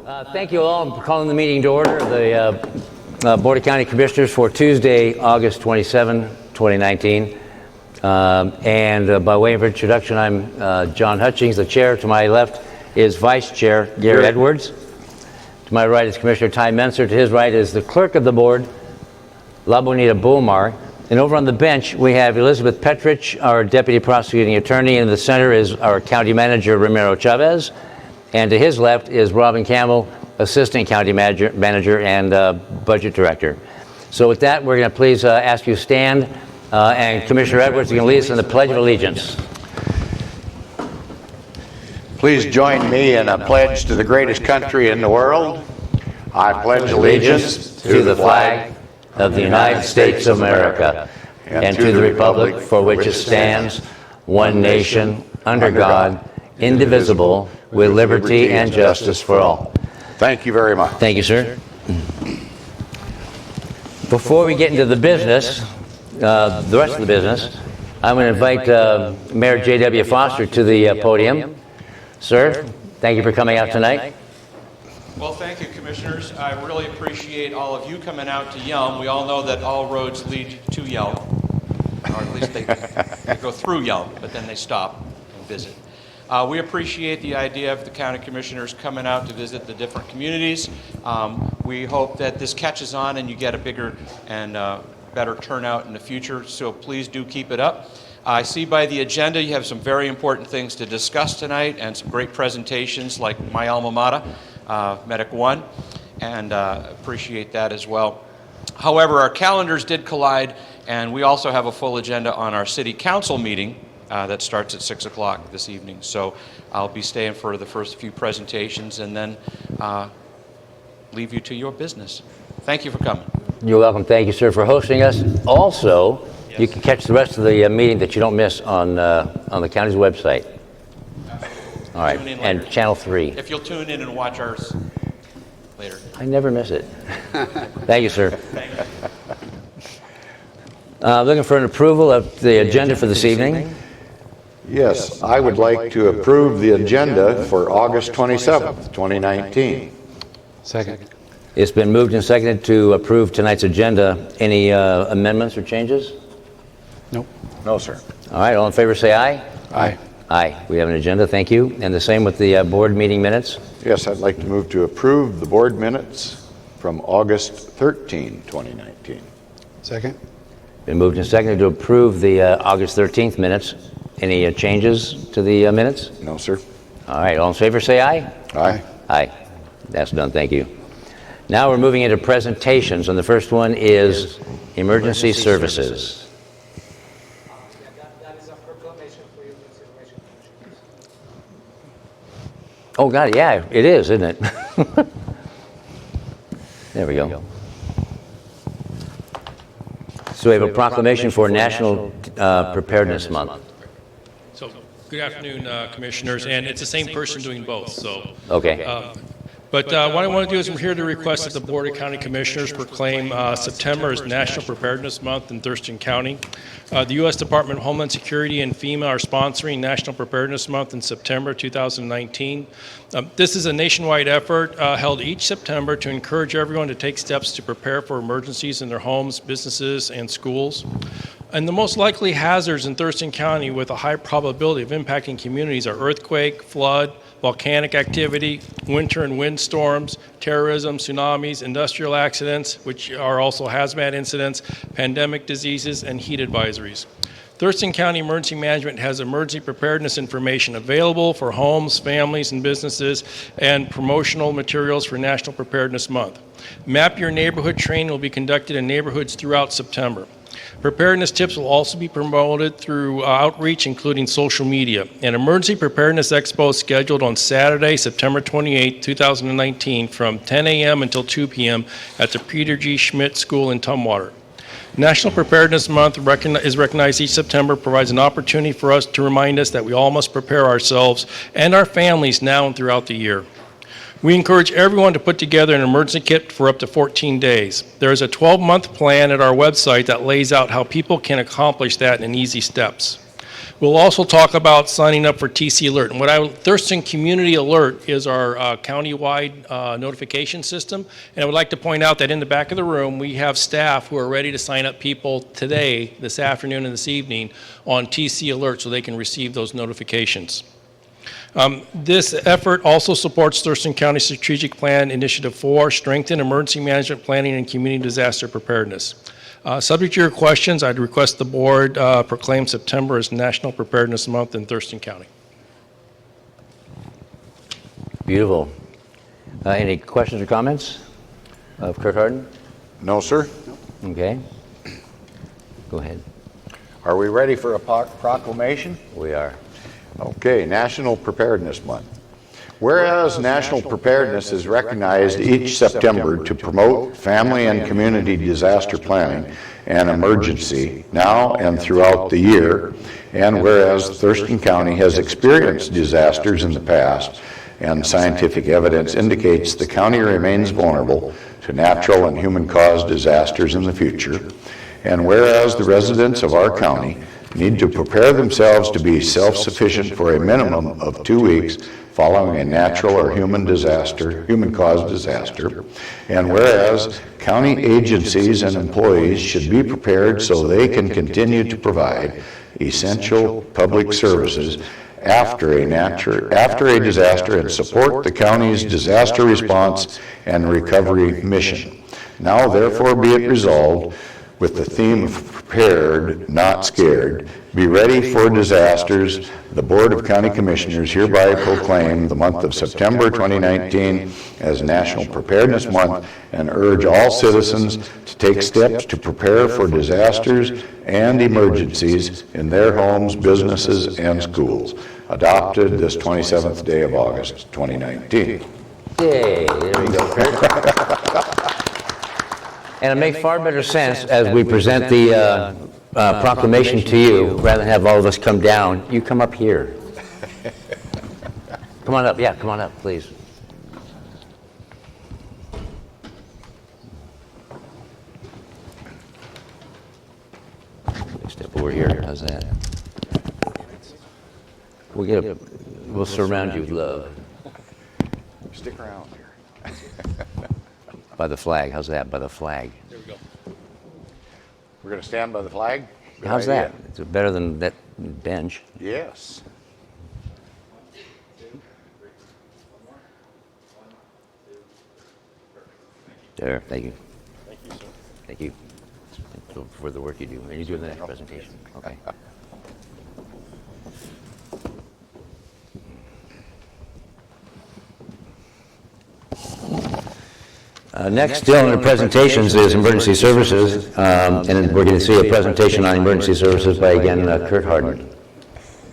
Thank you all for calling the meeting to order of the Board of County Commissioners for Tuesday, August 27, 2019. By way of introduction, I'm John Hutchings, the chair. To my left is Vice Chair Gary Edwards. To my right is Commissioner Ty Menser. To his right is the clerk of the board, Labonita Bomar. And over on the bench, we have Elizabeth Petrich, our deputy prosecuting attorney. In the center is our county manager, Ramiro Chavez. And to his left is Robin Campbell, assistant county manager and budget director. So with that, we're going to please ask you to stand. And Commissioner Edwards, you can lead us in the Pledge of Allegiance. Please join me in a pledge to the greatest country in the world. I pledge allegiance to the flag of the United States of America and to the republic for which it stands, one nation, under God, indivisible, with liberty and justice for all. Thank you very much. Thank you, sir. Before we get into the business, the rest of the business, I'm going to invite Mayor J.W. Foster to the podium. Sir, thank you for coming out tonight. Well, thank you, Commissioners. I really appreciate all of you coming out to Yelm. We all know that all roads lead to Yelm, or at least they go through Yelm, but then they stop and visit. We appreciate the idea of the county commissioners coming out to visit the different communities. We hope that this catches on and you get a bigger and better turnout in the future, so please do keep it up. I see by the agenda you have some very important things to discuss tonight and some great presentations like my alma mater, Medic One, and appreciate that as well. However, our calendars did collide, and we also have a full agenda on our city council meeting that starts at 6 o'clock this evening. So I'll be staying for the first few presentations and then leave you to your business. Thank you for coming. You're welcome. Thank you, sir, for hosting us. Also, yes, you can catch the rest of the meeting that you don't miss on the county's website. All right, and Channel 3. If you'll tune in and watch ours later. I never miss it. Thank you, sir. Thank you. Looking for an approval of the agenda for this evening. Yes, I would like to approve the agenda for August 27th, 2019. Second. It's been moved and seconded to approve tonight's agenda. Any amendments or changes? Nope. No, sir. All right, all in favor say aye. Aye. Aye. We have an agenda, thank you. And the same with the board meeting minutes. Yes, I'd like to move to approve the board minutes from August 13, 2019. Second. Been moved and seconded to approve the August 13th minutes. Any changes to the minutes? No, sir. All right, all in favor say aye. Aye. Aye. That's done, thank you. Now we're moving into presentations, and the first one is emergency services. That is a proclamation for your consideration, Commissioners. Oh, God, yeah, it is, isn't it? There we go. So we have a proclamation for National Preparedness Month. So, good afternoon, Commissioners, and it's the same person doing both, so. Okay. But what I want to do is I'm here to request that the Board of County Commissioners proclaim September as National Preparedness Month in Thurston County. The U.S. Department of Homeland Security and FEMA are sponsoring National Preparedness Month in September 2019. This is a nationwide effort held each September to encourage everyone to take steps to prepare for emergencies in their homes, businesses, and schools. And the most likely hazards in Thurston County with a high probability of impacting communities are earthquake, flood, volcanic activity, winter and wind storms, terrorism, tsunamis, industrial accidents, which are also hazmat incidents, pandemic diseases, and heat advisories. Thurston County Emergency Management has emergency preparedness information available for homes, families, and businesses, and promotional materials for National Preparedness Month. Map Your Neighborhood training will be conducted in neighborhoods throughout September. Preparedness tips will also be promoted through outreach, including social media. An Emergency Preparedness Expo is scheduled on Saturday, September 28, 2019, from 10 a.m. until 2 p.m. at the Peter G. Schmidt School in Tumwater. National Preparedness Month is recognized each September, provides an opportunity for us to remind us that we all must prepare ourselves and our families now and throughout the year. We encourage everyone to put together an emergency kit for up to 14 days. There is a 12-month plan at our website that lays out how people can accomplish that in easy steps. We'll also talk about signing up for TC Alert. And Thurston Community Alert is our county-wide notification system. And I would like to point out that in the back of the room, we have staff who are ready to sign up people today, this afternoon and this evening, on TC Alert so they can receive those notifications. This effort also supports Thurston County Strategic Plan Initiative 4, Strengthen Emergency Management Planning and Community Disaster Preparedness. Subject to your questions, I'd request the board proclaim September as National Preparedness Month in Thurston County. Beautiful. Any questions or comments of Kurt Harden? No, sir. Okay. Go ahead. Are we ready for a proclamation? We are. Okay, National Preparedness Month. Whereas National Preparedness is recognized each September to promote family and community disaster planning and emergency now and throughout the year, and whereas Thurston County has experienced disasters in the past, and scientific evidence indicates the county remains vulnerable to natural and human-caused disasters in the future, and whereas the residents of our county need to prepare themselves to be self-sufficient for a minimum of 2 weeks following a natural or human-caused disaster, and whereas county agencies and employees should be prepared so they can continue to provide essential public services after a disaster and support the county's disaster response and recovery mission. Now therefore be it resolved, with the theme of prepared, not scared, be ready for disasters, the Board of County Commissioners hereby proclaim the month of September 2019 as National Preparedness Month and urge all citizens to take steps to prepare for disasters and emergencies in their homes, businesses, and schools. Adopted this 27th day of August 2019. Yay, there we go, Kurt. And it'll make far better sense as we present the proclamation to you, rather than have all of us come down. You come up here. Come on up. Yeah, come on up, please. Step over here. How's that? We'll surround you with love. Stick around here. By the flag. How's that? By the flag. There we go. We're going to stand by the flag? Good How's idea. that? It's better than that bench. Yes. There. Thank you. Thank you, sir. Thank you for the work you do. And you do the next presentation. Okay. Next, still in the presentations is emergency services, and we're going to see a presentation on emergency services by, again, Kurt Harden.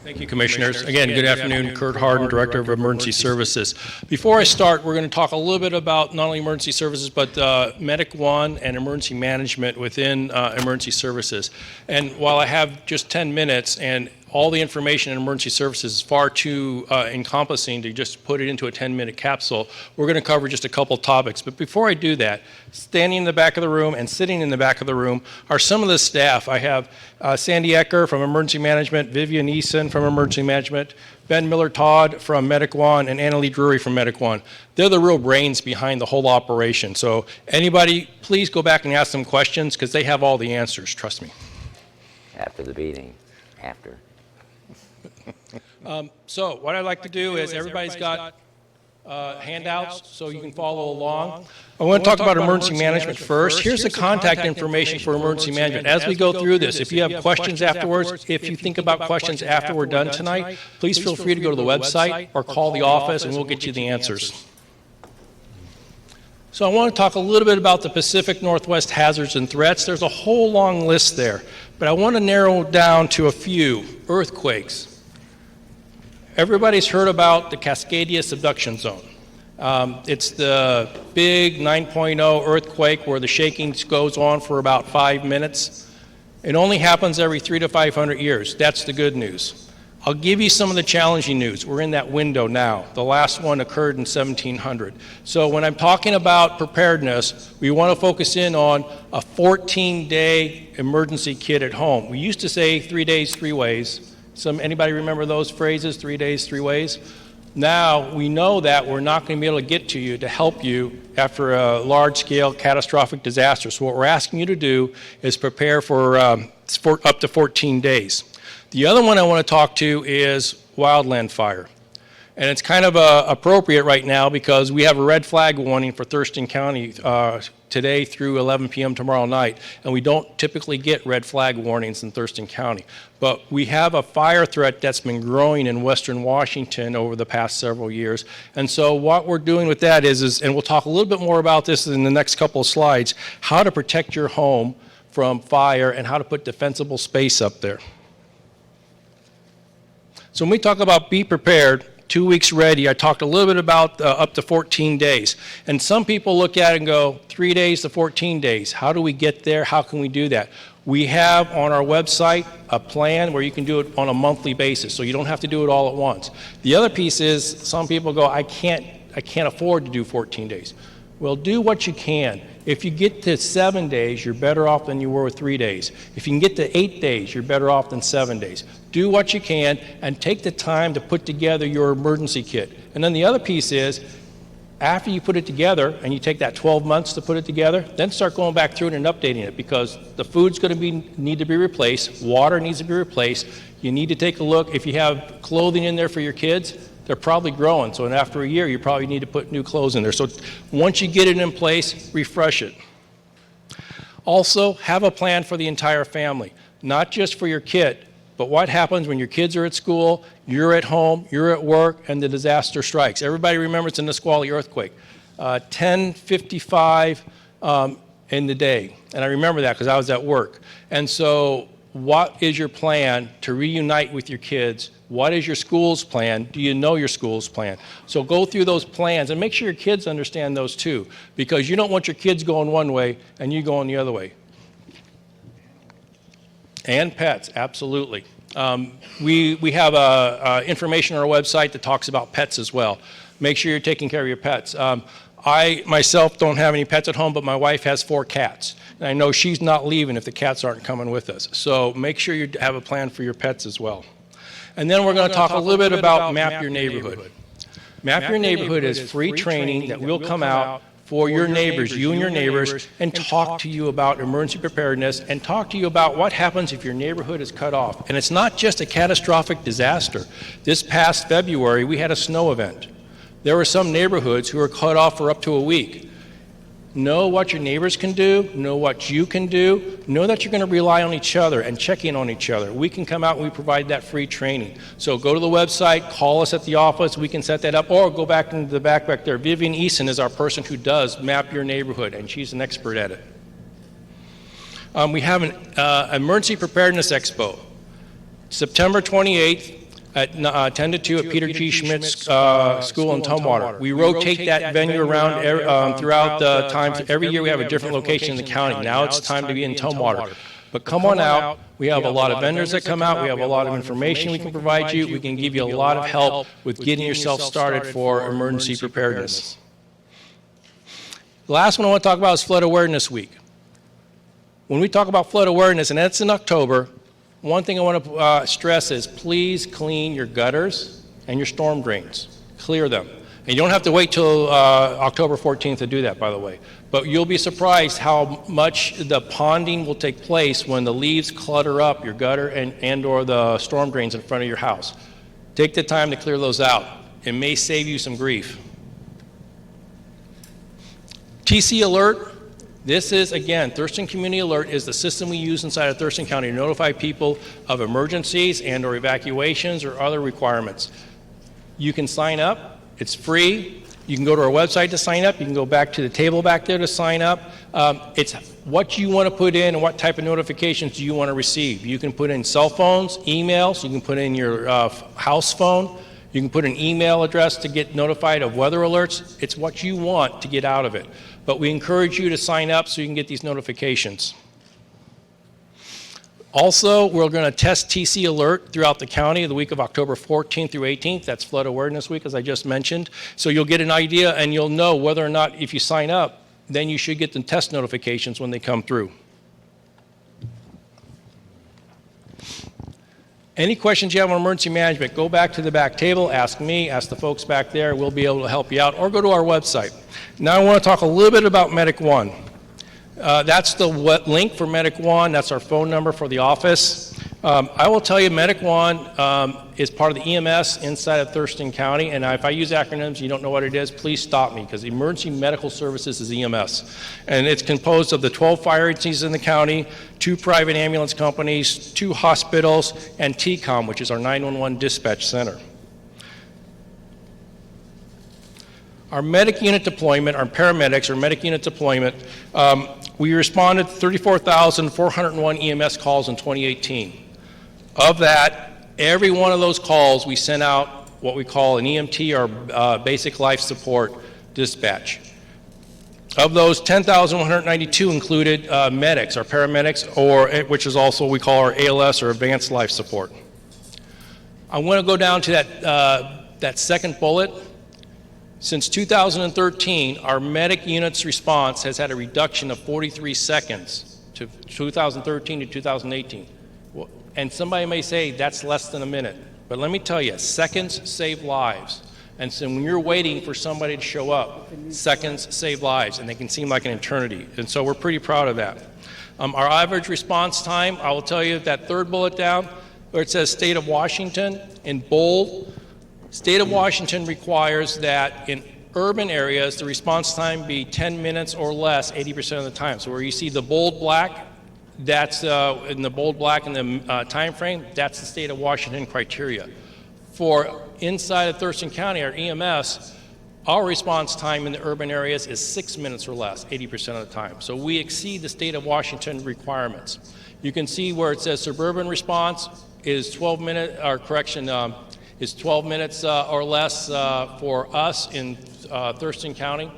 Thank you, Commissioners. Again, good afternoon. Kurt Harden, Director of Emergency Services. Before I start, we're going to talk a little bit about not only emergency services, but Medic One and emergency management within emergency services. And while I have just 10 minutes and all the information in emergency services is far too encompassing to just put it into a 10-minute capsule, we're going to cover just a couple topics. But before I do that, standing in the back of the room and sitting in the back of the room are some of the staff. I have Sandy Ecker from Emergency Management, Vivian Eason from Emergency Management, Ben Miller-Todd from Medic One, and Annalie Drury from Medic One. They're the real brains behind the whole operation. So anybody, please go back and ask them questions because they have all the answers, trust me. After the meeting. After. So what I'd like to do is everybody's got handouts so you can follow along. I want to talk about emergency management first. Here's the contact information for emergency management. As we go through this, if you have questions afterwards, if you think about questions after we're done tonight, please feel free to go to the website or call the office and we'll get you the answers. So I want to talk a little bit about the Pacific Northwest hazards and threats. There's a whole long list there, but I want to narrow down to a few. Earthquakes. Everybody's heard about the Cascadia subduction zone. It's the big 9.0 earthquake where the shaking goes on for about 5 minutes. It only happens every 300 to 500 years. That's the good news. I'll give you some of the challenging news. We're in that window now. The last one occurred in 1700. So when I'm talking about preparedness, we want to focus in on a 14-day emergency kit at home. We used to say 3 days, 3 ways. Anybody remember those phrases, 3 days, 3 ways? Now, we know that we're not going to be able to get to you to help you after a large-scale catastrophic disaster. So what we're asking you to do is prepare for up to 14 days. The other one I want to talk to is wildland fire. And it's kind of appropriate right now because we have a red flag warning for Thurston County today through 11 p.m. tomorrow night, and we don't typically get red flag warnings in Thurston County. But we have a fire threat that's been growing in western Washington over the past several years. And so what we're doing with that is, and we'll talk a little bit more about this in the next couple of slides, how to protect your home from fire and how to put defensible space up there. So when we talk about be prepared, 2 weeks ready, I talked a little bit about up to 14 days. And some people look at it and go, 3 days to 14 days. How do we get there? How can we do that? We have on our website a plan where you can do it on a monthly basis, so you don't have to do it all at once. The other piece is some people go, I can't afford to do 14 days. Well, do what you can. If you get to 7 days, you're better off than you were with 3 days. If you can get to 8 days, you're better off than 7 days. Do what you can and take the time to put together your emergency kit. And then the other piece is, after you put it together and you take that 12 months to put it together, then start going back through it and updating it, because the food's going to need to be replaced, water needs to be replaced. You need to take a look. If you have clothing in there for your kids, they're probably growing, so after a year you probably need to put new clothes in there. So once you get it in place, refresh it. Also, have a plan for the entire family, not just for your kit, but what happens when your kids are at school, you're at home, you're at work, and the disaster strikes. Everybody remembers the Nisqually earthquake, 10:55 in the day, and I remember that because I was at work. And so what is your plan to reunite with your kids? What is your school's plan? Do you know your school's plan? So go through those plans and make sure your kids understand those too, because you don't want your kids going one way and you going the other way. And pets, absolutely. We have information on our website that talks about pets as well. Make sure you're taking care of your pets. I myself don't have any pets at home, but my wife has 4 cats. And I know she's not leaving if the cats aren't coming with us. So make sure you have a plan for your pets as well. And then we're going to talk a little bit about Map Your Neighborhood. Map Your Neighborhood is free training that will come out for your neighbors, you and your neighbors, and talk to you about emergency preparedness and talk to you about what happens if your neighborhood is cut off. And it's not just a catastrophic disaster. This past February, we had a snow event. There were some neighborhoods who were cut off for up to a week. Know what your neighbors can do, know what you can do, know that you're going to rely on each other and check in on each other. We can come out and we provide that free training. So go to the website, call us at the office, we can set that up, or go back into the back there. Vivian Eason is our person who does Map Your Neighborhood, and she's an expert at it. We have an Emergency Preparedness Expo, September 28th, at 10 to 2 at Peter G. Schmidt's school in Tumwater. We rotate that venue around throughout the time. Every year we have a different location in the county. Now it's time to be in Tumwater. But come on out. We have a lot of vendors that come out. We have a lot of information we can provide you. We can give you a lot of help with getting yourself started for emergency preparedness. The last one I want to talk about is Flood Awareness Week. When we talk about flood awareness, and that's in October, one thing I want to stress is please clean your gutters and your storm drains. Clear them. And you don't have to wait till October 14th to do that, by the way. But you'll be surprised how much the ponding will take place when the leaves clutter up your gutter and or the storm drains in front of your house. Take the time to clear those out. It may save you some grief. TC Alert. This is, again, Thurston Community Alert is the system we use inside of Thurston County to notify people of emergencies and or evacuations or other requirements. You can sign up. It's free. You can go to our website to sign up. You can go back to the table back there to sign up. It's what you want to put in and what type of notifications do you want to receive. You can put in cell phones, emails. You can put in your house phone. You can put an email address to get notified of weather alerts. It's what you want to get out of it. But we encourage you to sign up so you can get these notifications. Also, we're going to test TC Alert throughout the county the week of October 14th through 18th. That's Flood Awareness Week, as I just mentioned. So you'll get an idea and you'll know whether or not, if you sign up, then you should get the test notifications when they come through. Any questions you have on emergency management, go back to the back table, ask me, ask the folks back there. We'll be able to help you out, or go to our website. Now I want to talk a little bit about Medic One. That's the link for Medic One. That's our phone number for the office. I will tell you, Medic One is part of the EMS inside of Thurston County, and if I use acronyms and you don't know what it is, please stop me, because Emergency Medical Services is EMS. And it's composed of the 12 fire agencies in the county, 2 private ambulance companies, 2 hospitals, and TCOM, which is our 911 dispatch center. Our medic unit deployment, our paramedics, our medic unit deployment, we responded to 34,401 EMS calls in 2018. Of that, every one of those calls, we sent out what we call an EMT, or basic life support dispatch. Of those, 10,192 included medics, our paramedics, or which is also what we call our ALS, or advanced life support. I want to go down to that second bullet. Since 2013, our medic unit's response has had a reduction of 43 seconds to 2013 to 2018. And somebody may say that's less than a minute, but let me tell you, seconds save lives. And so when you're waiting for somebody to show up, seconds save lives, and they can seem like an eternity. And so we're pretty proud of that. Our average response time, I will tell you that third bullet down, where it says State of Washington in bold. State of Washington requires that in urban areas, the response time be 10 minutes or less 80% of the time. So where you see the bold black, that's in the bold black in the time frame, that's the State of Washington criteria. For inside of Thurston County, our EMS, our response time in the urban areas is 6 minutes or less 80% of the time. So we exceed the State of Washington requirements. You can see where it says suburban response is 12 minutes, or correction, is 12 minutes or less for us in Thurston County.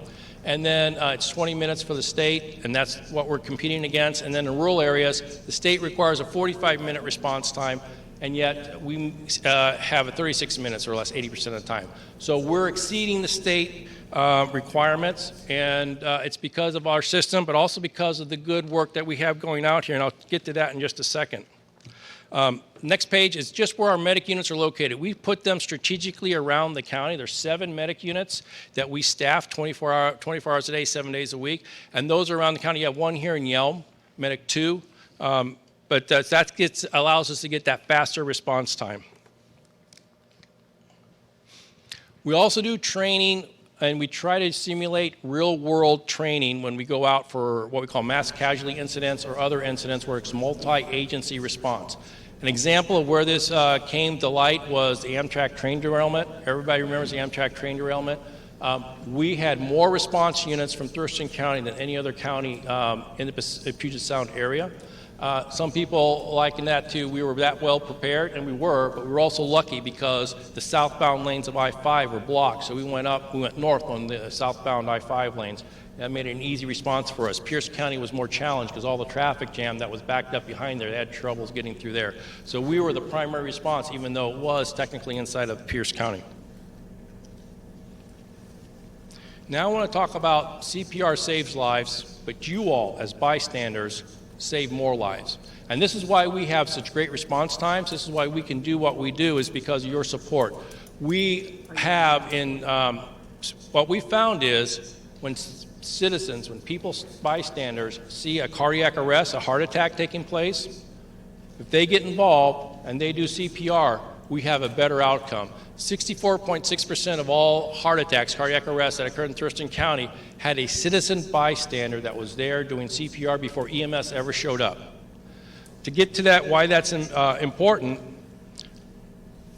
And then it's 20 minutes for the state, and that's what we're competing against. And then in rural areas, the state requires a 45-minute response time, and yet we have a 36 minutes or less 80% of the time. So we're exceeding the state requirements, and it's because of our system, but also because of the good work that we have going out here, and I'll get to that in just a second. Next page is just where our medic units are located. We've put them strategically around the county. There's 7 medic units that we staff 24 hours a day, 7 days a week, and those are around the county. You have one here in Yelm, Medic 2, but that allows us to get that faster response time. We also do training, and we try to simulate real-world training when we go out for what we call mass casualty incidents or other incidents where it's multi-agency response. An example of where this came to light was the Amtrak train derailment. Everybody remembers the Amtrak train derailment. We had more response units from Thurston County than any other county in the Puget Sound area. Some people liken that to we were that well prepared, and we were, but we were also lucky because the southbound lanes of I-5 were blocked. So we went north on the southbound I-5 lanes. That made it an easy response for us. Pierce County was more challenged because all the traffic jam that was backed up behind there, they had troubles getting through there. So we were the primary response, even though it was technically inside of Pierce County. Now I want to talk about CPR saves lives, but you all, as bystanders, save more lives. And this is why we have such great response times. This is why we can do what we do, is because of your support. We have what we found is when citizens, when people, bystanders, see a cardiac arrest, a heart attack taking place, if they get involved and they do CPR, we have a better outcome. 64.6% of all heart attacks, cardiac arrests that occurred in Thurston County had a citizen bystander that was there doing CPR before EMS ever showed up. To get to that, why that's important,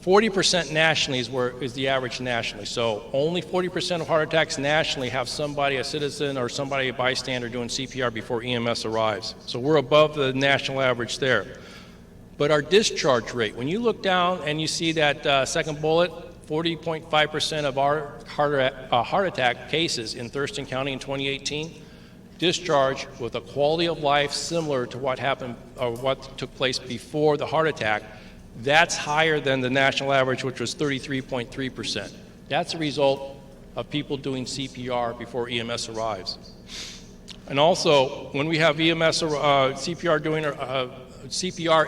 40% nationally is the average nationally. So only 40% of heart attacks nationally have somebody, a citizen or somebody, a bystander, doing CPR before EMS arrives. So we're above the national average there. But our discharge rate, when you look down and you see that second bullet, 40.5% of our heart attack cases in Thurston County in 2018 discharge with a quality of life similar to what happened or what took place before the heart attack. That's higher than the national average, which was 33.3%. That's a result of people doing CPR before EMS arrives. And also, when we have CPR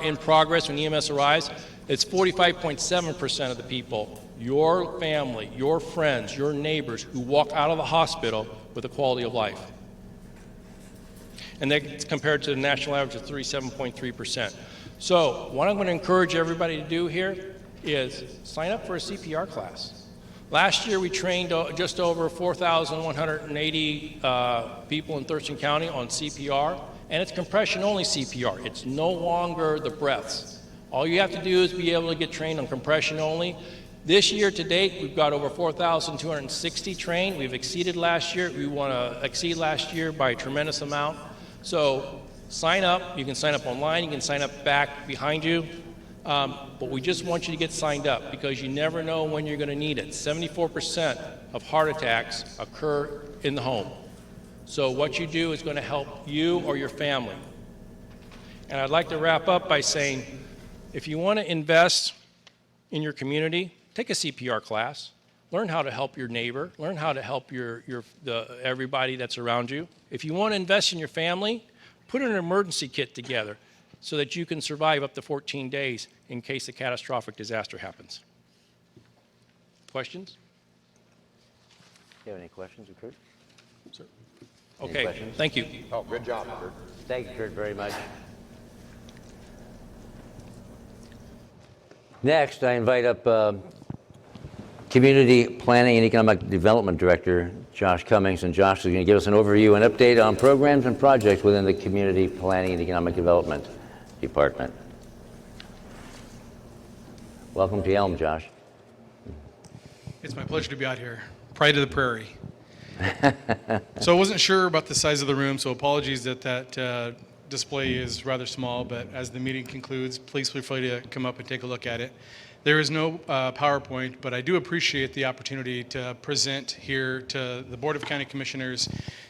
in progress when EMS arrives, It's 45.7% of the people, your family, your friends, your neighbors, who walk out of the hospital with a quality of life. And that's compared to the national average of 37.3%. So what I'm going to encourage everybody to do here is sign up for a CPR class. Last year we trained just over 4,180 people in Thurston County on CPR, and it's compression-only CPR. It's no longer the breaths. All you have to do is be able to get trained on compression only. This year to date, we've got over 4,260 trained. We've exceeded last year. We want to exceed last year by a tremendous amount. So sign up. You can sign up online. You can sign up back behind you. But we just want you to get signed up because you never know when you're going to need it. 74% of heart attacks occur in the home. So what you do is going to help you or your family. And I'd like to wrap up by saying, if you want to invest in your community, take a CPR class. Learn how to help your neighbor. Learn how to help everybody that's around you. If you want to invest in your family, put an emergency kit together so that you can survive up to 14 days in case a catastrophic disaster happens. Questions? Do you have any questions, Kurt? Sir? Any Okay, questions? thank you. Oh, good job, Kurt. Thank you, Kurt, very much. Next, I invite up Community Planning and Economic Development Director, Josh Cummings, and Josh is going to give us an overview and update on programs and projects within the Community Planning and Economic Development Department. Welcome to Yelm, Josh. It's my pleasure to be out here. Pride of the Prairie. So I wasn't sure about the size of the room, so apologies that display is rather small, but as the meeting concludes, please feel free to come up and take a look at it. There is no PowerPoint, but I do appreciate the opportunity to present here to the Board of County Commissioners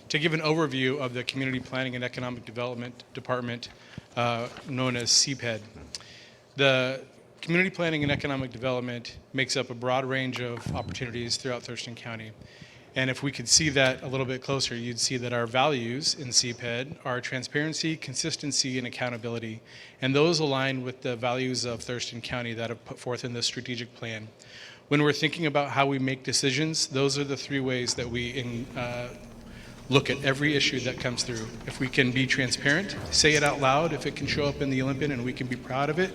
to give an overview of the Community Planning and Economic Development Department, known as CPED. The Community Planning and Economic Development makes up a broad range of opportunities throughout Thurston County. And if we could see that a little bit closer, you'd see that our values in CPED are transparency, consistency, and accountability. And those align with the values of Thurston County that are put forth in the strategic plan. When we're thinking about how we make decisions, those are the three ways that we look at every issue that comes through. If we can be transparent, say it out loud, if it can show up in the Olympian and we can be proud of it,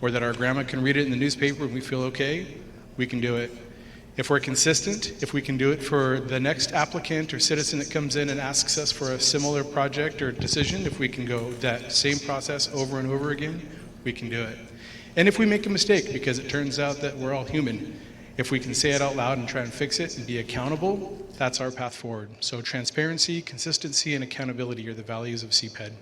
or that our grandma can read it in the newspaper and we feel okay, we can do it. If we're consistent, if we can do it for the next applicant or citizen that comes in and asks us for a similar project or decision, if we can go that same process over and over again, we can do it. And if we make a mistake, because it turns out that we're all human, if we can say it out loud and try and fix it and be accountable, that's our path forward. So transparency, consistency, and accountability are the values of CPED.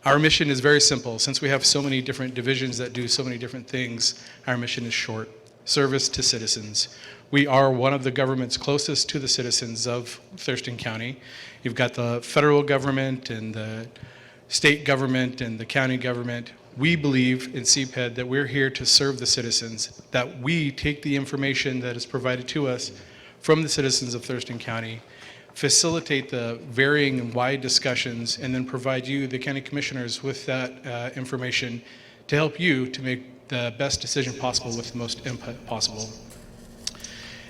Our mission is very simple. Since we have so many different divisions that do so many different things, our mission is short. Service to citizens. We are one of the governments closest to the citizens of Thurston County. You've got the federal government and the state government and the county government. We believe in CPED that we're here to serve the citizens, that we take the information that is provided to us from the citizens of Thurston County, facilitate the varying and wide discussions, and then provide you, the county commissioners, with that information to help you to make the best decision possible with the most input possible.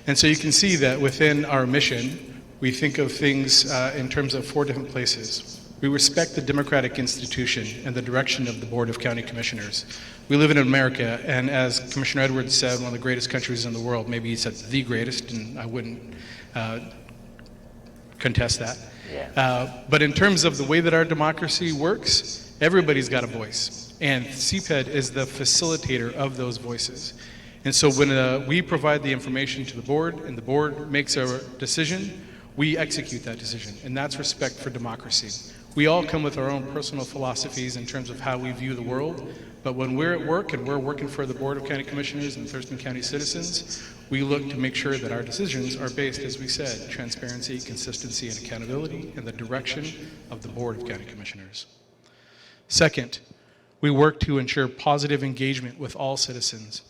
And so you can see that within our mission, we think of things in terms of 4 different places. We respect the democratic institution and the direction of the Board of County Commissioners. We live in America, and as Commissioner Edwards said, one of the greatest countries in the world. Maybe he said the greatest, and I wouldn't contest that. Yeah. But in terms of the way that our democracy works, everybody's got a voice. And CPED is the facilitator of those voices. And so when we provide the information to the board and the board makes a decision, we execute that decision. And that's respect for democracy. We all come with our own personal philosophies in terms of how we view the world. But when we're at work and we're working for the Board of County Commissioners and Thurston County citizens, we look to make sure that our decisions are based, as we said, transparency, consistency, and accountability in the direction of the Board of County Commissioners. Second, we work to ensure positive engagement with all citizens.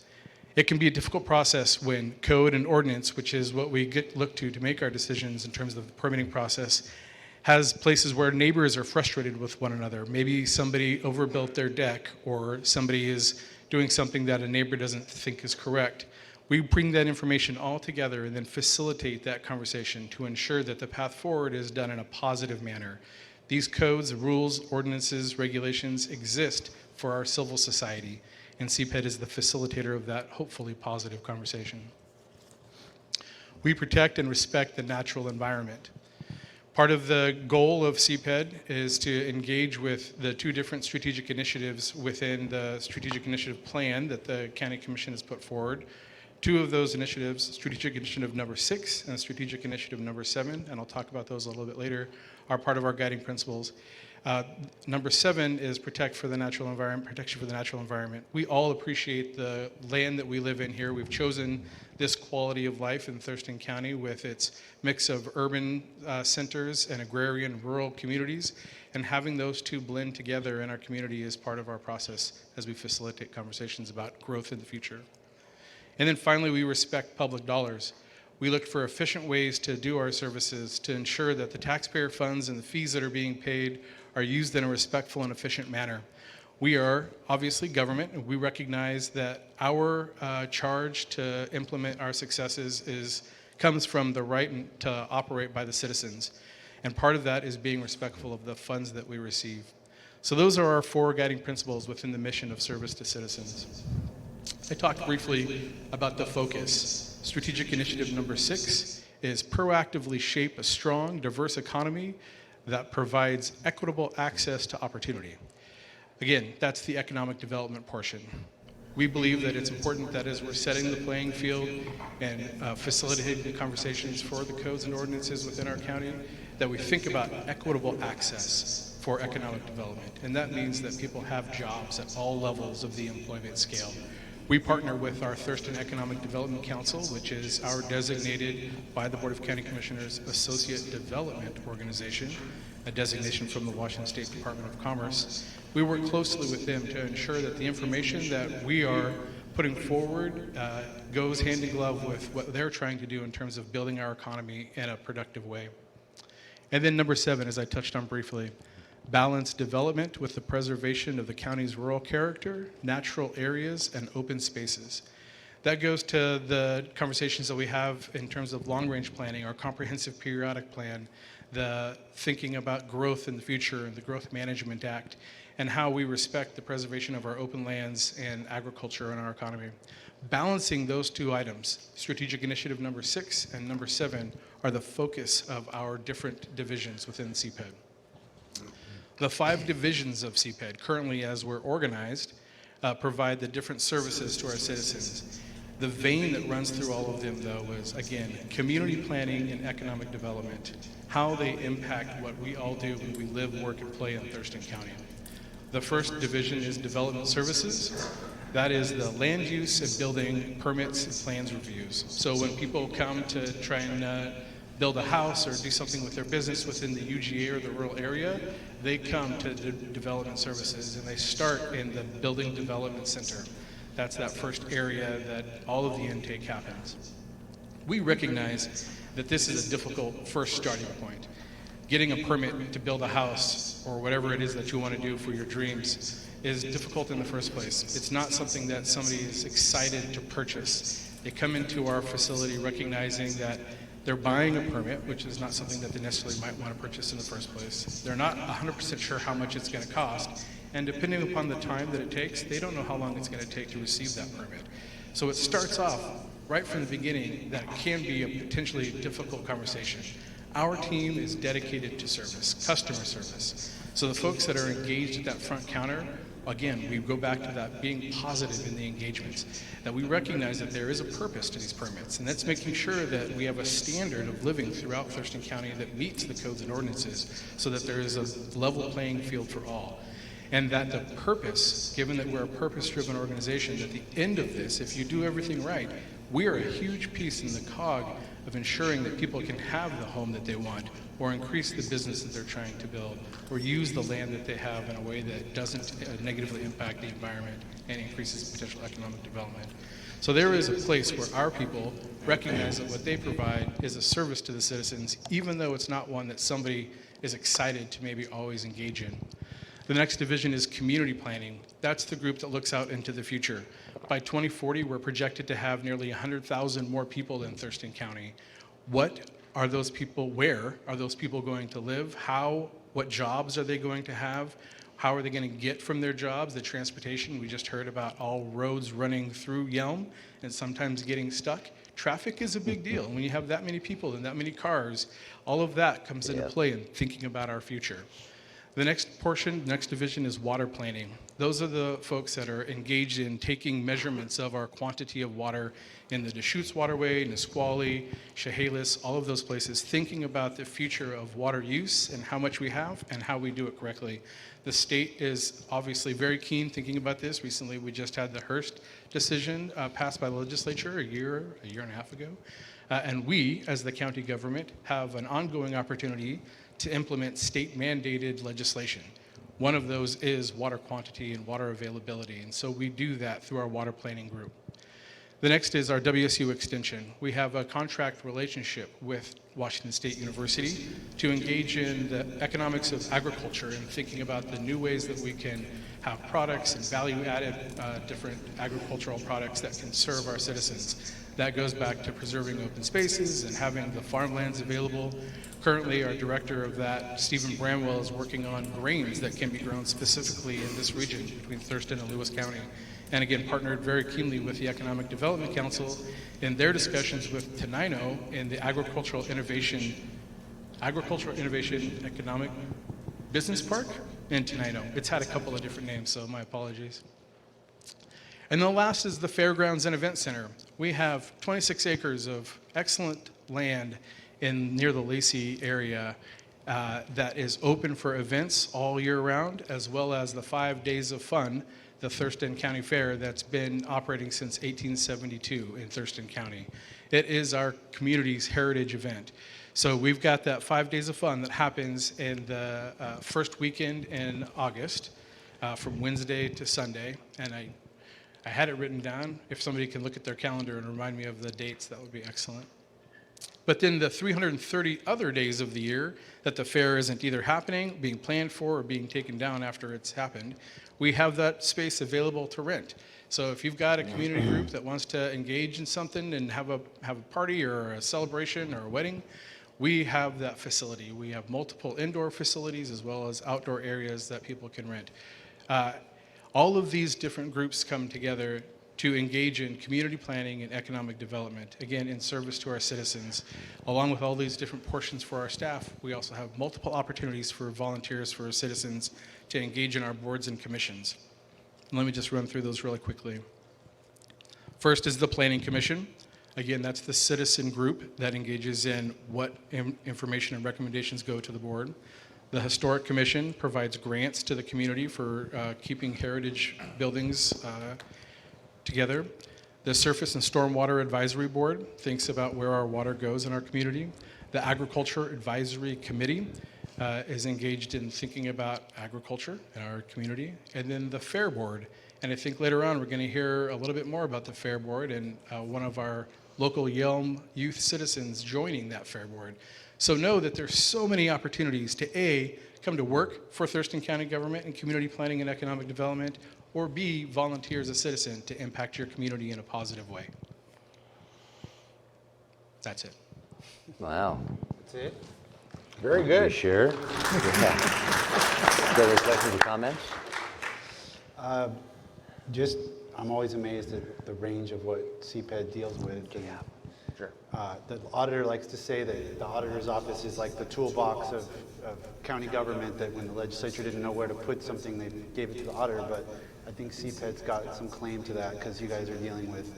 It can be a difficult process when code and ordinance, which is what we look to make our decisions in terms of the permitting process, has places where neighbors are frustrated with one another. Maybe somebody overbuilt their deck, or somebody is doing something that a neighbor doesn't think is correct. We bring that information all together and then facilitate that conversation to ensure that the path forward is done in a positive manner. These codes, rules, ordinances, regulations exist for our civil society, and CPED is the facilitator of that hopefully positive conversation. We protect and respect the natural environment. Part of the goal of CPED is to engage with the two different strategic initiatives within the strategic initiative plan that the County Commission has put forward. Two of those initiatives, strategic initiative number 6 and strategic initiative number 7, and I'll talk about those a little bit later, are part of our guiding principles. Number 7 is protection for the natural environment. We all appreciate the land that we live in here. We've chosen this quality of life in Thurston County with its mix of urban centers and agrarian rural communities, and having those two blend together in our community is part of our process as we facilitate conversations about growth in the future. And then finally, we respect public dollars. We look for efficient ways to do our services to ensure that the taxpayer funds and the fees that are being paid are used in a respectful and efficient manner. We are obviously government, and we recognize that our charge to implement our successes comes from the right to operate by the citizens. And part of that is being respectful of the funds that we receive. So those are our 4 guiding principles within the mission of service to citizens. I talked briefly about the focus. Strategic initiative number 6 is proactively shape a strong, diverse economy that provides equitable access to opportunity. Again, that's the economic development portion. We believe that it's important that as we're setting the playing field and facilitating the conversations for the codes and ordinances within our county, that we think about equitable access for economic development. And that means that people have jobs at all levels of the employment scale. We partner with our Thurston Economic Development Council, which is our designated by the Board of County Commissioners Associate Development Organization, a designation from the Washington State Department of Commerce. We work closely with them to ensure that the information that we are putting forward goes hand in glove with what they're trying to do in terms of building our economy in a productive way. And then number 7, as I touched on briefly, balance development with the preservation of the county's rural character, natural areas, and open spaces. That goes to the conversations that we have in terms of long-range planning, our comprehensive periodic plan, the thinking about growth in the future, and the Growth Management Act, and how we respect the preservation of our open lands and agriculture in our economy. Balancing those 2 items, strategic initiative number 6 and number 7, are the focus of our different divisions within CPED. The 5 divisions of CPED, currently as we're organized, provide the different services to our citizens. The vein that runs through all of them, though, is, again, community planning and economic development, how they impact what we all do when we live, work, and play in Thurston County. The first division is development services. That is the land use and building permits and plans reviews. So when people come to try and build a house or do something with their business within the UGA or the rural area, they come to development services, and they start in the building development center. That's that first area that all of the intake happens. We recognize that this is a difficult first starting point. Getting a permit to build a house or whatever it is that you want to do for your dreams is difficult in the first place. It's not something that somebody is excited to purchase. They come into our facility recognizing that they're buying a permit, which is not something that they necessarily might want to purchase in the first place. They're not 100% sure how much it's going to cost, and depending upon the time that it takes, they don't know how long it's going to take to receive that permit. So it starts off right from the beginning that can be a potentially difficult conversation. Our team is dedicated to service, customer service. So the folks that are engaged at that front counter, again, we go back to that being positive in the engagements, that we recognize that there is a purpose to these permits, and that's making sure that we have a standard of living throughout Thurston County that meets the codes and ordinances so that there is a level playing field for all. And that the purpose, given that we're a purpose-driven organization, at the end of this, if you do everything right, we are a huge piece in the cog of ensuring that people can have the home that they want, or increase the business that they're trying to build, or use the land that they have in a way that doesn't negatively impact the environment and increases potential economic development. So there is a place where our people recognize that what they provide is a service to the citizens, even though it's not one that somebody is excited to maybe always engage in. The next division is community planning. That's the group that looks out into the future. By 2040, we're projected to have nearly 100,000 more people in Thurston County. What are those people, where are those people going to live? What jobs are they going to have? How are they going to get from their jobs? The transportation, we just heard about all roads running through Yelm and sometimes getting stuck. Traffic is a big deal. When you have that many people and that many cars, all of that comes into play in thinking about our future. The next portion, next division is water planning. Those are the folks that are engaged in taking measurements of our quantity of water in the Deschutes Waterway, Nisqually, Chehalis, all of those places, thinking about the future of water use and how much we have and how we do it correctly. The state is obviously very keen thinking about this. Recently, we just had the Hearst decision passed by the legislature a year and a half ago. And we, as the county government, have an ongoing opportunity to implement state-mandated legislation. One of those is water quantity and water availability, and so we do that through our water planning group. The next is our WSU extension. We have a contract relationship with Washington State University to engage in the economics of agriculture and thinking about the new ways that we can have products and value-added different agricultural products that can serve our citizens. That goes back to preserving open spaces and having the farmlands available. Currently, our director of that, Stephen Bramwell, is working on grains that can be grown specifically in this region between Thurston and Lewis County. And again, partnered very keenly with the Economic Development Council in their discussions with Tenino in the Agricultural Innovation Economic Business Park in Tenino. It's had a couple of different names, so my apologies. And the last is the Fairgrounds and Event Center. We have 26 acres of excellent land near the Lacey area that is open for events all year round, as well as the 5 days of fun, the Thurston County Fair, that's been operating since 1872 in Thurston County. It is our community's heritage event. So we've got that 5 days of fun that happens in the first weekend in August, from Wednesday to Sunday. And I had it written down. If somebody can look at their calendar and remind me of the dates, that would be excellent. But then the 330 other days of the year that the fair isn't either happening, being planned for, or being taken down after it's happened, we have that space available to rent. So if you've got a community group that wants to engage in something and have a party or a celebration or a wedding, we have that facility. We have multiple indoor facilities as well as outdoor areas that people can rent. All of these different groups come together to engage in community planning and economic development, again, in service to our citizens. Along with all these different portions for our staff, we also have multiple opportunities for volunteers, for our citizens, to engage in our boards and commissions. And let me just run through those really quickly. First is the Planning Commission. Again, that's the citizen group that engages in what information and recommendations go to the board. The Historic Commission provides grants to the community for keeping heritage buildings together. The Surface and Stormwater Advisory Board thinks about where our water goes in our community. The Agriculture Advisory Committee is engaged in thinking about agriculture in our community. And then the Fair Board. And I think later on we're going to hear a little bit more about the Fair Board and one of our local Yelm youth citizens joining that Fair Board. So know that there's so many opportunities to A, come to work for Thurston County government and community planning and economic development, or B, volunteer as a citizen to impact your community in a positive way. That's it. Wow. That's it. Very good. Sure. Yeah. Other questions or comments? I'm always amazed at the range of what CPED deals with. Yeah, sure. The auditor likes to say that the auditor's office is like the toolbox of county government, that when the legislature didn't know where to put something, they gave it to the auditor, but I think CPED's got some claim to that because you guys are dealing with,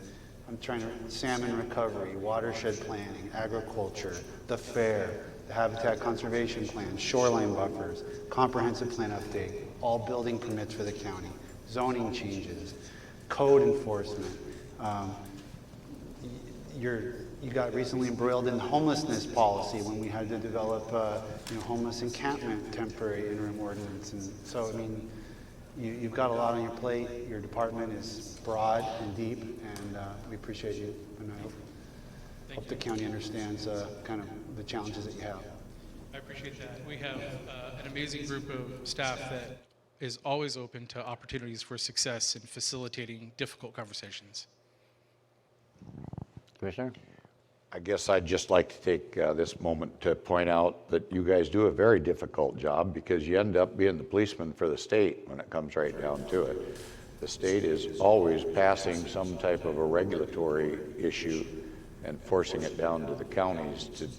salmon recovery, watershed planning, agriculture, the fair, the habitat conservation plan, shoreline buffers, comprehensive plan update, all building permits for the county, zoning changes, code enforcement. You got recently embroiled in homelessness policy when we had to develop homeless encampment temporary interim ordinance. And so, I mean, you've got a lot on your plate. Your department is broad and deep, and we appreciate you. And I hope the county understands kind of the challenges that you have. I appreciate that. We have an amazing group of staff that is always open to opportunities for success in facilitating difficult conversations. Commissioner? I guess I'd just like to take this moment to point out that you guys do a very difficult job because you end up being the policeman for the state when it comes right down to it. The state is always passing some type of a regulatory issue and forcing it down to the counties to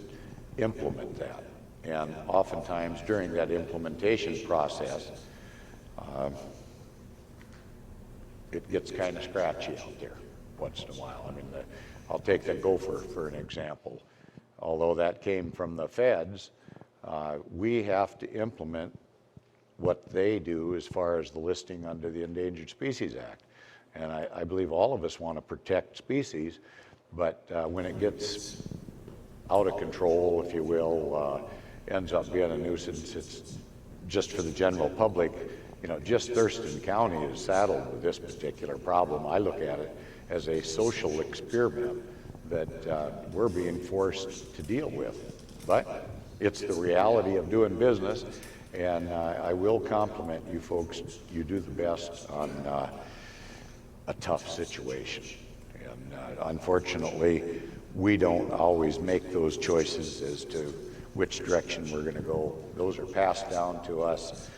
implement that. And oftentimes during that implementation process, it gets kind of scratchy out there once in a while. I mean, I'll take the gopher for an example. Although that came from the feds, we have to implement what they do as far as the listing under the Endangered Species Act. And I believe all of us want to protect species, but when it gets out of control, if you will, ends up being a nuisance. It's just for the general public. You know, just Thurston County is saddled with this particular problem. I look at it as a social experiment that we're being forced to deal with. But it's the reality of doing business, and I will compliment you folks. You do the best on a tough situation. And unfortunately, we don't always make those choices as to which direction we're going to go. Those are passed down to us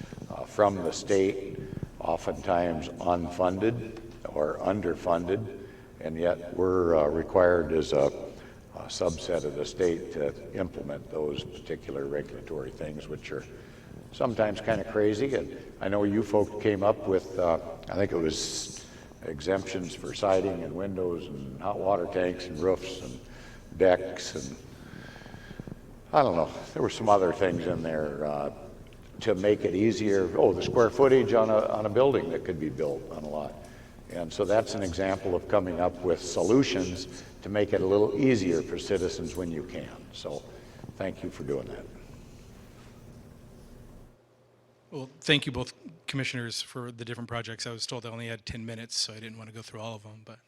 from the state, oftentimes unfunded or underfunded, and yet we're required as a subset of the state to implement those particular regulatory things, which are sometimes kind of crazy. And I know you folks came up with, I think it was exemptions for siding and windows and hot water tanks and roofs and decks, and I don't know, there were some other things in there to make it easier. Oh, the square footage on a building that could be built on a lot. And so that's an example of coming up with solutions to make it a little easier for citizens when you can. So thank you for doing that. Well, thank you both commissioners for the different projects. I was told I only had 10 minutes, so I didn't want to go through all of them, but.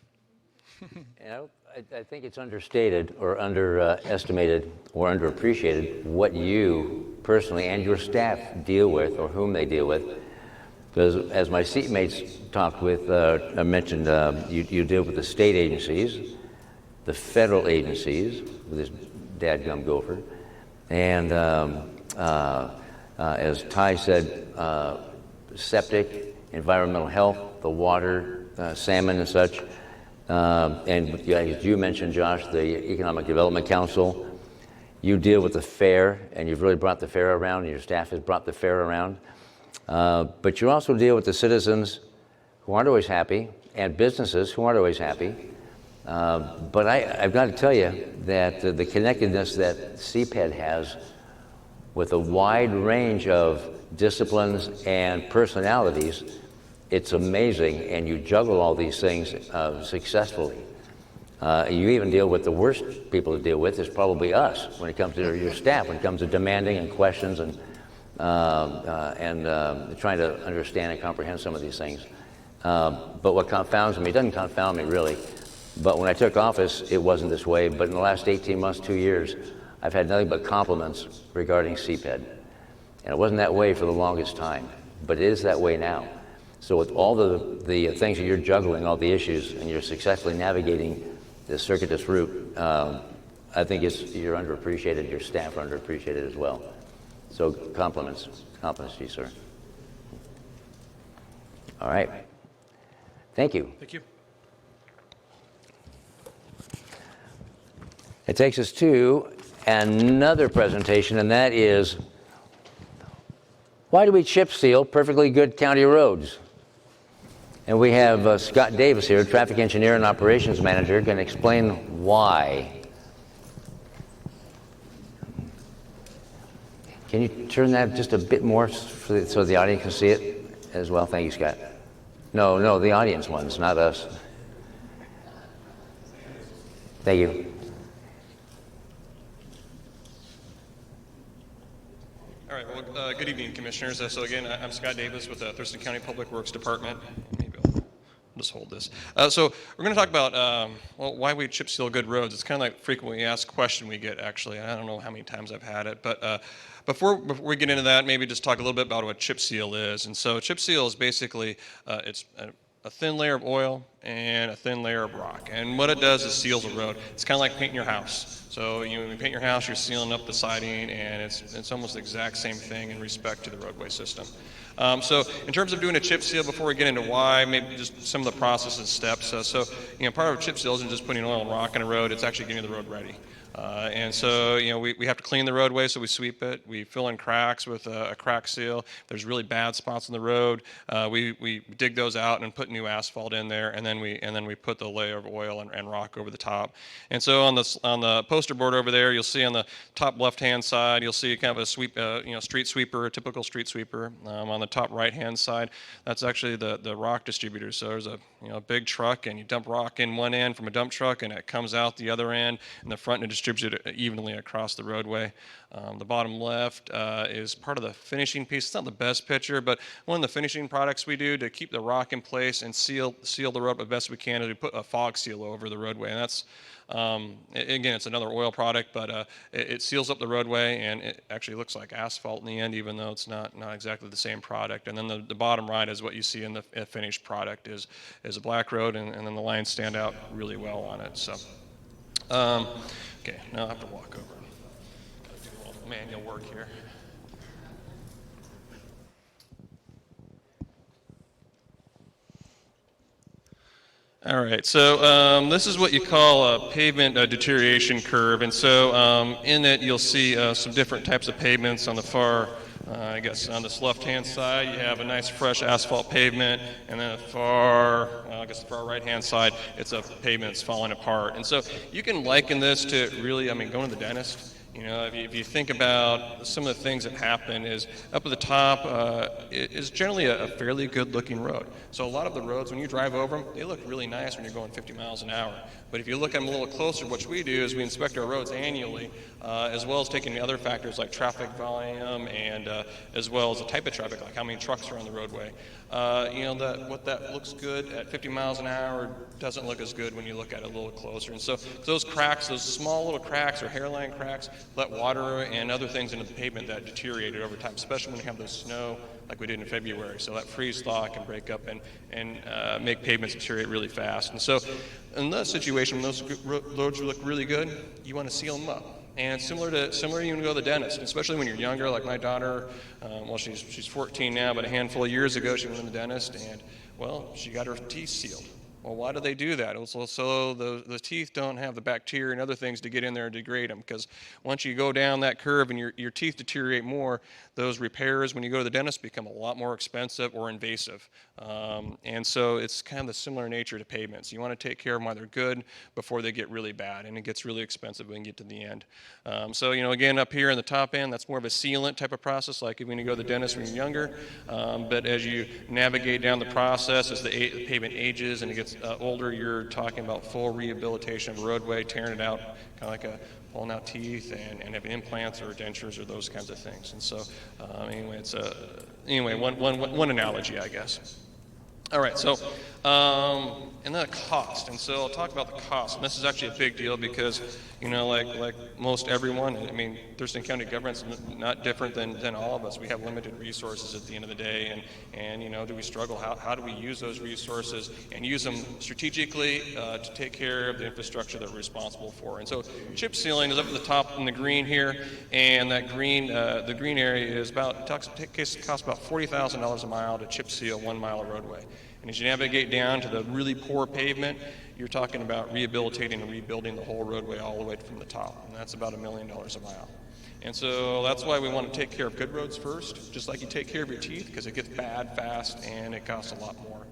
You know, I think it's understated or underestimated or underappreciated what you personally and your staff deal with, or whom they deal with. Because as my seatmates talked with, I mentioned you deal with the state agencies, the federal agencies, with this dadgum gopher, and as Ty said, septic, environmental health, the water, salmon and such. And as you mentioned, Josh, the Economic Development Council, you deal with the fair, and you've really brought the fair around, and your staff has brought the fair around. But you also deal with the citizens who aren't always happy, and businesses who aren't always happy. But I've got to tell you that the connectedness that CPED has with a wide range of disciplines and personalities, it's amazing, and you juggle all these things successfully. You even deal with the worst people to deal with is probably us when it comes to your staff, when it comes to demanding and questions and trying to understand and comprehend some of these things. But what confounds me, it doesn't confound me really, but when I took office, it wasn't this way. But in the last 18 months, 2 years, I've had nothing but compliments regarding CPED. And it wasn't that way for the longest time, but it is that way now. So with all the things that you're juggling, all the issues, and you're successfully navigating this circuitous route, I think you're underappreciated, your staff are underappreciated as well. So compliments to you, sir. All right. Thank you. Thank you. It takes us to another presentation, and that is, why do we chip seal perfectly good county roads? And we have Scott Davis here, traffic engineer and operations manager, going to explain why. Can you turn that just a bit more so the audience can see it as well? Thank you, Scott. No, the audience ones, not us. Thank you. All right, well, good evening, Commissioners. So again, I'm Scott Davis with the Thurston County Public Works Department. Maybe I'll just hold this. So we're going to talk about well, why we chip seal good roads. It's kind of like frequently asked question we get, actually. I don't know how many times I've had it, but before we get into that, maybe just talk a little bit about what chip seal is. And so chip seal is basically it's a thin layer of oil and a thin layer of rock. And what it does is seals a road. It's kind of like painting your house. So when you paint your house, you're sealing up the siding, and it's almost the exact same thing in respect to the roadway system. So in terms of doing a chip seal, before we get into why, maybe just some of the process and steps. So part of a chip seal isn't just putting oil and rock in a road, it's actually getting the road ready. And so, we have to clean the roadway, so we sweep it. We fill in cracks with a crack seal. If there's really bad spots in the road, we dig those out and put new asphalt in there, and then we put the layer of oil and rock over the top. And so on the poster board over there, you'll see on the top left-hand side, you'll see kind of a sweep, street sweeper, a typical street sweeper. On the top right-hand side, that's actually the rock distributor. So there's a big truck, and you dump rock in one end from a dump truck, and it comes out the other end in the front and distributes it evenly across the roadway. The bottom left is part of the finishing piece. It's not the best picture, but one of the finishing products we do to keep the rock in place and seal the road the best we can is we put a fog seal over the roadway. And that's, again, it's another oil product, but it seals up the roadway, and it actually looks like asphalt in the end, even though it's not exactly the same product. And then the bottom right is what you see in the finished product is a black road, and then the lines stand out really well on it. So. Okay, now I have to walk over. Gotta do a little manual work here. All right, so this is what you call a pavement deterioration curve, and so in it you'll see some different types of pavements. On the far, I guess on this left-hand side, you have a nice fresh asphalt pavement, and then the far right-hand side, it's a pavement that's falling apart. And so you can liken this to really, going to the dentist. If you think about some of the things that happen is up at the top is generally a fairly good-looking road. So a lot of the roads, when you drive over them, they look really nice when you're going 50 miles an hour. But if you look at them a little closer, what we do is we inspect our roads annually, as well as taking other factors like traffic volume and as well as the type of traffic, like how many trucks are on the roadway. What that looks good at 50 miles an hour doesn't look as good when you look at it a little closer. And so those cracks, those small little cracks or hairline cracks, let water and other things into the pavement that deteriorated over time, especially when you have the snow like we did in February. So that freeze thaw can break up and make pavements deteriorate really fast. And so in that situation, when those roads look really good, you want to seal them up. And similar to when you go to the dentist, especially when you're younger, like my daughter, she's 14 now, but a handful of years ago she went to the dentist and, she got her teeth sealed. Well, why do they do that? So the teeth don't have the bacteria and other things to get in there and degrade them, because once you go down that curve and your teeth deteriorate more, those repairs when you go to the dentist become a lot more expensive or invasive. And so it's kind of the similar nature to pavements. You want to take care of them while they're good before they get really bad, and it gets really expensive when you get to the end. So again, up here in the top end, that's more of a sealant type of process, like when you go to the dentist when you're younger. But as you navigate down the process, as the pavement ages and it gets older, you're talking about full rehabilitation of a roadway, tearing it out, kind of like pulling out teeth and having implants or dentures or those kinds of things. And so anyway, it's one analogy, I guess. All right, so and then the cost. And so I'll talk about the cost. And this is actually a big deal because, like most everyone, Thurston County government's not different than all of us. We have limited resources at the end of the day. And do we struggle? How do we use those resources and use them strategically to take care of the infrastructure that we're responsible for? And so chip sealing is up at the top in the green here. And that green, the green area is costs about $40,000 a mile to chip seal 1 mile of roadway. And as you navigate down to the really poor pavement, you're talking about rehabilitating and rebuilding the whole roadway all the way from the top. And that's about $1 million a mile. And so that's why we want to take care of good roads first, just like you take care of your teeth, because it gets bad fast and it costs a lot more.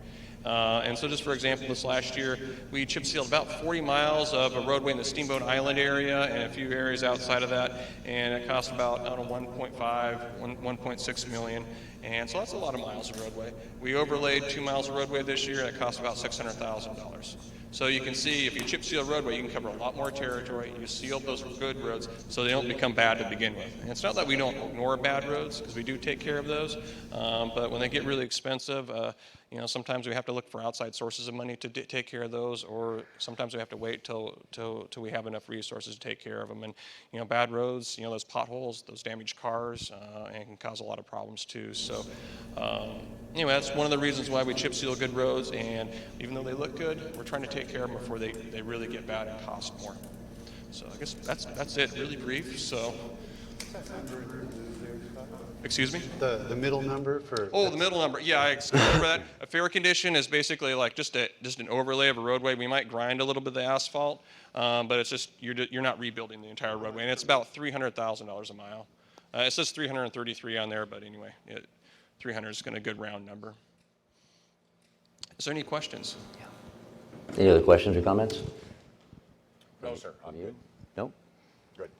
And so just for example, this last year, we chip sealed about 40 miles of a roadway in the Steamboat Island area and a few areas outside of that, and it cost about 1.6 million. And so that's a lot of miles of roadway. We overlaid 2 miles of roadway this year, and it cost about $600,000. So you can see if you chip seal a roadway, you can cover a lot more territory. You seal those good roads so they don't become bad to begin with. And it's not that we don't ignore bad roads, because we do take care of those, but when they get really expensive, You know, sometimes we have to look for outside sources of money to take care of those, or sometimes we have to wait till we have enough resources to take care of them. And, you know, bad roads, you know, those potholes, those damaged cars, and can cause a lot of problems too. So, anyway, that's one of the reasons why we chip seal good roads, and even though they look good, we're trying to take care of them before they really get bad and cost more. So I guess that's it, really brief. So, excuse me? The middle number for... Oh, the middle number. Yeah, I remember that. A fair condition is basically like just an overlay of a roadway. We might grind a little bit of the asphalt, but it's just you're not rebuilding the entire roadway, and it's about $300,000 a mile. It says 333 on there, but anyway, 300 is a good round number. Is there any questions? Any other questions or comments? No, sir. I'm good. No? Good.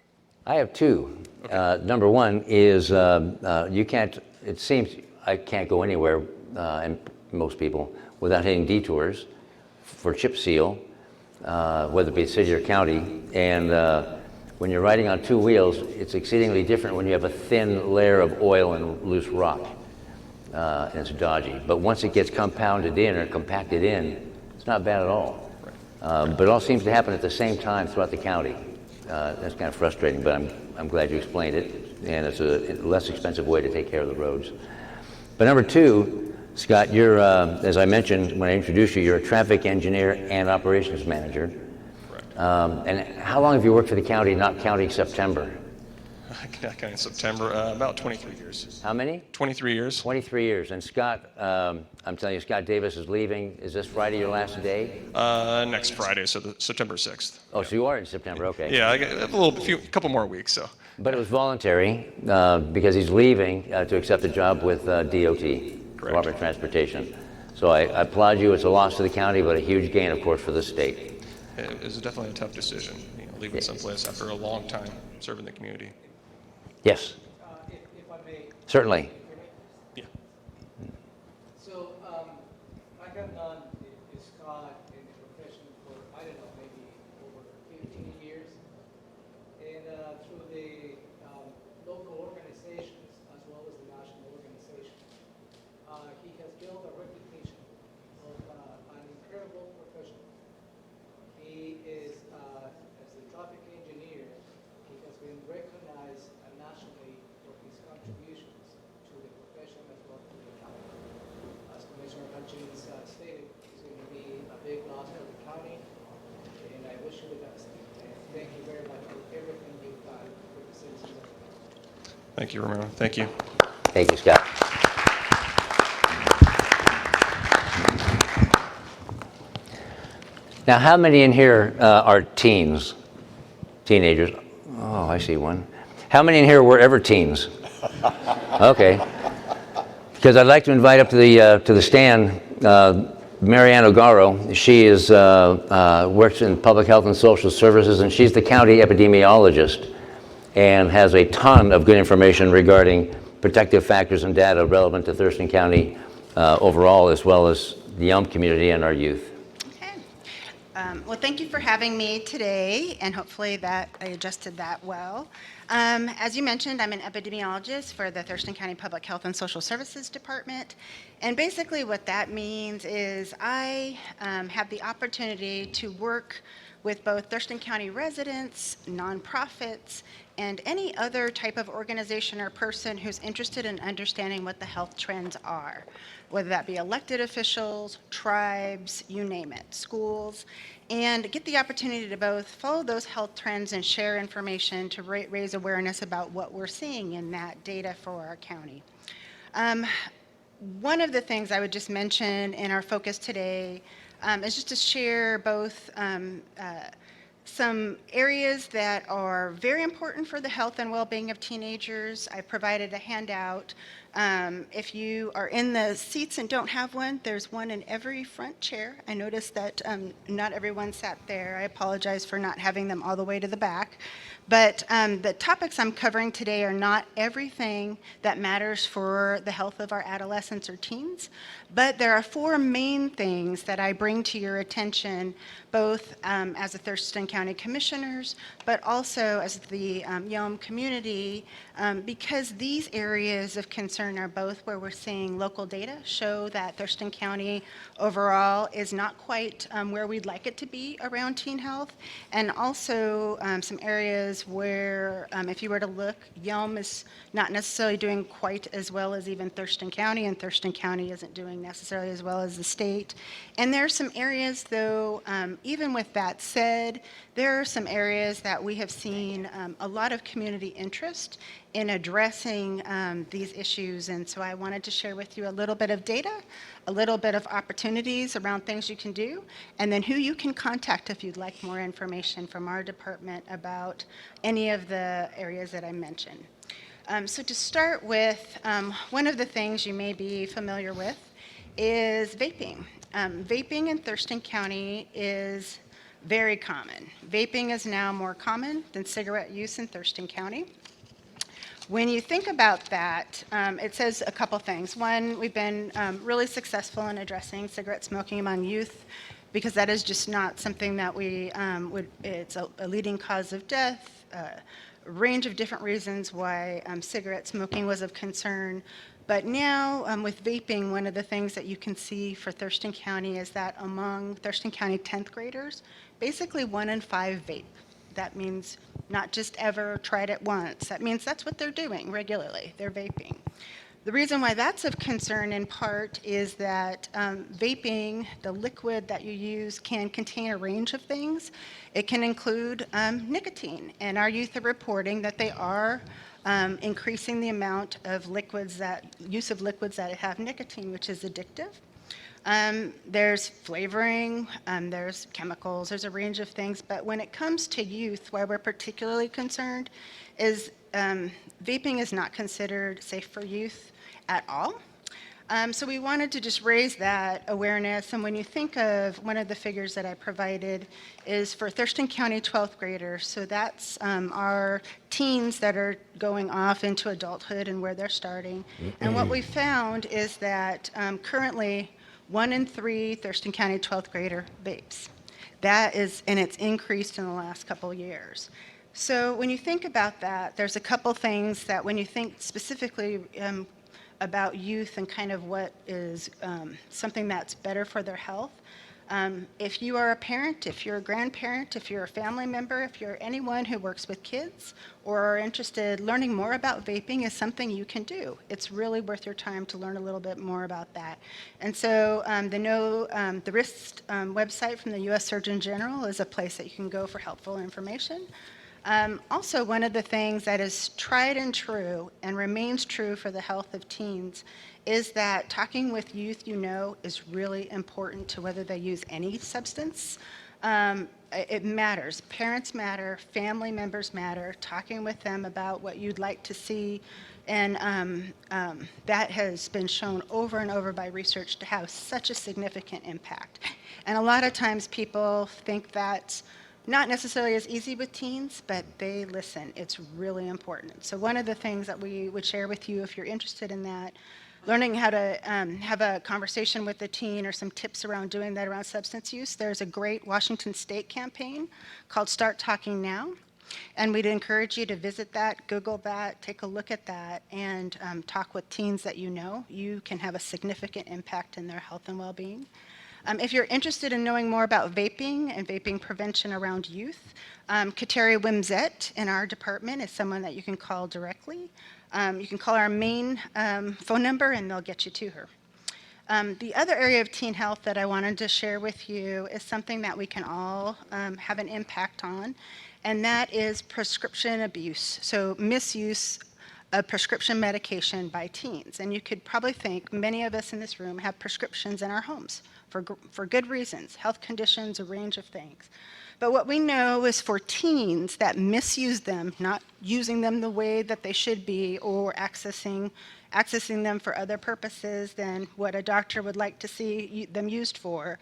I have two. Number one is you can't, it seems I can't go anywhere, and most people, without hitting detours for chip seal, whether it be city or county. And when you're riding on two wheels, it's exceedingly different when you have a thin layer of oil and loose rock, and it's dodgy. But once it gets compounded in or compacted in, it's not bad at all. But it all seems to happen at the same time throughout the county. That's kind of frustrating, but I'm glad you explained it, and it's a less expensive way to take care of the roads. But number two, Scott, you're, as I mentioned when I introduced you, you're a traffic engineer and operations manager. Correct. And how long have you worked for the county, not counting September? In September, about 23 years. How many? 23 years. 23 years. And Scott, I'm telling you, Scott Davis is leaving. Is this Friday your last day? Next Friday, so September 6th. Oh, so you are in September, okay. Yeah, I got a couple more weeks, so. But it was voluntary because he's leaving to accept a job with DOT, Department of Transportation. So I applaud you. It's a loss to the county, but a huge gain, of course, for the state. It was definitely a tough decision, you know, leaving someplace after a long time serving the community. Yes, If I may. certainly. Yeah. So, I have known Scott in the profession for, I don't know, maybe over 15 years. And through the local organizations as well as the national organization, he has built a reputation of an incredible professional. He is, as a traffic engineer, he has been recognized nationally for his contributions to the profession as well as to the county. As Commissioner Hutchins stated, he's going to be a big loss for the county, and I wish you the best. And thank you very much for everything you've done for the citizens of the county. Thank you, Romero. Thank you. Thank you, Scott. Now, how many in here are teenagers? Oh, I see one. How many in here were ever teens? Okay. Because I'd like to invite up to the stand Marianne Ogaro. She is works in public health and social services, and she's the county epidemiologist and has a ton of good information regarding protective factors and data relevant to Thurston County overall, as well as the Yelm community and our youth. Okay. Well, thank you for having me today, and hopefully that I adjusted that well. As you mentioned, I'm an epidemiologist for the Thurston County Public Health and Social Services Department, and basically what that means is I have the opportunity to work with both Thurston County residents, nonprofits, and any other type of organization or person who's interested in understanding what the health trends are, whether that be elected officials, tribes, you name it, schools, and get the opportunity to both follow those health trends and share information to raise awareness about what we're seeing in that data for our county. One of the things I would just mention in our focus today is just to share both some areas that are very important for the health and well-being of teenagers. I provided a handout. If you are in the seats and don't have one, there's one in every front chair. I noticed that not everyone sat there. I apologize for not having them all the way to the back. But the topics I'm covering today are not everything that matters for the health of our adolescents or teens, but there are four main things that I bring to your attention, both as a Thurston County County Commissioners, but also as the Yelm community, because these areas of concern are both where we're seeing local data show that Thurston County overall is not quite where we'd like it to be around teen health, and also some areas where, if you were to look, Yelm is not necessarily doing quite as well as even Thurston County, and Thurston County isn't doing necessarily as well as the state. And there are some areas, though, even with that said, there are some areas that we have seen a lot of community interest in addressing these issues. And so I wanted to share with you a little bit of data, a little bit of opportunities around things you can do, and then who you can contact if you'd like more information from our department about any of the areas that I mentioned. So to start with, one of the things you may be familiar with is vaping. Vaping in Thurston County is very common. Vaping is now more common than cigarette use in Thurston County. When you think about that, it says a couple things. One, we've been really successful in addressing cigarette smoking among youth, because that is just not something that we it's a leading cause of death, a range of different reasons why cigarette smoking was of concern. But now with vaping, one of the things that you can see for Thurston County is that among Thurston County 10th graders, basically 1 in 5 vape. That means not just ever tried it once. That means that's what they're doing regularly. They're vaping. The reason why that's of concern in part is that vaping, the liquid that you use, can contain a range of things. It can include nicotine, and our youth are reporting that they are increasing the amount of use of liquids that have nicotine, which is addictive. There's flavoring, there's chemicals, there's a range of things, but when it comes to youth, why we're particularly concerned is vaping is not considered safe for youth at all. So we wanted to just raise that awareness, and when you think of one of the figures that I provided is for Thurston County 12th graders, so that's our teens that are going off into adulthood and where they're starting. And what we found is that currently 1 in 3 Thurston County 12th grader vapes. That is, and it's increased in the last couple of years. So when you think about that, there's a couple things that when you think specifically about youth and kind of what is something that's better for their health, if you are a parent, if you're a grandparent, if you're a family member, if you're anyone who works with kids or are interested, learning more about vaping is something you can do. It's really worth your time to learn a little bit more about that. And so the Risks website from the U.S. Surgeon General is a place that you can go for helpful information. Also, one of the things that is tried and true and remains true for the health of teens is that talking with youth is really important to whether they use any substance. It matters. Parents matter, family members matter, talking with them about what you'd like to see, and that has been shown over and over by research to have such a significant impact. And a lot of times people think that's not necessarily as easy with teens, but they listen. It's really important. So one of the things that we would share with you if you're interested in that, learning how to have a conversation with a teen or some tips around doing that around substance use, there's a great Washington State campaign called Start Talking Now. And we'd encourage you to visit that, Google that, take a look at that, and talk with teens that you can have a significant impact in their health and well-being. If you're interested in knowing more about vaping and vaping prevention around youth, Kateri Wimsett in our department is someone that you can call directly. You can call our main phone number and they'll get you to her. The other area of teen health that I wanted to share with you is something that we can all have an impact on, and that is prescription abuse, so misuse of prescription medication by teens. And you could probably think many of us in this room have prescriptions in our homes for good reasons, health conditions, a range of things. But what we know is for teens that misuse them, not using them the way that they should be, or accessing them for other purposes than what a doctor would like to see them used for,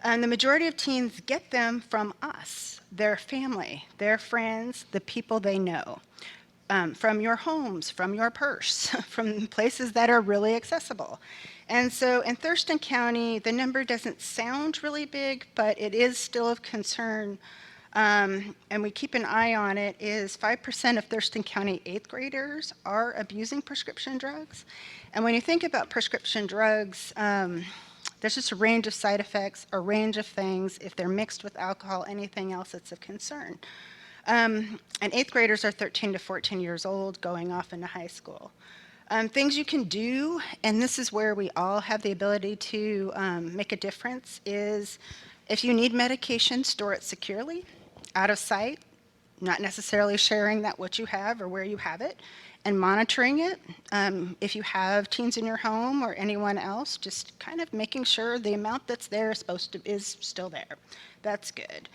the majority of teens get them from us, their family, their friends, the people they know. From your homes, from your purse, from places that are really accessible. And so in Thurston County, the number doesn't sound really big, but it is still of concern and we keep an eye on it, is 5% of Thurston County 8th graders are abusing prescription drugs. And when you think about prescription drugs, there's just a range of side effects, a range of things. If they're mixed with alcohol, anything else, it's of concern. And 8th graders are 13 to 14 years old, going off into high school. Things you can do, and this is where we all have the ability to make a difference, is if you need medication, store it securely, out of sight, not necessarily sharing that what you have or where you have it, and monitoring it. If you have teens in your home or anyone else, just kind of making sure the amount that's there is still there. That's good.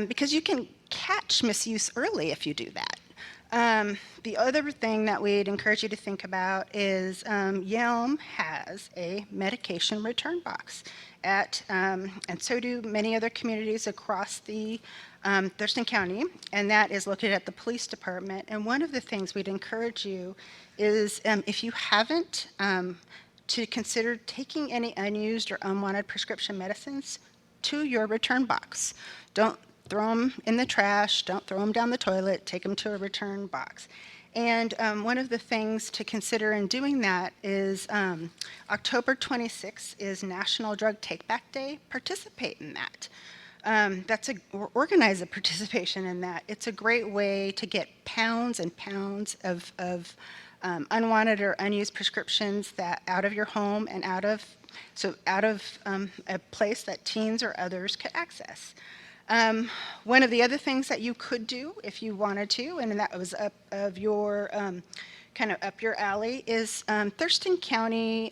Because you can catch misuse early if you do that. The other thing that we'd encourage you to think about is Yelm has a medication return box and so do many other communities across the Thurston County, and that is located at the police department. And one of the things we'd encourage you is if you haven't, to consider taking any unused or unwanted prescription medicines to your return box. Don't throw them in the trash, don't throw them down the toilet, take them to a return box. And one of the things to consider in doing that is October 26th is National Drug Take Back Day. Participate in that. Organize a participation in that. It's a great way to get pounds and pounds of unwanted or unused prescriptions that out of your home and out of a place that teens or others could access. One of the other things that you could do if you wanted to, and that was kind of up your alley, is Thurston County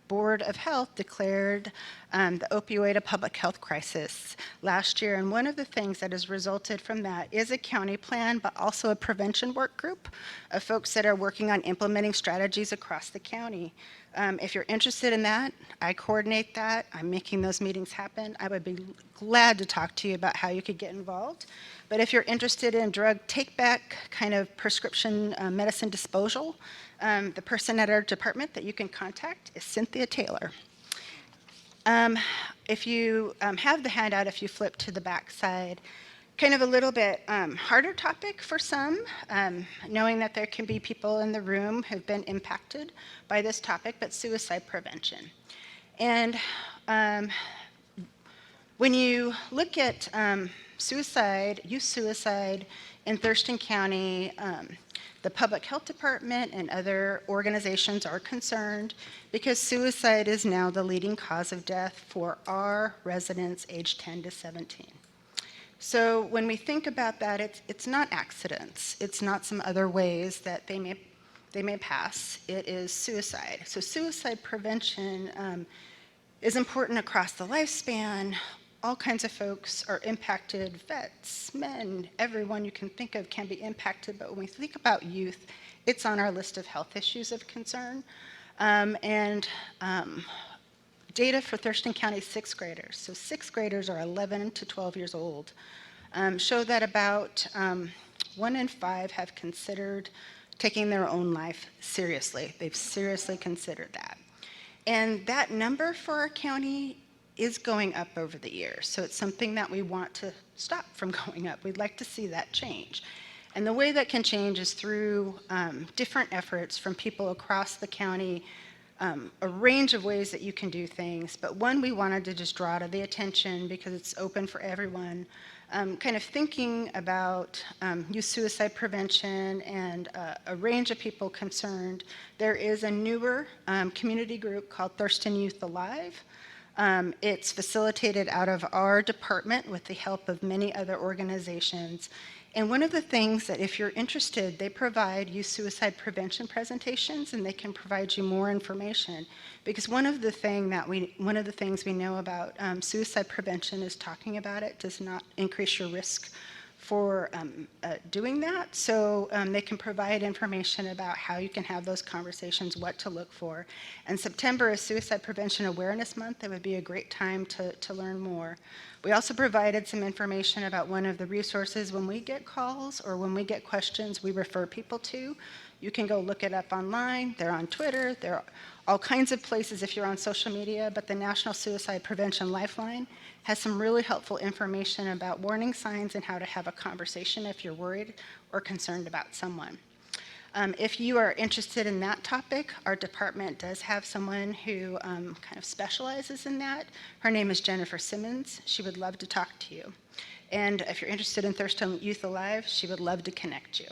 Board of Health declared the opioid a public health crisis last year. And one of the things that has resulted from that is a county plan, but also a prevention work group of folks that are working on implementing strategies across the county. If you're interested in that, I coordinate that. I'm making those meetings happen. I would be glad to talk to you about how you could get involved. But if you're interested in drug take-back kind of prescription medicine disposal, the person at our department that you can contact is Cynthia Taylor. If you have the handout, if you flip to the back side, kind of a little bit harder topic for some, knowing that there can be people in the room who've been impacted by this topic, but suicide prevention. And when you look at youth suicide in Thurston County, the Public Health Department and other organizations are concerned because suicide is now the leading cause of death for our residents aged 10 to 17. So when we think about that, it's not accidents. It's not some other ways that they may pass. It is suicide. So suicide prevention is important across the lifespan. All kinds of folks are impacted, vets, men, everyone you can think of can be impacted, but when we think about youth, it's on our list of health issues of concern. Data for Thurston County 6th graders, so 6th graders are 11 to 12 years old, show that about 1 in 5 have considered taking their own life seriously. They've seriously considered that. And that number for our county is going up over the years. So it's something that we want to stop from going up. We'd like to see that change. And the way that can change is through different efforts from people across the county, a range of ways that you can do things. But one we wanted to just draw to the attention because it's open for everyone, kind of thinking about youth suicide prevention and a range of people concerned. There is a newer community group called Thurston Youth Alive. It's facilitated out of our department with the help of many other organizations. And one of the things that if you're interested, they provide youth suicide prevention presentations and they can provide you more information. Because one of the things we know about suicide prevention is talking about it does not increase your risk for doing that. So they can provide information about how you can have those conversations, what to look for. And September is Suicide Prevention Awareness Month. It would be a great time to learn more. We also provided some information about one of the resources when we get calls or when we get questions we refer people to. You can go look it up online. They're on Twitter. They're all kinds of places if you're on social media, but the National Suicide Prevention Lifeline has some really helpful information about warning signs and how to have a conversation if you're worried or concerned about someone. If you are interested in that topic, our department does have someone who kind of specializes in that. Her name is Jennifer Simmons. She would love to talk to you. And if you're interested in Thurston Youth Alive, she would love to connect you.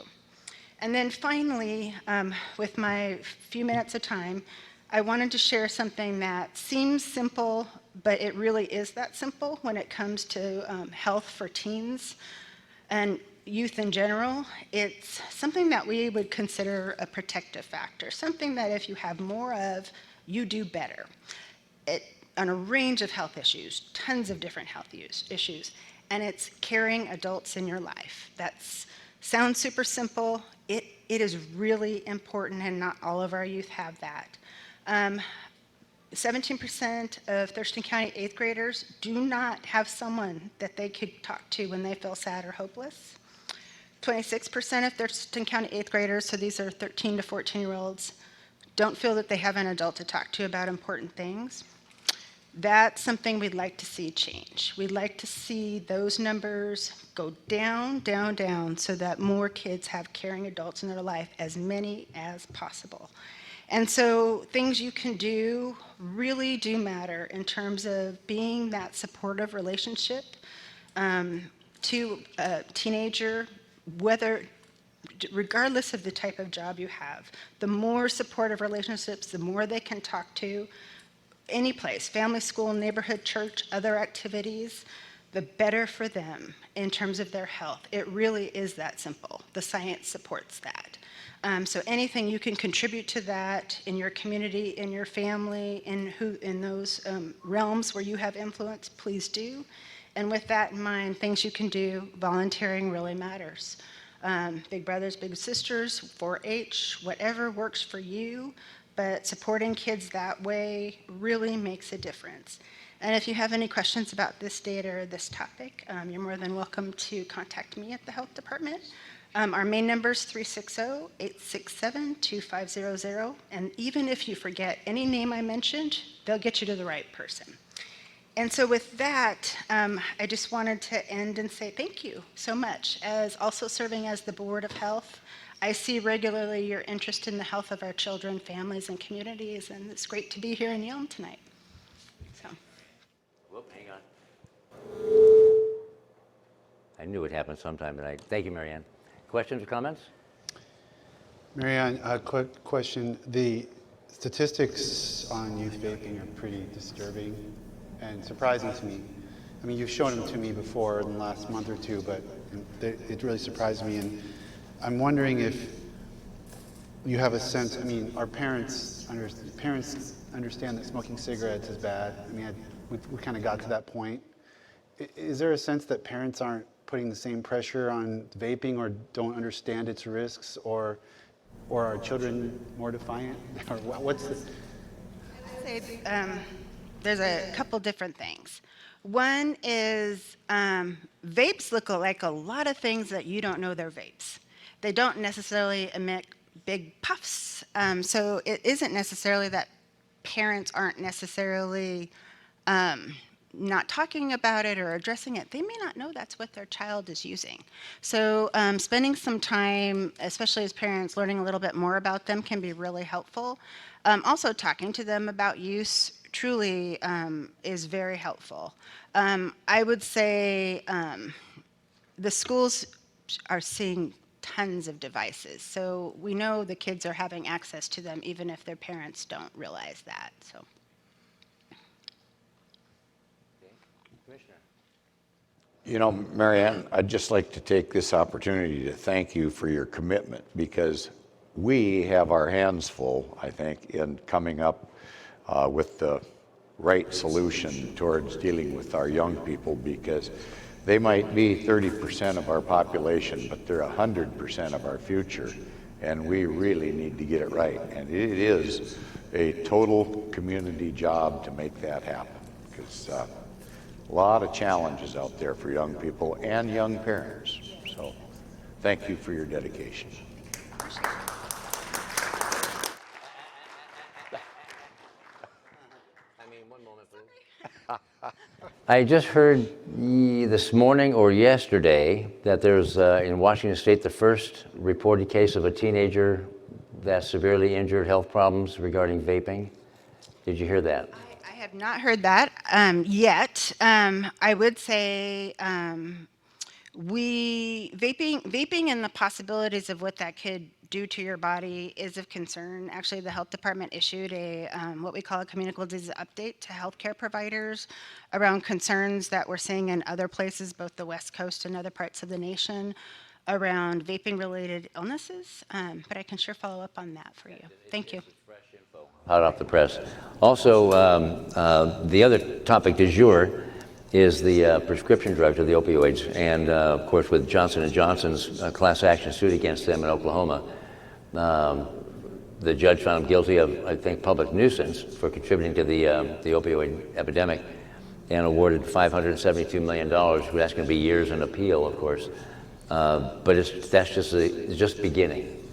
And then finally, with my few minutes of time, I wanted to share something that seems simple, but it really is that simple when it comes to health for teens and youth in general. It's something that we would consider a protective factor, something that if you have more of, you do better. On a range of health issues, tons of different health issues, and it's caring adults in your life. That sounds super simple. It is really important, and not all of our youth have that. 17% of Thurston County 8th graders do not have someone that they could talk to when they feel sad or hopeless. 26% of Thurston County 8th graders, so these are 13 to 14-year-olds, don't feel that they have an adult to talk to about important things. That's something we'd like to see change. We'd like to see those numbers go down, down, down, so that more kids have caring adults in their life, as many as possible. And so things you can do really do matter in terms of being that supportive relationship to a teenager, regardless of the type of job you have. The more supportive relationships, the more they can talk to any place, family, school, neighborhood, church, other activities, the better for them in terms of their health. It really is that simple. The science supports that. So anything you can contribute to that in your community, in your family, in those realms where you have influence, please do. And with that in mind, things you can do, volunteering really matters. Big brothers, big sisters, 4-H, whatever works for you, but supporting kids that way really makes a difference. And if you have any questions about this data or this topic, you're more than welcome to contact me at the health department. Our main number is 360-867-2500, and even if you forget any name I mentioned, they'll get you to the right person. And so with that, I just wanted to end and say thank you so much. As also serving as the Board of Health, I see regularly your interest in the health of our children, families, and communities, and it's great to be here in Yelm tonight. So. Whoop, hang on. I knew it happened sometime tonight. Thank you, Marianne. Questions or comments? Marianne, a quick question. The statistics on youth vaping are pretty disturbing and surprising to me. I mean, you've shown them to me before in the last month or two, but it really surprised me. And I'm wondering if you have a sense, I mean, our parents understand that smoking cigarettes is bad. I mean, we kind of got to that point. Is there a sense that parents aren't putting the same pressure on vaping or don't understand its risks, or are children more defiant? Or what's the... I'd say there's a couple different things. One is vapes look like a lot of things that you don't know they're vapes. They don't necessarily emit big puffs, so it isn't necessarily that parents aren't necessarily not talking about it or addressing it. They may not know that's what their child is using. So spending some time, especially as parents, learning a little bit more about them can be really helpful. Also talking to them about use truly is very helpful. I would say the schools are seeing tons of devices, so we know the kids are having access to them even if their parents don't realize that. So. You know, Marianne, I'd just like to take this opportunity to thank you for your commitment, because we have our hands full, I think, in coming up with the right solution towards dealing with our young people, because they might be 30% of our population, but they're 100% of our future, and we really need to get it right. And it is a total community job to make that happen, because a lot of challenges out there for young people and young parents. So thank you for your dedication. I mean, one moment, please. I just heard this morning or yesterday that there's in Washington State the first reported case of a teenager that's severely injured, health problems regarding vaping. Did you hear that? I have not heard that yet. I would say vaping and the possibilities of what that could do to your body is of concern. Actually, the health department issued a what we call a communicable disease update to healthcare providers around concerns that we're seeing in other places, both the West Coast and other parts of the nation, around vaping-related illnesses. But I can sure follow up on that for you. Thank you. Hot off the press. Also, the other topic du jour is the prescription drugs, or the opioids, and of course with Johnson & Johnson's class action suit against them in Oklahoma. The judge found him guilty of, I think, public nuisance for contributing to the opioid epidemic and awarded $572 million. That's going to be years in appeal, of course. But that's just beginning.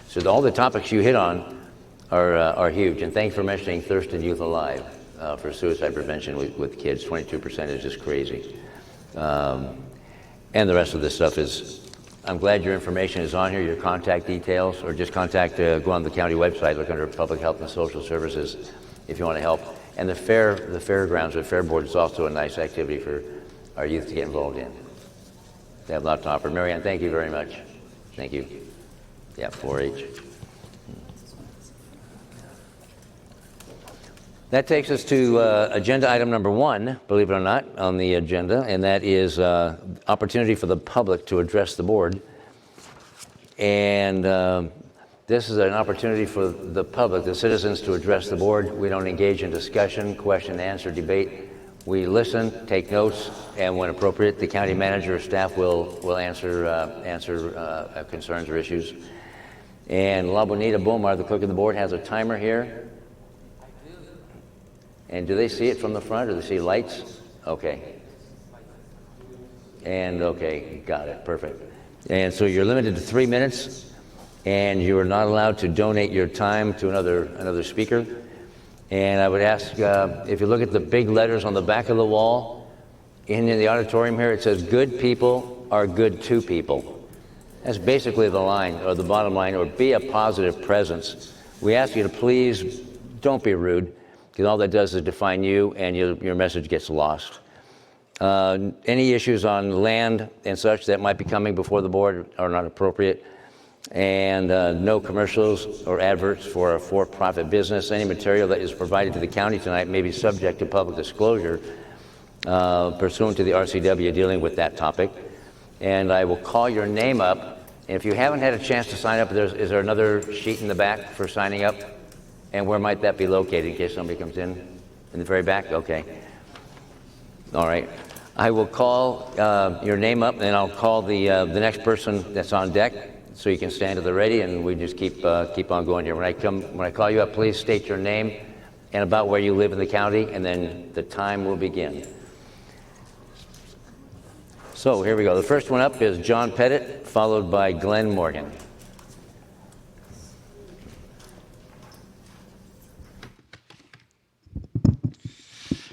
So all the topics you hit on are huge. And thanks for mentioning Thurston Youth Alive for suicide prevention with kids. 22% is just crazy. And the rest of this stuff is, I'm glad your information is on here, your contact details, or just go on the county website, look under Public Health and Social Services if you want to help. And the fairgrounds or fair board is also a nice activity for our youth to get involved in. They have a lot to offer. Marianne, thank you very much. Thank you. Yeah, 4-H. That takes us to agenda item number 1, believe it or not, on the agenda, and that is opportunity for the public to address the board. And this is an opportunity for the public, the citizens, to address the board. We don't engage in discussion, question, answer, debate. We listen, take notes, and when appropriate, the county manager or staff will answer concerns or issues. And La Bonita Bomar, the clerk of the board, has a timer here. And do they see it from the front, or do they see lights? Okay. And okay, got it, perfect. And so you're limited to 3 minutes, and you are not allowed to donate your time to another speaker. And I would ask, if you look at the big letters on the back of the wall in the auditorium here, it says, "Good people are good to people." That's basically the line, or the bottom line, or be a positive presence. We ask you to please don't be rude, because all that does is define you, and your message gets lost. Any issues on land and such that might be coming before the board are not appropriate. And no commercials or adverts for a for-profit business. Any material that is provided to the county tonight may be subject to public disclosure pursuant to the RCW dealing with that topic. And I will call your name up. And if you haven't had a chance to sign up, is there another sheet in the back for signing up? And where might that be located in case somebody comes in? In the very back? Okay. All right. I will call your name up, and I'll call the next person that's on deck, so you can stand to the ready, and we just keep on going here. When I call you up, please state your name and about where you live in the county, and then the time will begin. So here we go. The first one up is John Pettit, followed by Glenn Morgan.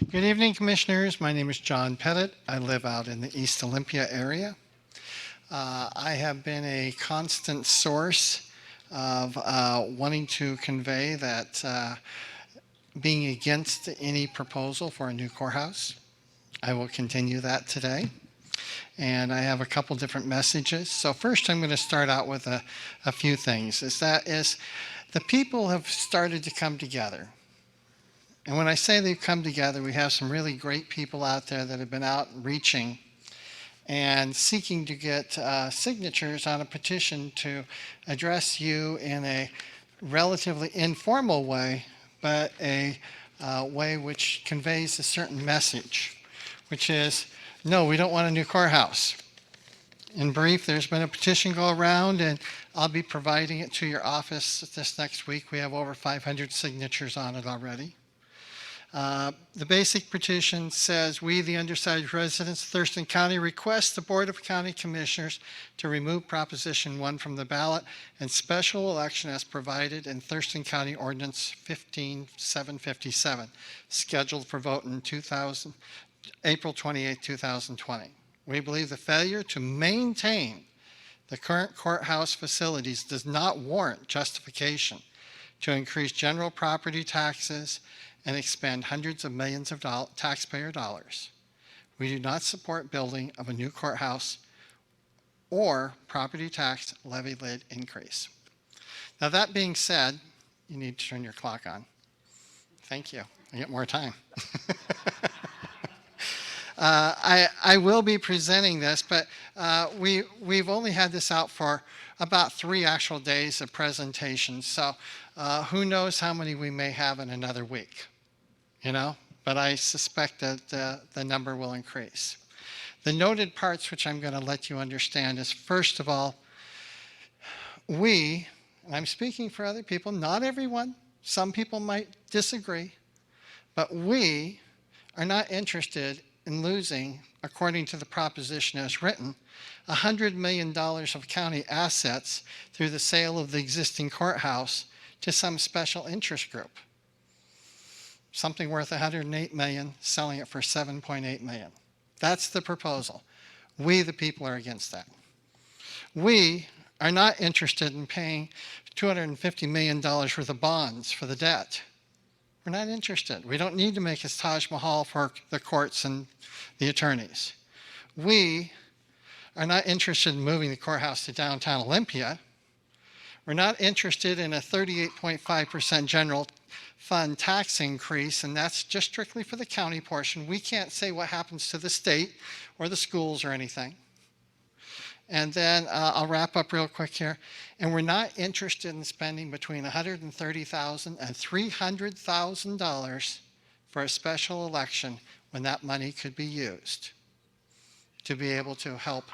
Good evening, Commissioners. My name is John Pettit. I live out in the East Olympia area. I have been a constant source of wanting to convey that being against any proposal for a new courthouse. I will continue that today. And I have a couple different messages. So first, I'm going to start out with a few things. The people have started to come together. And when I say they've come together, we have some really great people out there that have been out reaching and seeking to get signatures on a petition to address you in a relatively informal way, but a way which conveys a certain message, which is, no, we don't want a new courthouse. In brief, there's been a petition go around, and I'll be providing it to your office this next week. We have over 500 signatures on it already. The basic petition says, we, the undersized residents of Thurston County, request the Board of County Commissioners to remove Proposition 1 from the ballot and special election as provided in Thurston County Ordinance 15757, scheduled for vote in April 28, 2020. We believe the failure to maintain the current courthouse facilities does not warrant justification to increase general property taxes and expend hundreds of millions of taxpayer dollars. We do not support building of a new courthouse or property tax levy lid increase. Now, that being said, you need to turn your clock on. Thank you. I get more time. I will be presenting this, but we've only had this out for about 3 actual days of presentation. So who knows how many we may have in another week, you know? But I suspect that the number will increase. The noted parts, which I'm going to let you understand, is first of all, we, and I'm speaking for other people, not everyone, some people might disagree, but we are not interested in losing, according to the proposition as written, $100 million of county assets through the sale of the existing courthouse to some special interest group. Something worth $108 million, selling it for $7.8 million. That's the proposal. We, the people, are against that. We are not interested in paying $250 million worth of bonds for the debt. We're not interested. We don't need to make a Taj Mahal for the courts and the attorneys. We are not interested in moving the courthouse to downtown Olympia. We're not interested in a 38.5% general fund tax increase, and that's just strictly for the county portion. We can't say what happens to the state or the schools or anything. And then I'll wrap up real quick here. And we're not interested in spending between $130,000 and $300,000 for a special election when that money could be used to be able to help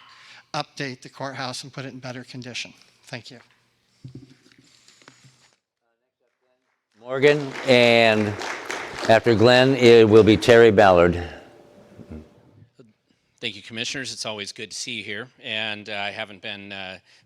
update the courthouse and put it in better condition. Thank you. Morgan, and after Glenn, it will be Terry Ballard. Thank you, Commissioners. It's always good to see you here, and I haven't been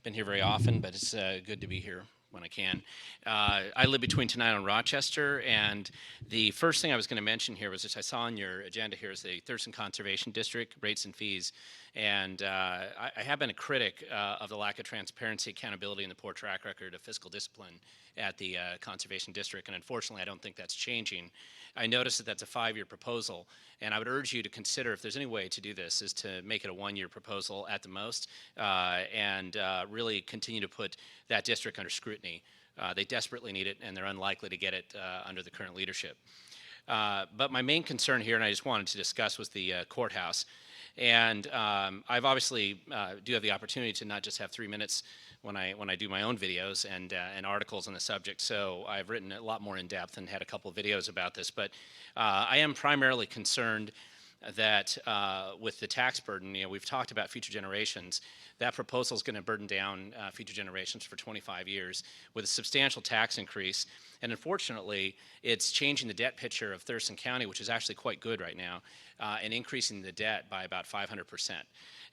here very often, but it's good to be here when I can. I live between Tenino and Rochester, and the first thing I was going to mention here was just I saw on your agenda here is the Thurston Conservation District rates and fees, and I have been a critic of the lack of transparency, accountability, and the poor track record of fiscal discipline at the Conservation District, and unfortunately I don't think that's changing. I noticed that that's a 5-year proposal, and I would urge you to consider if there's any way to do this is to make it a 1-year proposal at the most, and really continue to put that district under scrutiny. They desperately need it, and they're unlikely to get it under the current leadership. But my main concern here, and I just wanted to discuss, was the courthouse. And I've obviously do have the opportunity to not just have 3 minutes when I do my own videos and articles on the subject. So I've written a lot more in depth and had a couple of videos about this. But I am primarily concerned that with the tax burden, you know, we've talked about future generations. That proposal is going to burden down future generations for 25 years with a substantial tax increase. And unfortunately, it's changing the debt picture of Thurston County, which is actually quite good right now, and increasing the debt by about 500%.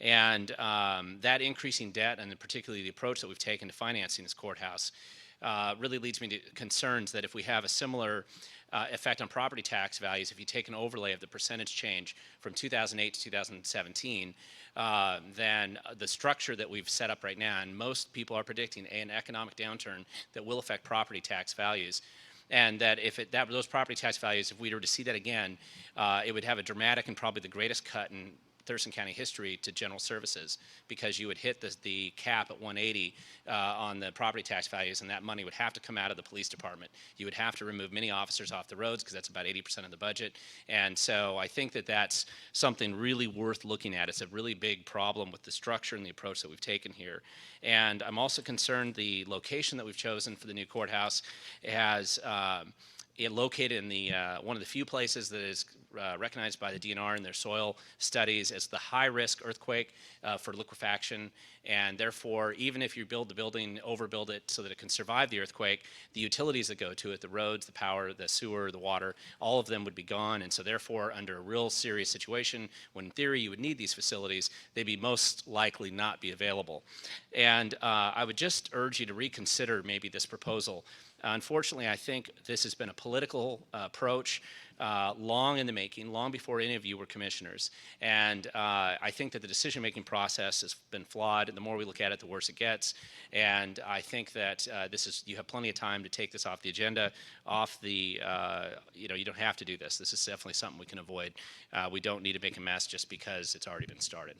And that increasing debt, and particularly the approach that we've taken to financing this courthouse, really leads me to concerns that if we have a similar effect on property tax values, if you take an overlay of the percentage change from 2008 to 2017, then the structure that we've set up right now, and most people are predicting an economic downturn that will affect property tax values. And that if those property tax values, if we were to see that again, it would have a dramatic and probably the greatest cut in Thurston County history to general services, because you would hit the cap at 180 on the property tax values, and that money would have to come out of the police department. You would have to remove many officers off the roads, because that's about 80% of the budget. And so I think that that's something really worth looking at. It's a really big problem with the structure and the approach that we've taken here. And I'm also concerned the location that we've chosen for the new courthouse has located in the one of the few places that is recognized by the DNR in their soil studies as the high-risk earthquake for liquefaction, and therefore, even if you build the building, overbuild it so that it can survive the earthquake, the utilities that go to it, the roads, the power, the sewer, the water, all of them would be gone, and so therefore, under a real serious situation, when in theory you would need these facilities, they'd be most likely not be available. And I would just urge you to reconsider maybe this proposal. Unfortunately, I think this has been a political approach long in the making, long before any of you were commissioners. And I think that the decision-making process has been flawed, and the more we look at it, the worse it gets. And I think that you have plenty of time to take this off the agenda, you don't have to do this. This is definitely something we can avoid. We don't need to make a mess just because it's already been started.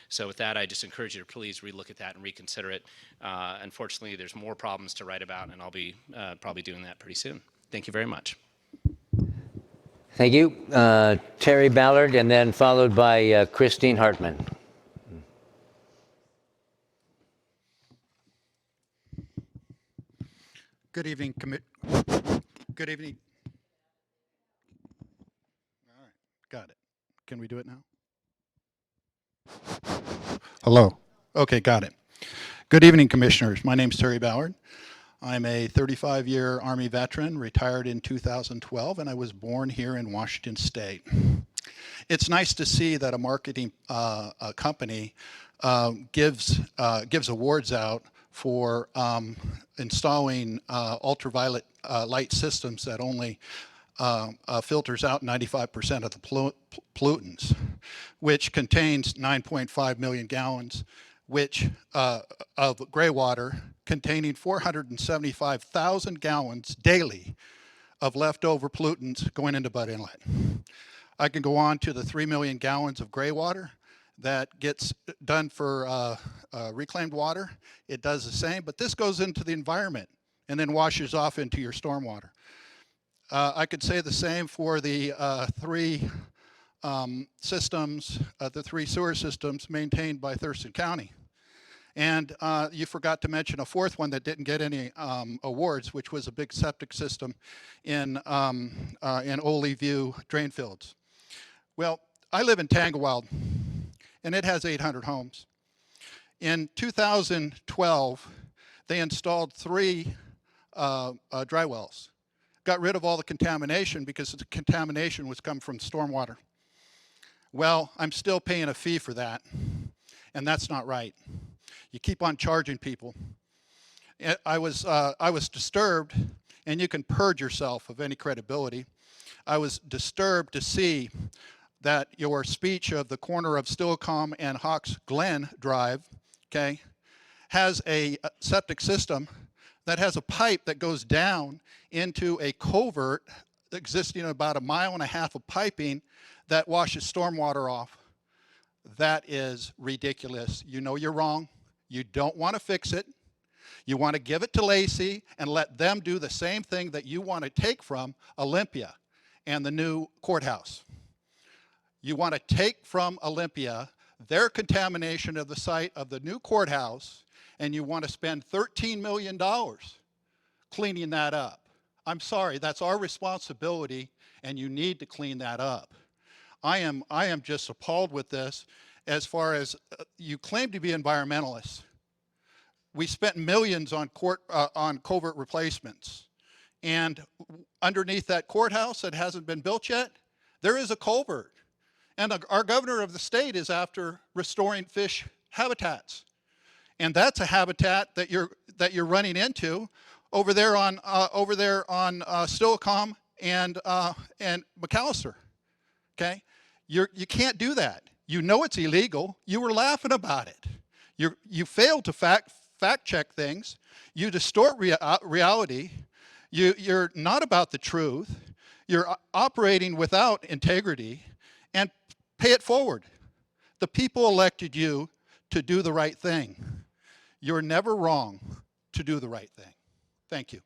So with that, I just encourage you to please relook at that and reconsider it. Unfortunately, there's more problems to write about, and I'll be probably doing that pretty soon. Thank you very much. Thank you. Terry Ballard, and then followed by Christine Hartman. Good evening, Good evening. All right, got it. Can we do it now? Hello. Okay, got it. Good evening, Commissioners. My name's Terry Ballard. I'm a 35-year Army veteran, retired in 2012, and I was born here in Washington State. It's nice to see that a marketing company gives awards out for installing ultraviolet light systems that only filters out 95% of the pollutants, which contains 9.5 million gallons of gray water, containing 475,000 gallons daily of leftover pollutants going into Bud Inlet. I can go on to the 3 million gallons of gray water that gets done for reclaimed water. It does the same, but this goes into the environment and then washes off into your stormwater. I could say the same for the three the three sewer systems maintained by Thurston County. And you forgot to mention a fourth one that didn't get any awards, which was a big septic system in Ole View drain fields. Well, I live in Tanglewild, and it has 800 homes. In 2012, they installed 3 dry wells. Got rid of all the contamination because the contamination was coming from stormwater. Well, I'm still paying a fee for that, and that's not right. You keep on charging people. I was disturbed, and you can purge yourself of any credibility. I was disturbed to see that your speech of the corner of Stilcom and Hawks Glen Drive, okay, has a septic system that has a pipe that goes down into a culvert existing about 1.5 miles of piping that washes stormwater off. That is ridiculous. You know you're wrong. You don't want to fix it. You want to give it to Lacey and let them do the same thing that you want to take from Olympia and the new courthouse. You want to take from Olympia their contamination of the site of the new courthouse, and you want to spend $13 million cleaning that up. I'm sorry, that's our responsibility, and you need to clean that up. I am just appalled with this. As far as you claim to be environmentalists, we spent millions on culvert replacements, and underneath that courthouse that hasn't been built yet, there is a culvert, and our governor of the state is after restoring fish habitats, and that's a habitat that you're running into over there on Stilcom and McAllister. Okay, you can't do that. You know it's illegal. You were laughing about it. You failed to fact check things. You distort reality. You're not about the truth. You're operating without integrity, and pay it forward. The people elected you to do the right thing. You're never wrong to do the right thing. Thank you.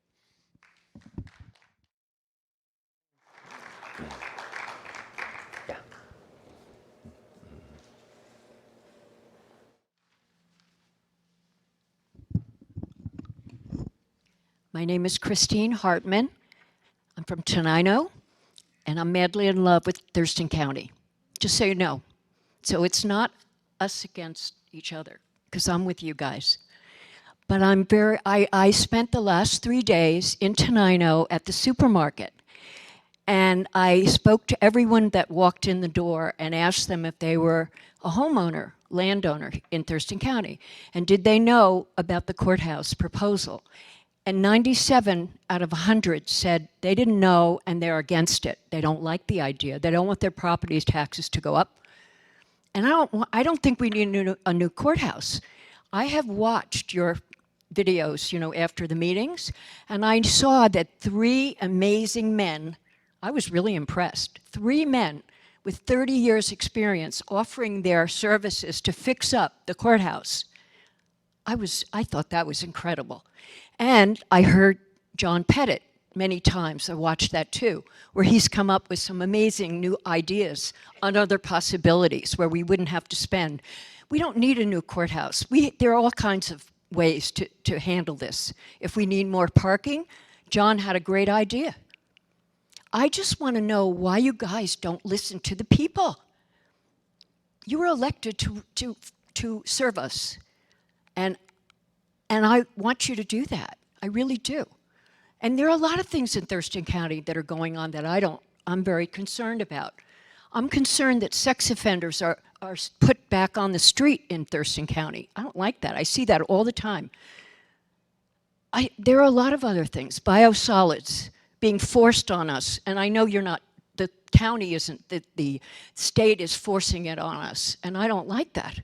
My name is Christine Hartman. I'm from Tenino, and I'm madly in love with Thurston County, just so you know. So it's not us against each other, because I'm with you guys. But I spent the last 3 days in Tenino at the supermarket, and I spoke to everyone that walked in the door and asked them if they were a homeowner, landowner in Thurston County, and did they know about the courthouse proposal. And 97 out of 100 said they didn't know and they're against it. They don't like the idea. They don't want their property taxes to go up. And I don't think we need a new courthouse. I have watched your videos, after the meetings, and I saw that 3 amazing men, I was really impressed, 3 men with 30 years experience offering their services to fix up the courthouse. I thought that was incredible. And I heard John Pettit many times, I watched that too, where he's come up with some amazing new ideas on other possibilities where we wouldn't have to spend. We don't need a new courthouse. There are all kinds of ways to handle this. If we need more parking, John had a great idea. I just want to know why you guys don't listen to the people. You were elected to serve us, and I want you to do that. I really do. And there are a lot of things in Thurston County that are going on that I'm very concerned about. I'm concerned that sex offenders are put back on the street in Thurston County. I don't like that. I see that all the time. There are a lot of other things. Biosolids being forced on us, and I know the county isn't, the state is forcing it on us, and I don't like that.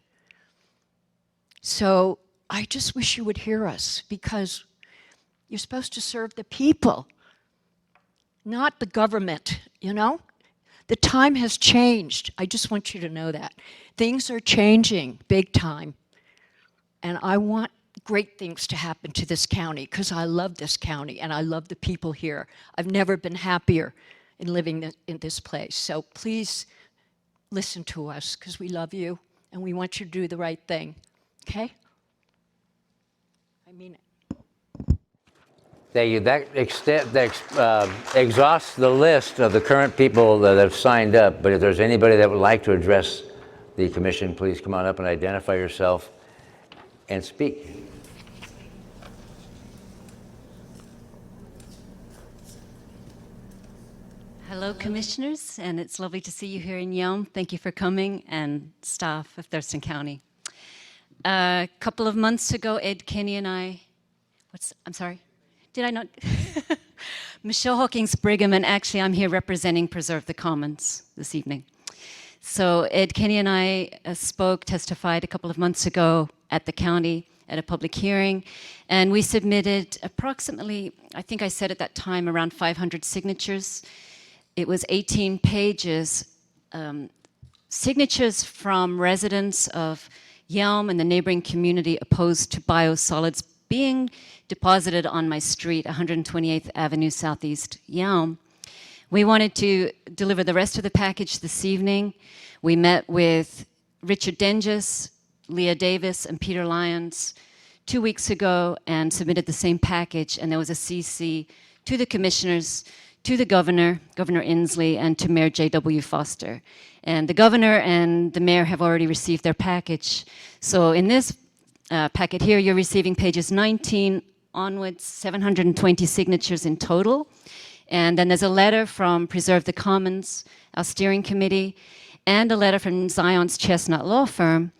So I just wish you would hear us, because you're supposed to serve the people, not the government, The time has changed. I just want you to know that. Things are changing big time. And I want great things to happen to this county, because I love this county and I love the people here. I've never been happier in living in this place. So please listen to us, because we love you and we want you to do the right thing. Okay? I mean it. Thank you. That exhausts the list of the current people that have signed up. But if there's anybody that would like to address the commission, please come on up and identify yourself and speak. Hello, commissioners, and it's lovely to see you here in Yelm. Thank you for coming, and staff of Thurston County. A couple of months ago, Ed Kenny and I, I'm sorry, did I not? Michelle Hawkins Brigham, and actually I'm here representing Preserve the Commons this evening. So Ed Kenny and I testified a couple of months ago at the county at a public hearing, and we submitted approximately, I think I said at that time, around 500 signatures. It was 18 pages, signatures from residents of Yelm and the neighboring community opposed to biosolids being deposited on my street, 128th Avenue Southeast, Yelm. We wanted to deliver the rest of the package this evening. We met with Richard Denges, Leah Davis, and Peter Lyons 2 weeks ago and submitted the same package, and there was a CC to the commissioners, to the governor, Governor Inslee, and to Mayor J.W. Foster. And the governor and the mayor have already received their package. So in this packet here, you're receiving pages 19 onwards, 720 signatures in total. And then there's a letter from Preserve the Commons, our steering committee, and a letter from Zion's Chestnut Law Firm.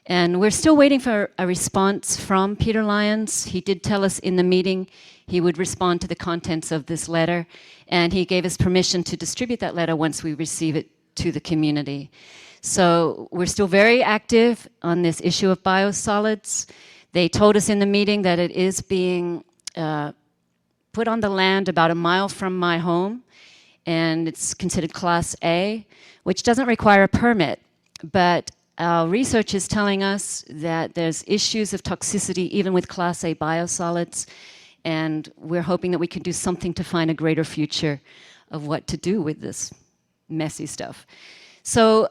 And we're still waiting for a response from Peter Lyons. He did tell us in the meeting he would respond to the contents of this letter, and he gave us permission to distribute that letter once we receive it to the community. So we're still very active on this issue of biosolids. They told us in the meeting that it is being put on the land about a mile from my home, and it's considered Class A, which doesn't require a permit, but our research is telling us that there's issues of toxicity even with Class A biosolids, and we're hoping that we can do something to find a greater future of what to do with this messy stuff. So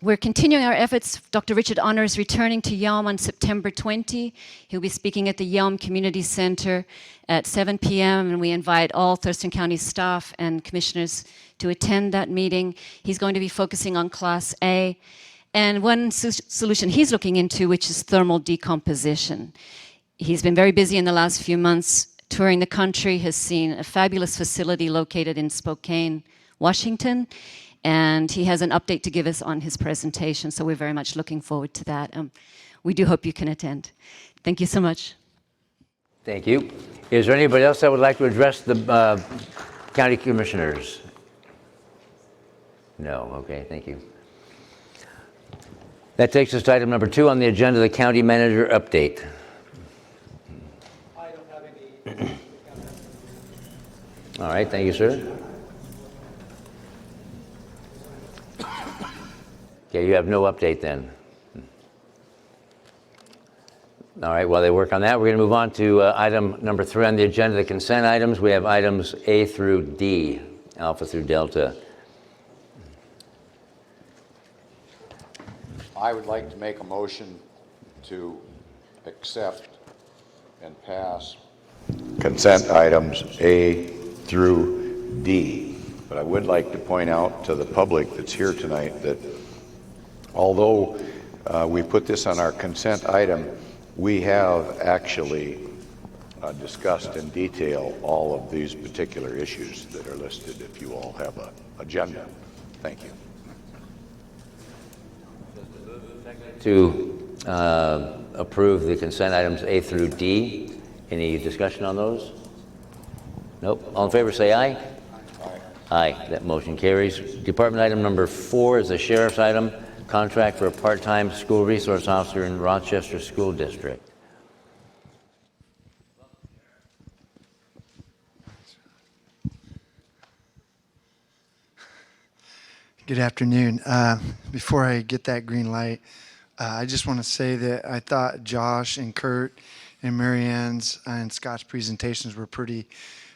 we're continuing our efforts. Dr. Richard Honor is returning to Yelm on September 20. He'll be speaking at the Yelm Community Center at 7 p.m. and we invite all Thurston County staff and commissioners to attend that meeting. He's going to be focusing on Class A and one solution he's looking into, which is thermal decomposition. He's been very busy in the last few months touring the country, has seen a fabulous facility located in Spokane, Washington, and he has an update to give us on his presentation, so we're very much looking forward to that. We do hope you can attend. Thank you so much. Thank you. Is there anybody else that would like to address the county commissioners? No. Okay, thank you. That takes us to item number 2 on the agenda, the county manager update. I don't have any. All right, thank you, sir. Okay, you have no update then. All right, while they work on that, we're going to move on to item number 3 on the agenda, the consent items. We have items A through D, Alpha through Delta. I would like to make a motion to accept and pass consent items A through D. But I would like to point out to the public that's here tonight that although we put this on our consent item, we have actually discussed in detail all of these particular issues that are listed if you all have an agenda. Thank you. To approve the consent items A through D. Any discussion on those? Nope. All in favor say aye. Aye. Aye. That motion carries. Department item number 4 is the sheriff's item, contract for a part-time school resource officer in Rochester School District. Good afternoon. Before I get that green light, I just want to say that I thought Josh and Kurt and Marianne's and Scott's presentations were pretty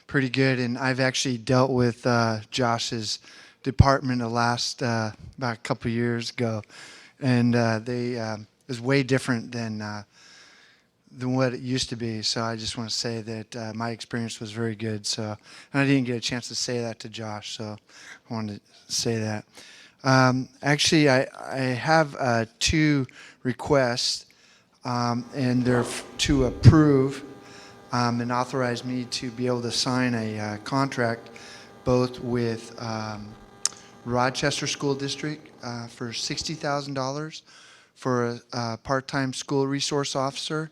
good, and I've actually dealt with Josh's department about a couple of years ago, and it was way different than what it used to be. So I just want to say that my experience was very good. So, and I didn't get a chance to say that to Josh, so I wanted to say that. Actually, I have 2 requests, and they're to approve and authorize me to be able to sign a contract both with Rochester School District for $60,000 for a part-time school resource officer,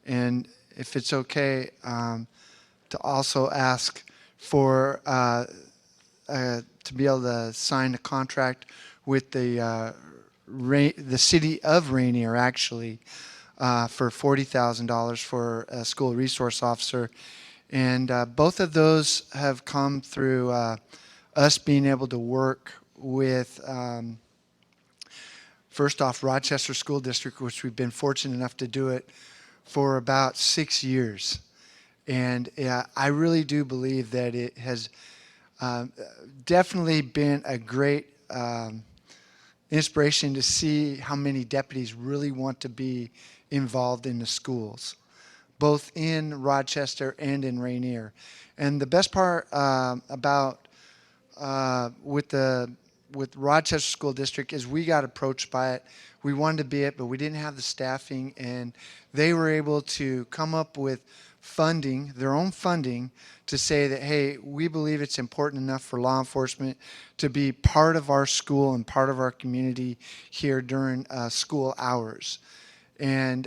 and if it's okay, to also ask for to be able to sign a contract with the city of Rainier, actually, for $40,000 for a school resource officer. And both of those have come through us being able to work with, first off, Rochester School District, which we've been fortunate enough to do it for about 6 years. And I really do believe that it has definitely been a great inspiration to see how many deputies really want to be involved in the schools, both in Rochester and in Rainier. And the best part about with Rochester School District is we got approached by it. We wanted to be it, but we didn't have the staffing, and they were able to come up with funding, their own funding, to say that, hey, we believe it's important enough for law enforcement to be part of our school and part of our community here during school hours. And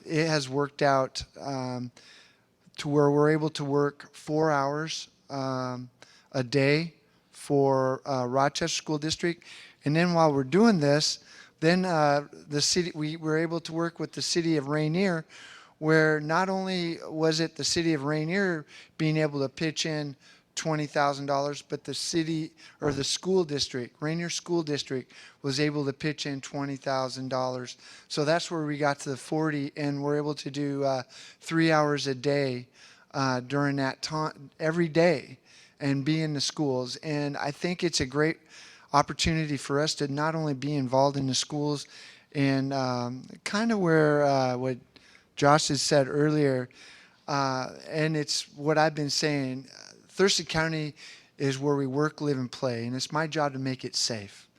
it has worked out to where we're able to work 4 hours a day for Rochester School District. And then while we're doing this, then the city, we were able to work with the city of Rainier, where not only was it the city of Rainier being able to pitch in $20,000, but the city or the school district, Rainier School District, was able to pitch in $20,000. So that's where we got to the 40, and we're able to do 3 hours a day during that time, every day, and be in the schools. And I think it's a great opportunity for us to not only be involved in the schools, and kind of where what Josh has said earlier, and it's what I've been saying, Thurston County is where we work, live, and play, and it's my job to make it safe.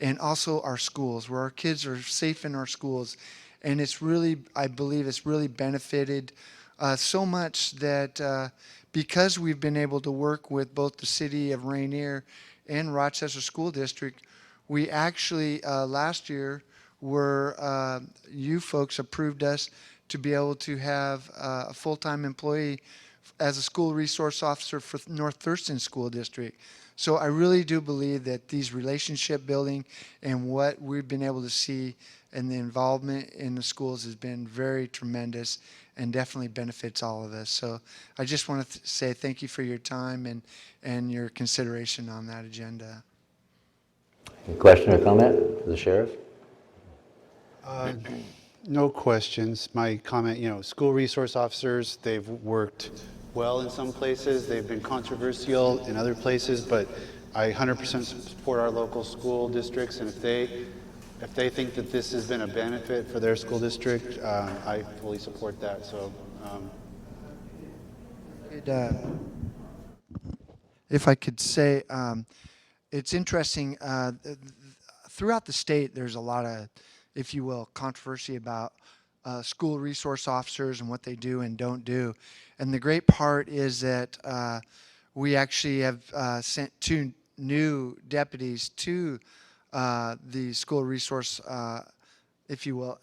And also our schools, where our kids are safe in our schools. And it's really, I believe it's really benefited so much that because we've been able to work with both the city of Rainier and Rochester School District, we actually last year you folks approved us to be able to have a full-time employee as a school resource officer for North Thurston School District. So I really do believe that these relationship building and what we've been able to see and the involvement in the schools has been very tremendous and definitely benefits all of us. So I just want to say thank you for your time and your consideration on that agenda. Any question or comment for the sheriff? No questions. My comment, school resource officers, they've worked well in some places. They've been controversial in other places, but I 100% support our local school districts, and if they think that this has been a benefit for their school district, I fully support that. So, if I could say, it's interesting, throughout the state there's a lot of, if you will, controversy about school resource officers and what they do and don't do. And the great part is that we actually have sent 2 new deputies to the school resource, if you will,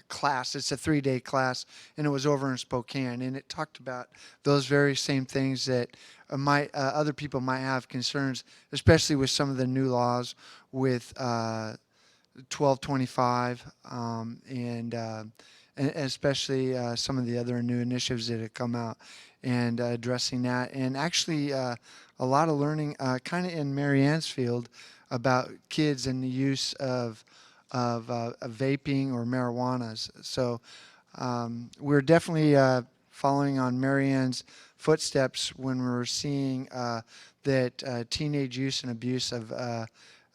class. It's a 3-day class, and it was over in Spokane, and it talked about those very same things that other people might have concerns, especially with some of the new laws with 1225 and especially some of the other new initiatives that have come out and addressing that, and actually a lot of learning kind of in Mary Ann's field about kids and the use of vaping or marijuanas. So we're definitely following on Mary Ann's footsteps when we're seeing that teenage use and abuse of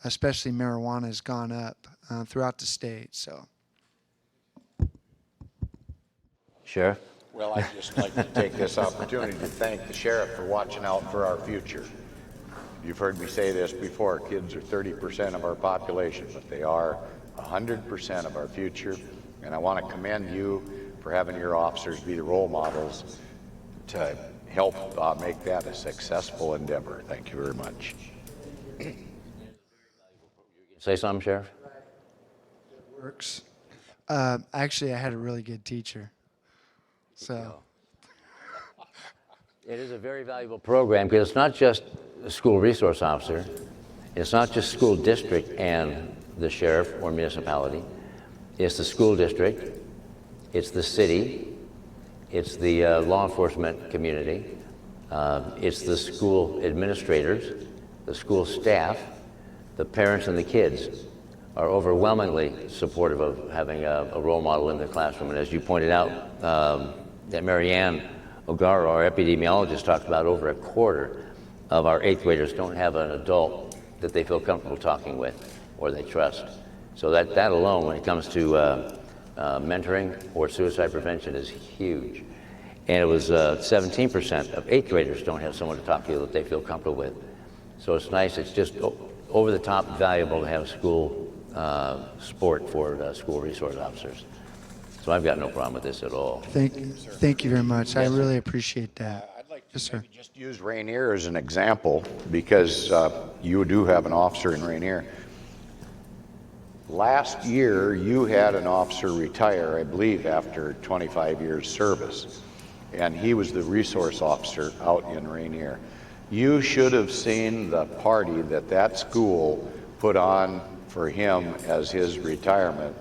especially marijuana has gone up throughout the state. So, Sheriff? Well, I'd just like to take this opportunity to thank the sheriff for watching out for our future. You've heard me say this before, kids are 30% of our population, but they are 100% of our future. And I want to commend you for having your officers be the role models to help make that a successful endeavor. Thank you very much. Say something, Sheriff? works. Actually, I had a really good teacher. So. It is a very valuable program because it's not just a school resource officer. It's not just school district and the sheriff or municipality. It's the school district. It's the city. It's the law enforcement community. It's the school administrators, the school staff, the parents and the kids are overwhelmingly supportive of having a role model in the classroom. And as you pointed out, that Mary Ann O'Gara, our epidemiologist, talked about over a quarter of our 8th graders don't have an adult that they feel comfortable talking with or they trust. So that alone, when it comes to mentoring or suicide prevention, is huge. And it was 17% of 8th graders don't have someone to talk to that they feel comfortable with. So it's nice. It's just over the top valuable to have school support for school resource officers. So I've got no problem with this at all. Thank you very much. I really appreciate that. I'd like to Yes, sir. just use Rainier as an example because you do have an officer in Rainier. Last year, you had an officer retire, I believe, after 25 years service, and he was the resource officer out in Rainier. You should have seen the party that school put on for him as his retirement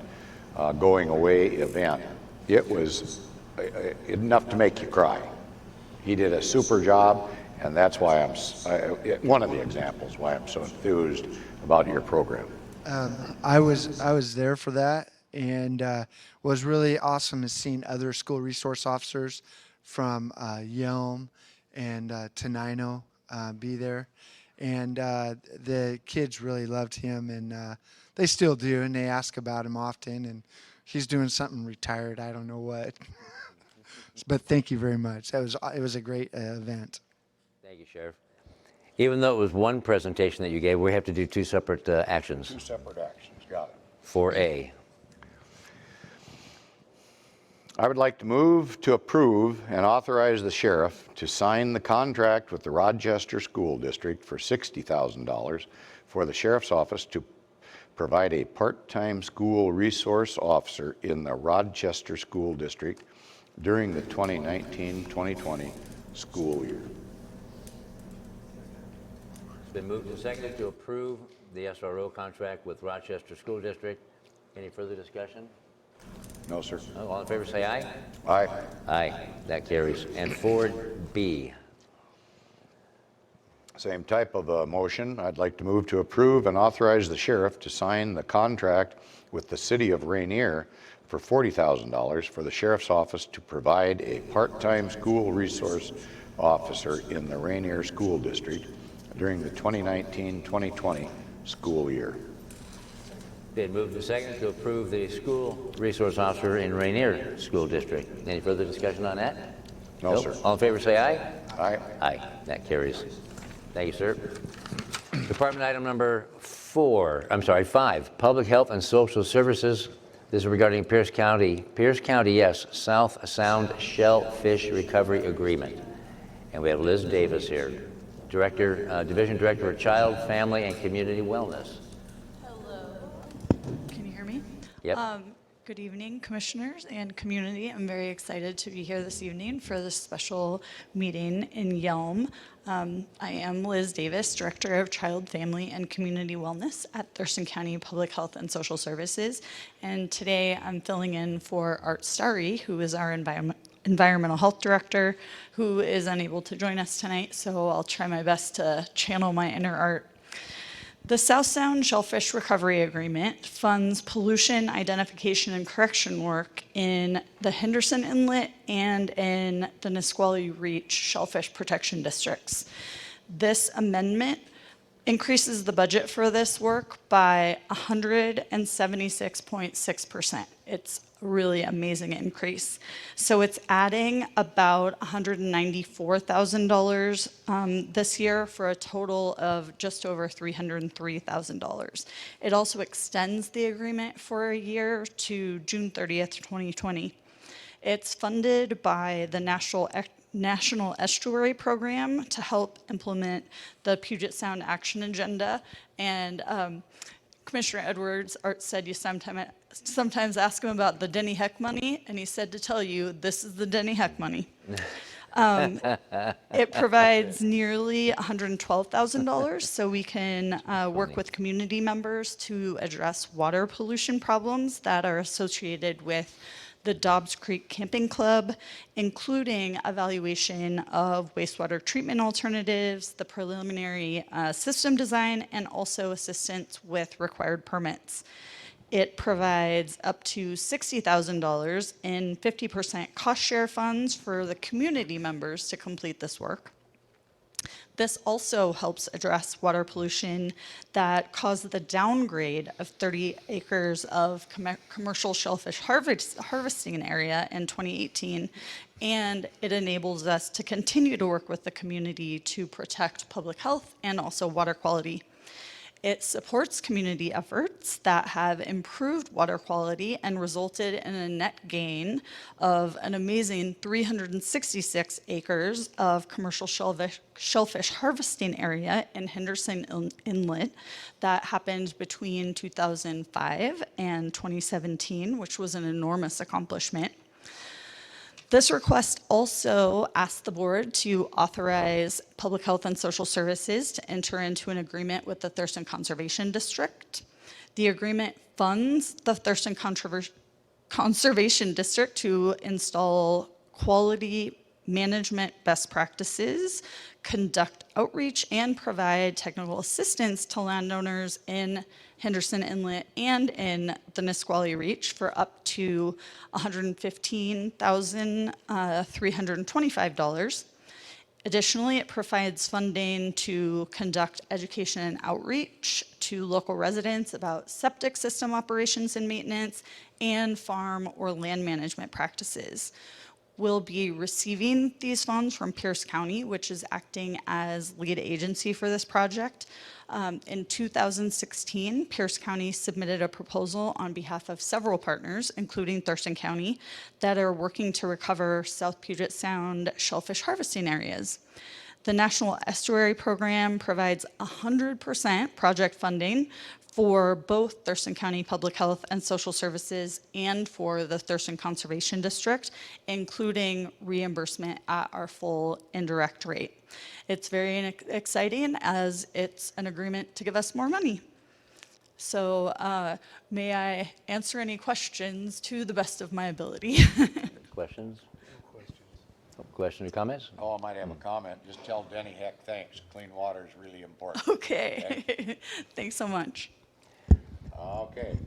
going away event. It was enough to make you cry. He did a super job, and that's why one of the examples why I'm so enthused about your program. I was there for that, and was really awesome to seeing other school resource officers from Yelm and Tenino be there, and the kids really loved him, and they still do, and they ask about him often, and he's doing something retired, I don't know what. But thank you very much. It was a great event. Thank you, Sheriff. Even though it was one presentation that you gave, we have to do two separate actions. Two separate actions, got it. 4A. I would like to move to approve and authorize the sheriff to sign the contract with the Rochester School District for $60,000 for the sheriff's office to provide a part-time school resource officer in the Rochester School District during the 2019-2020 school year. It's been moved and seconded to approve the SRO contract with Rochester School District. Any further discussion? No, sir. No, all in favor say aye. Aye. Aye, that carries. And 4B. Same type of a motion. I'd like to move to approve and authorize the sheriff to sign the contract with the city of Rainier for $40,000 for the sheriff's office to provide a part-time school resource officer in the Rainier School District during the 2019-2020 school year. Been moved and seconded to approve the school resource officer in Rainier School District. Any further discussion on that? No, Nope. sir. All in favor say aye. Aye. Aye, that carries. Thank you, sir. Department item number 5, Public Health and Social Services. This is regarding Pierce County, yes, South Sound Shellfish Recovery Agreement. And we have Liz Davis here, Division Director of Child, Family, and Community Wellness. Can you hear me? Yep. Good evening, commissioners and community. I'm very excited to be here this evening for this special meeting in Yelm. I am Liz Davis, Director of Child, Family, and Community Wellness at Thurston County Public Health and Social Services. And today I'm filling in for Art Starry, who is our Environmental Health Director, who is unable to join us tonight, so I'll try my best to channel my inner Art. The South Sound Shellfish Recovery Agreement funds pollution identification and correction work in the Henderson Inlet and in the Nisqually Reach Shellfish Protection Districts. This amendment increases the budget for this work by 176.6%. It's a really amazing increase. So it's adding about $194,000 this year for a total of just over $303,000. It also extends the agreement for a year to June 30th, 2020. It's funded by the National Estuary Program to help implement the Puget Sound Action Agenda. And Commissioner Edwards, Art said you sometimes ask him about the Denny Heck money, and he said to tell you, this is the Denny Heck money. It provides nearly $112,000 so we can work with community members to address water pollution problems that are associated with the Dobbs Creek Camping Club, including evaluation of wastewater treatment alternatives, the preliminary system design, and also assistance with required permits. It provides up to $60,000 in 50% cost share funds for the community members to complete this work. This also helps address water pollution that caused the downgrade of 30 acres of commercial shellfish harvesting area in 2018, and it enables us to continue to work with the community to protect public health and also water quality. It supports community efforts that have improved water quality and resulted in a net gain of an amazing 366 acres of commercial shellfish harvesting area in Henderson Inlet that happened between 2005 and 2017, which was an enormous accomplishment. This request also asks the board to authorize Public Health and Social Services to enter into an agreement with the Thurston Conservation District. The agreement funds the Thurston Conservation District to install quality management best practices, conduct outreach, and provide technical assistance to landowners in Henderson Inlet and in the Nisqually Reach for up to $115,325. Additionally, it provides funding to conduct education and outreach to local residents about septic system operations and maintenance and farm or land management practices. We'll be receiving these funds from Pierce County, which is acting as lead agency for this project. In 2016, Pierce County submitted a proposal on behalf of several partners, including Thurston County, that are working to recover South Puget Sound shellfish harvesting areas. The National Estuary Program provides 100% project funding for both Thurston County Public Health and Social Services and for the Thurston Conservation District, including reimbursement at our full indirect rate. It's very exciting as it's an agreement to give us more money. So may I answer any questions to the best of my ability? Questions? Questions or comments? Oh, I might have a comment. Just tell Denny Heck thanks. Clean water is really important. Okay. Thanks so much. Okay.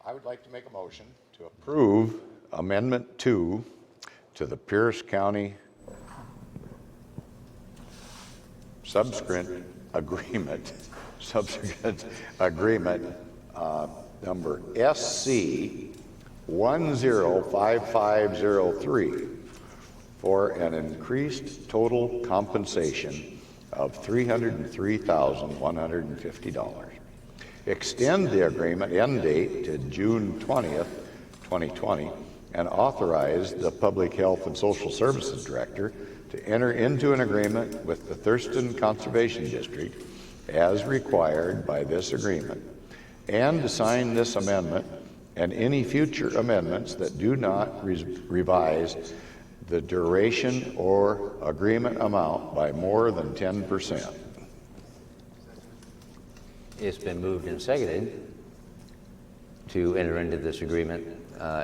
I would like to make a motion to approve Amendment 2 to the Pierce County subsequent agreement number SC 105503 for an increased total compensation of $303,150. Extend the agreement end date to June 20th, 2020, and authorize the Public Health and Social Services Director to enter into an agreement with the Thurston Conservation District as required by this agreement, and to sign this amendment and any future amendments that do not revise the duration or agreement amount by more than 10%. It's been moved and seconded to enter into this agreement,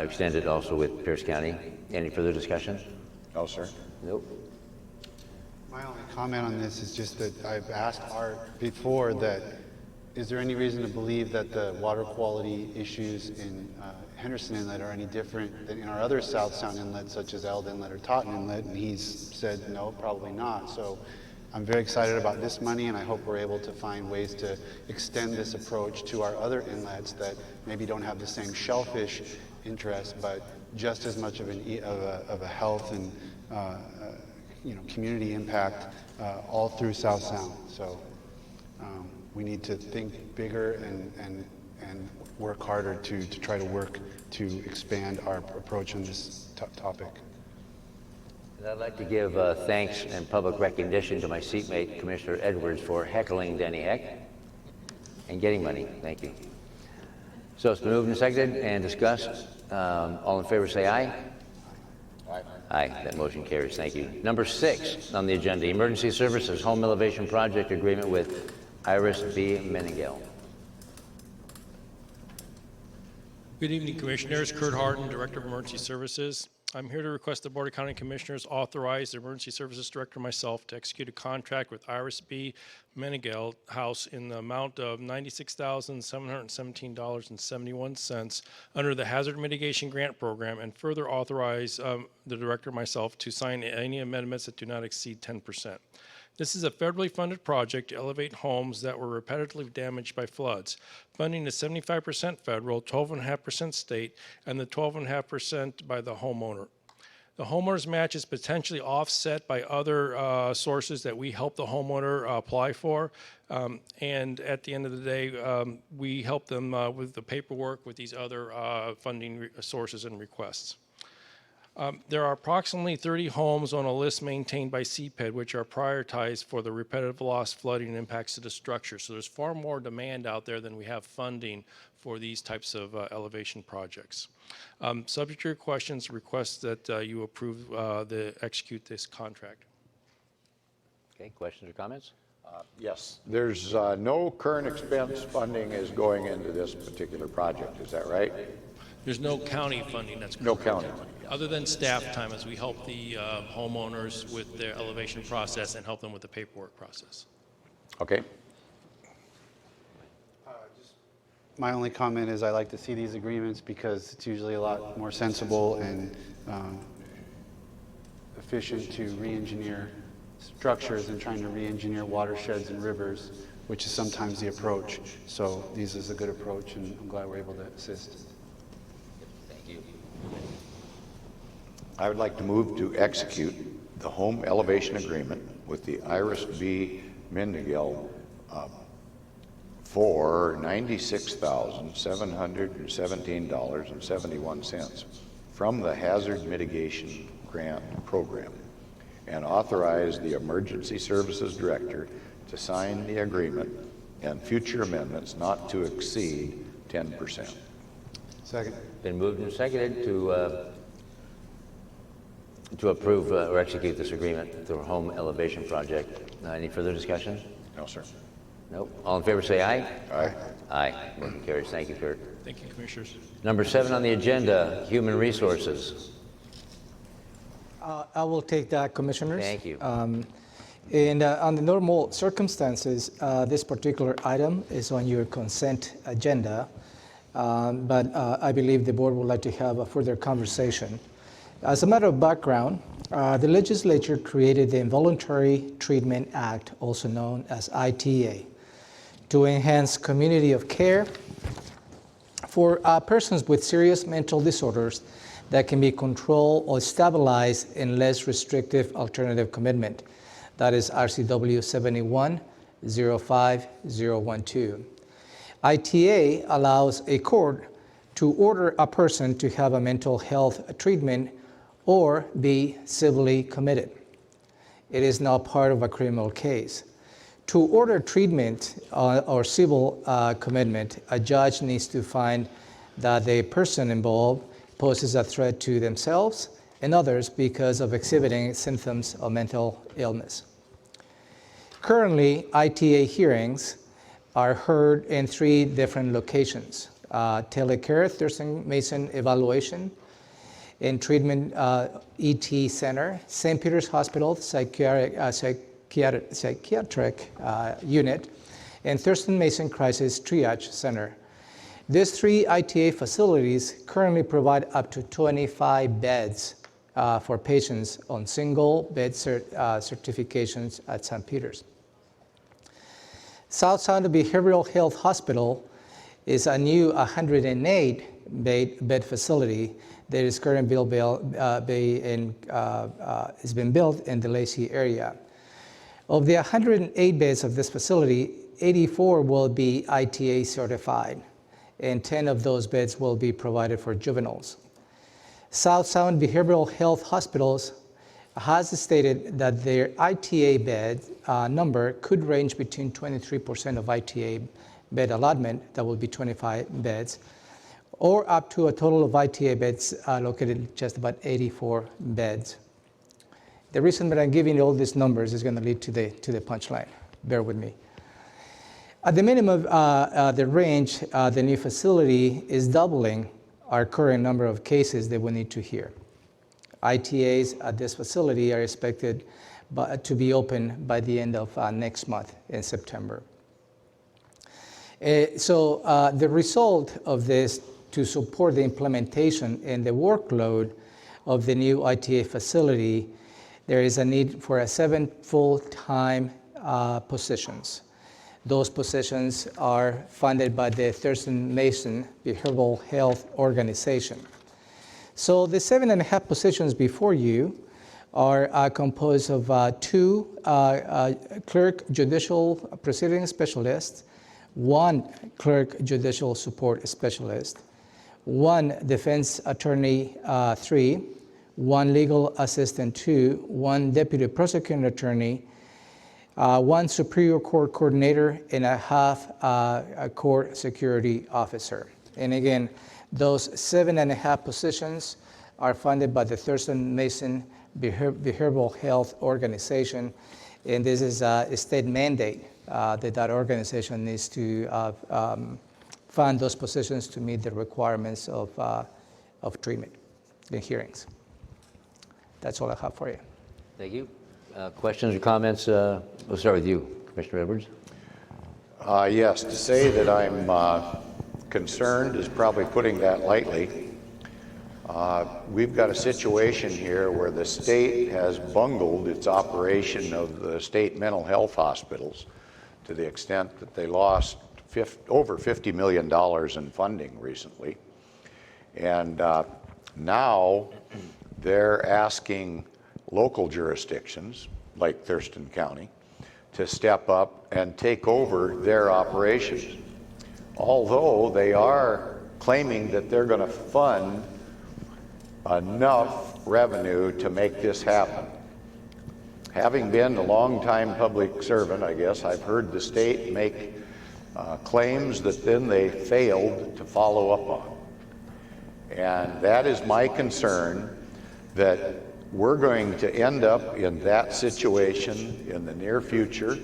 extended also with Pierce County. Any further discussion? No, sir. Nope. My only comment on this is just that I've asked Art before that, is there any reason to believe that the water quality issues in Henderson Inlet are any different than in our other South Sound inlets, such as Eld Inlet or Totten Inlet? And he's said, no, probably not. So I'm very excited about this money, and I hope we're able to find ways to extend this approach to our other inlets that maybe don't have the same shellfish interest, but just as much of a health and community impact all through South Sound. So we need to think bigger and work harder to try to work to expand our approach on this topic. I'd like to give thanks and public recognition to my seatmate, Commissioner Edwards, for heckling Denny Heck and getting money. Thank you. So it's been moved and seconded and discussed. All in favor say aye. Aye. Aye. That motion carries. Thank you. Number 6 on the agenda, Emergency Services Home Elevation Project Agreement with Iris B. Meningel. Good evening, Commissioners. Kurt Harden, Director of Emergency Services. I'm here to request the Board of County Commissioners authorize the Emergency Services Director myself to execute a contract with Iris B. Meningel House in the amount of $96,717.71 under the Hazard Mitigation Grant Program, and further authorize the Director myself to sign any amendments that do not exceed 10%. This is a federally funded project to elevate homes that were repetitively damaged by floods. Funding is 75% federal, 12.5% state, and the 12.5% by the homeowner. The homeowner's match is potentially offset by other sources that we help the homeowner apply for. And at the end of the day, we help them with the paperwork with these other funding sources and requests. There are approximately 30 homes on a list maintained by CPED, which are prioritized for the repetitive loss, flooding, and impacts to the structure. So there's far more demand out there than we have funding for these types of elevation projects. Subject to your questions, request that you approve execute this contract. Okay, questions or comments? Yes. There's no current expense funding is going into this particular project. Is that right? There's no county funding that's no county. Other than staff time, as we help the homeowners with their elevation process and help them with the paperwork process. Okay. My only comment is I like to see these agreements because it's usually a lot more sensible and efficient to re-engineer structures and trying to re-engineer watersheds and rivers, which is sometimes the approach. So this is a good approach, and I'm glad we're able to assist. Thank you. I would like to move to execute the home elevation agreement with the Iris B. Meningel for $96,717.71 from the Hazard Mitigation Grant Program, and authorize the Emergency Services Director to sign the agreement and future amendments not to exceed 10%. Second. Been moved and seconded to approve or execute this agreement, the home elevation project. Any further discussion? No, sir. Nope. All in favor say aye. Aye. Aye. Motion carries. Thank you, Kurt. Thank you, Commissioners. Number 7 on the agenda, Human Resources. I will take that, Commissioners. Thank you. And under normal circumstances, this particular item is on your consent agenda, but I believe the board would like to have a further conversation. As a matter of background, the legislature created the Involuntary Treatment Act, also known as ITA, to enhance community of care for persons with serious mental disorders that can be controlled or stabilized in less restrictive alternative commitment. That is RCW 71-05012. ITA allows a court to order a person to have a mental health treatment or be civilly committed. It is not part of a criminal case. To order treatment or civil commitment, a judge needs to find that the person involved poses a threat to themselves and others because of exhibiting symptoms of mental illness. Currently, ITA hearings are heard in 3 different locations: Telecare, Thurston Mason Evaluation, and Treatment ET Center, St. Peter's Hospital Psychiatric Unit, and Thurston Mason Crisis Triage Center. These 3 ITA facilities currently provide up to 25 beds for patients on single bed certifications at St. Peter's. South Sound Behavioral Health Hospital is a new 108-bed facility that is currently has been built in the Lacey area. Of the 108 beds of this facility, 84 will be ITA certified, and 10 of those beds will be provided for juveniles. South Sound Behavioral Health Hospitals has stated that their ITA bed number could range between 23% of ITA bed allotment, that will be 25 beds, or up to a total of ITA beds located just about 84 beds. The reason that I'm giving you all these numbers is going to lead to the punchline. Bear with me. At the minimum, the range, the new facility is doubling our current number of cases that we need to hear. ITAs at this facility are expected to be open by the end of next month in September. So the result of this, to support the implementation and the workload of the new ITA facility, there is a need for 7 full-time positions. Those positions are funded by the Thurston Mason Behavioral Health Organization. So the 7.5 positions before you are composed of 2 clerk judicial proceeding specialists, 1 clerk judicial support specialist, 1 defense attorney 3, 1 legal assistant 2, 1 deputy prosecuting attorney, 1 superior court coordinator, and a half a court security officer. And again, those 7.5 positions are funded by the Thurston Mason Behavioral Health Organization, and this is a state mandate that organization needs to fund those positions to meet the requirements of treatment and hearings. That's all I have for you. Thank you. Questions or comments? We'll start with you, Commissioner Edwards. Yes, to say that I'm concerned is probably putting that lightly. We've got a situation here where the state has bungled its operation of the state mental health hospitals to the extent that they lost over $50 million in funding recently. And now they're asking local jurisdictions, like Thurston County, to step up and take over their operations. Although they are claiming that they're going to fund enough revenue to make this happen. Having been a longtime public servant, I guess, I've heard the state make claims that then they failed to follow up on. And that is my concern, that we're going to end up in that situation in the near future.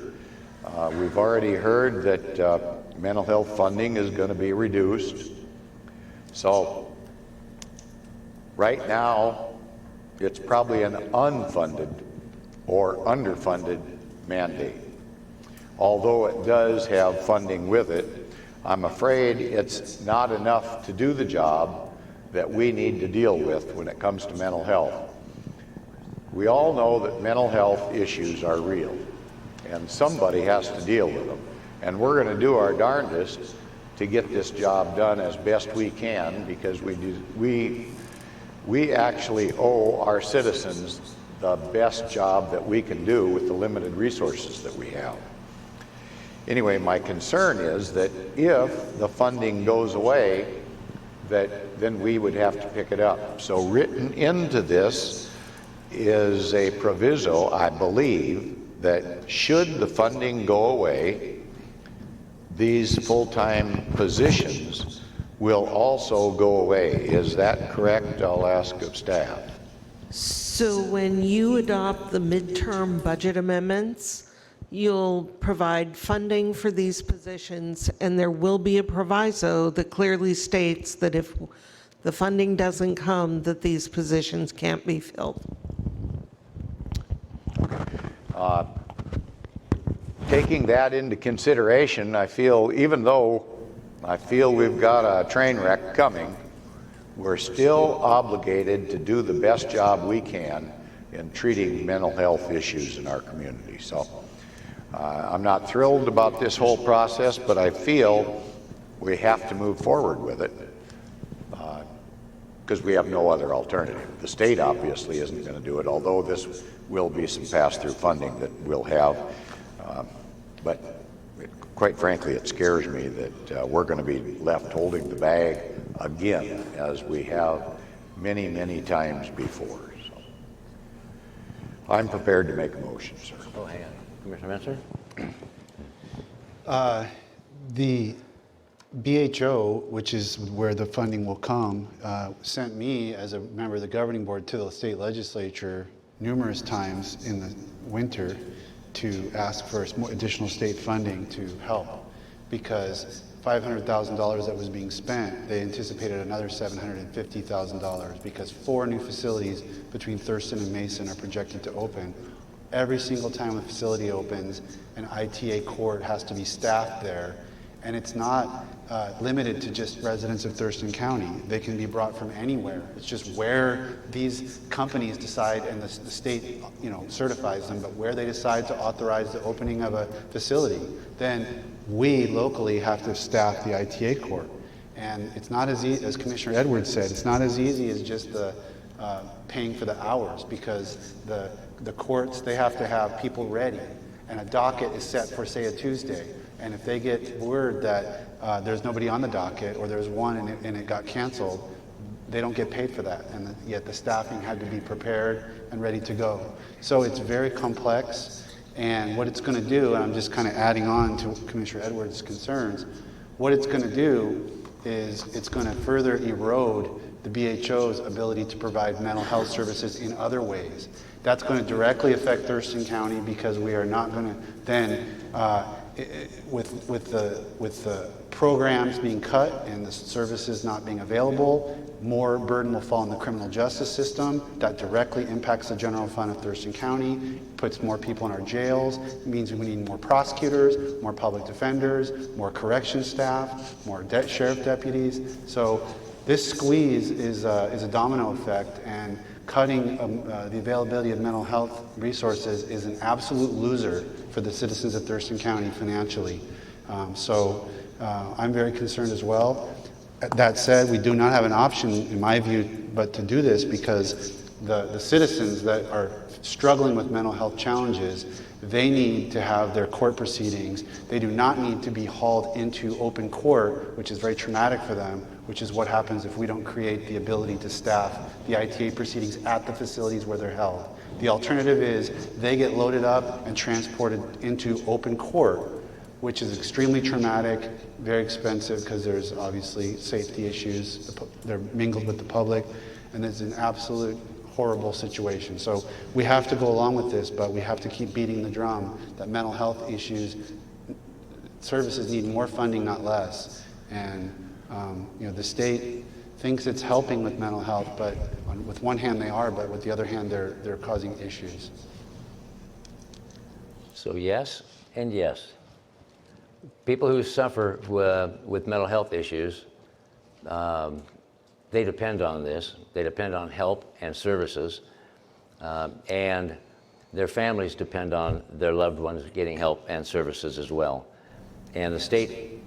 We've already heard that mental health funding is going to be reduced. So right now, it's probably an unfunded or underfunded mandate. Although it does have funding with it, I'm afraid it's not enough to do the job that we need to deal with when it comes to mental health. We all know that mental health issues are real, and somebody has to deal with them. And we're going to do our darndest to get this job done as best we can, because we actually owe our citizens the best job that we can do with the limited resources that we have. Anyway, my concern is that if the funding goes away, that then we would have to pick it up. So written into this is a proviso, I believe, that should the funding go away, these full-time positions will also go away. Is that correct? I'll ask of staff. So when you adopt the midterm budget amendments, you'll provide funding for these positions, and there will be a proviso that clearly states that if the funding doesn't come, that these positions can't be filled. Taking that into consideration, I feel, even though I feel we've got a train wreck coming, we're still obligated to do the best job we can in treating mental health issues in our community. So I'm not thrilled about this whole process, but I feel we have to move forward with it because we have no other alternative. The state obviously isn't going to do it, although this will be some pass-through funding that we'll have. But quite frankly, it scares me that we're going to be left holding the bag again, as we have many, many times before. So I'm prepared to make a motion, sir. Oh, hang on. Commissioner Menser? The BHO, which is where the funding will come, sent me as a member of the governing board to the state legislature numerous times in the winter to ask for additional state funding to help, because $500,000 that was being spent, they anticipated another $750,000 because 4 new facilities between Thurston and Mason are projected to open. Every single time a facility opens, an ITA court has to be staffed there, and it's not limited to just residents of Thurston County. They can be brought from anywhere. It's just where these companies decide, and the state, certifies them, but where they decide to authorize the opening of a facility, then we locally have to staff the ITA court. And it's not as easy, as Commissioner Edwards said, it's not as easy as just the paying for the hours, because the courts, they have to have people ready, and a docket is set for, say, a Tuesday. And if they get word that there's nobody on the docket, or there's one and it got canceled, they don't get paid for that. And yet the staffing had to be prepared and ready to go. So it's very complex. And what it's going to do, and I'm just kind of adding on to Commissioner Edwards' concerns, what it's going to do is it's going to further erode the BHO's ability to provide mental health services in other ways. That's going to directly affect Thurston County, because we are not going to then, with the programs being cut and the services not being available, more burden will fall on the criminal justice system. That directly impacts the general fund of Thurston County, puts more people in our jails. It means we need more prosecutors, more public defenders, more correction staff, more sheriff deputies. So this squeeze is a domino effect, and cutting the availability of mental health resources is an absolute loser for the citizens of Thurston County financially. So I'm very concerned as well. That said, we do not have an option, in my view, but to do this, because the citizens that are struggling with mental health challenges, they need to have their court proceedings. They do not need to be hauled into open court, which is very traumatic for them, which is what happens if we don't create the ability to staff the ITA proceedings at the facilities where they're held. The alternative is they get loaded up and transported into open court, which is extremely traumatic, very expensive because there's obviously safety issues. They're mingled with the public, and it's an absolute horrible situation. So we have to go along with this, but we have to keep beating the drum that mental health issues, services need more funding, not less. And the state thinks it's helping with mental health, but with one hand they are, but with the other hand they're causing issues. So yes and yes. People who suffer with mental health issues, they depend on this. They depend on help and services, and their families depend on their loved ones getting help and services as well. And the state,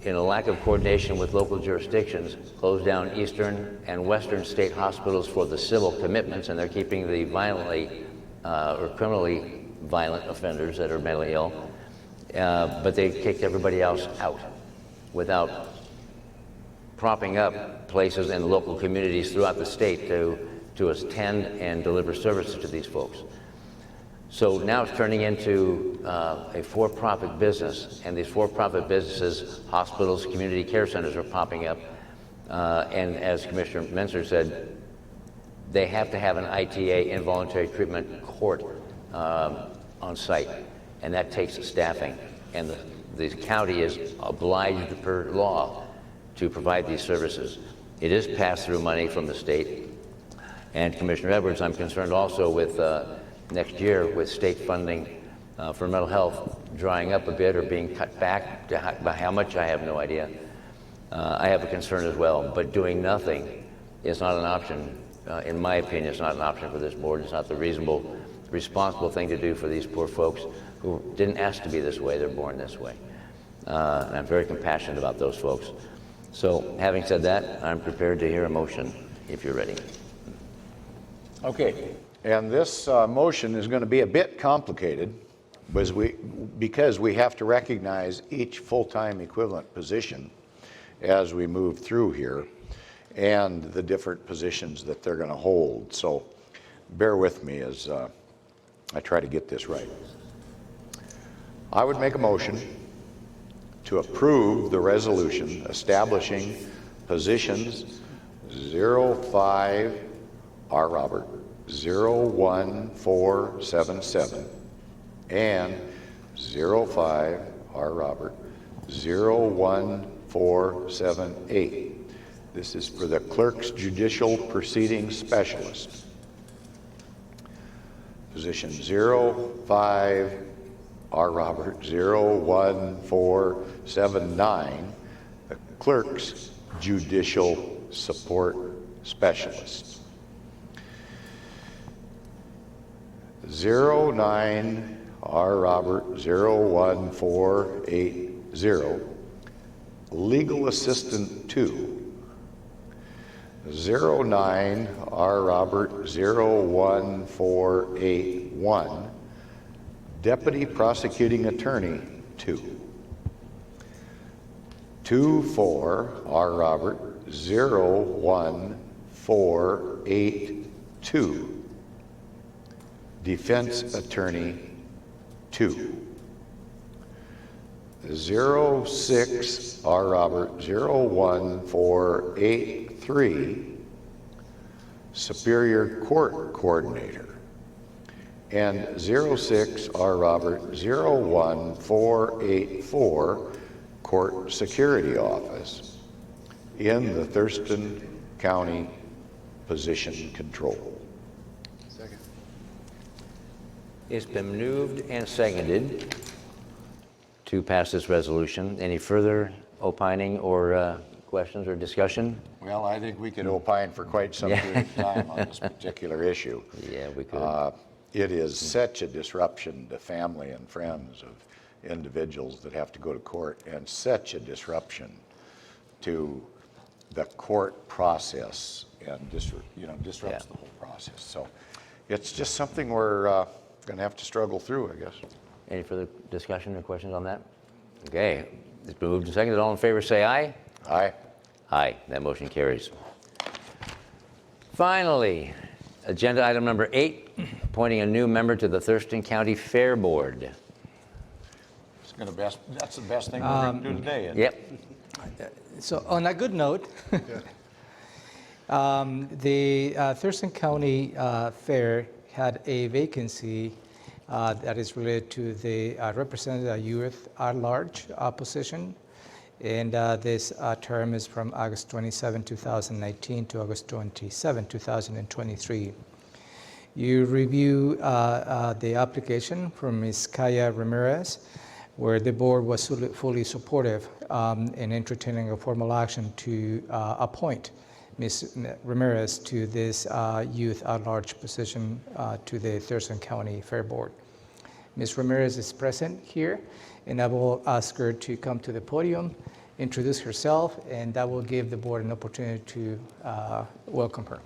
in a lack of coordination with local jurisdictions, closed down eastern and western state hospitals for the civil commitments, and they're keeping the violently or criminally violent offenders that are mentally ill, but they kicked everybody else out without propping up places in local communities throughout the state to attend and deliver services to these folks. So now it's turning into a for-profit business, and these for-profit businesses, hospitals, community care centers are popping up, and as Commissioner Menser said, they have to have an ITA, involuntary treatment court, on site, and that takes staffing, and the county is obliged per law to provide these services. It is pass-through money from the state, and Commissioner Edwards, I'm concerned also with next year with state funding for mental health drying up a bit or being cut back. By how much, I have no idea. I have a concern as well, but doing nothing is not an option. In my opinion, it's not an option for this board. It's not the reasonable, responsible thing to do for these poor folks who didn't ask to be this way. They're born this way. And I'm very compassionate about those folks. So having said that, I'm prepared to hear a motion if you're ready. Okay. And this motion is going to be a bit complicated because we have to recognize each full-time equivalent position as we move through here and the different positions that they're going to hold. So bear with me as I try to get this right. I would make a motion to approve the resolution establishing positions 05 R. Robert 01477 and 05 R. Robert 01478. This is for the Clerk's Judicial Proceedings Specialist. Position 05 R. Robert 01479, the Clerk's Judicial Support Specialist. 09 R. Robert 01480, Legal Assistant 2. 09 R. Robert 01481, Deputy Prosecuting Attorney 2. 24 R. Robert 01482, Defense Attorney 2. 06 R. Robert 01483, Superior Court Coordinator. And 06 R. Robert 01484, Court Security Office in the Thurston County Position Control. Second. It's been moved and seconded to pass this resolution. Any further opining or questions or discussion? Well, I think we could opine for quite some period of time on this particular issue. Yeah, we could. It is such a disruption to family and friends of individuals that have to go to court, and such a disruption to the court process, and disrupts the whole process. So it's just something we're going to have to struggle through, I guess. Any further discussion or questions on that? Okay, it's been moved and seconded. All in favor say aye. Aye. Aye, that motion carries. Finally, agenda item number 8, appointing a new member to the Thurston County Fair Board. That's the best thing we're going to do today. Isn't it? Yep. So on a good note, the Thurston County Fair had a vacancy that is related to the representative youth at large position. And this term is from August 27, 2019 to August 27, 2023. You review the application from Ms. Kaya Ramirez, where the board was fully supportive in entertaining a formal action to appoint Ms. Ramirez to this youth at large position to the Thurston County Fair Board. Ms. Ramirez is present here, and I will ask her to come to the podium, introduce herself, and that will give the board an opportunity to welcome her.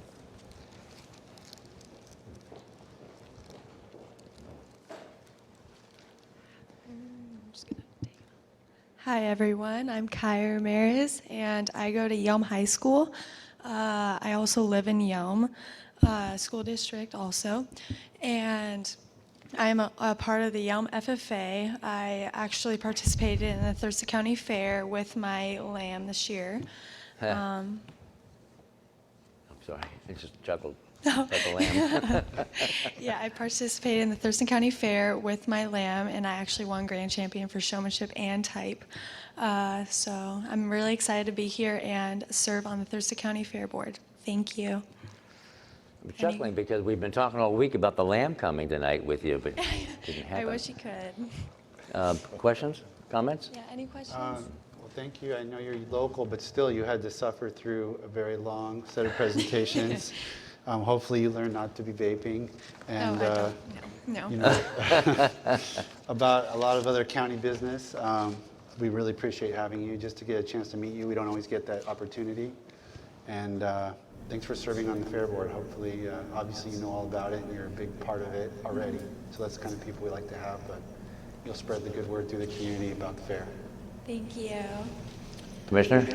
Hi everyone, I'm Kaya Ramirez and I go to Yelm High School. I also live in Yelm School District also, and I'm a part of the Yelm FFA. I actually participated in the Thurston County Fair with my lamb this year. I'm sorry, I just chuckled. Like a lamb. Yeah, I participated in the Thurston County Fair with my lamb, and I actually won grand champion for showmanship and type. So I'm really excited to be here and serve on the Thurston County Fair Board. Thank you. I'm chuckling because we've been talking all week about the lamb coming tonight with you, but it didn't happen. I wish you could. Questions? Comments? Yeah, any questions? Well, thank you. I know you're local, but still you had to suffer through a very long set of presentations. Hopefully you learn not to be vaping and No. you know, about a lot of other county business. We really appreciate having you just to get a chance to meet you. We don't always get that opportunity. And thanks for serving on the Fair Board. Hopefully, obviously you know all about it and you're a big part of it already. So that's the kind of people we like to have, but you'll spread the good word through the community about the fair. Thank you. Commissioner?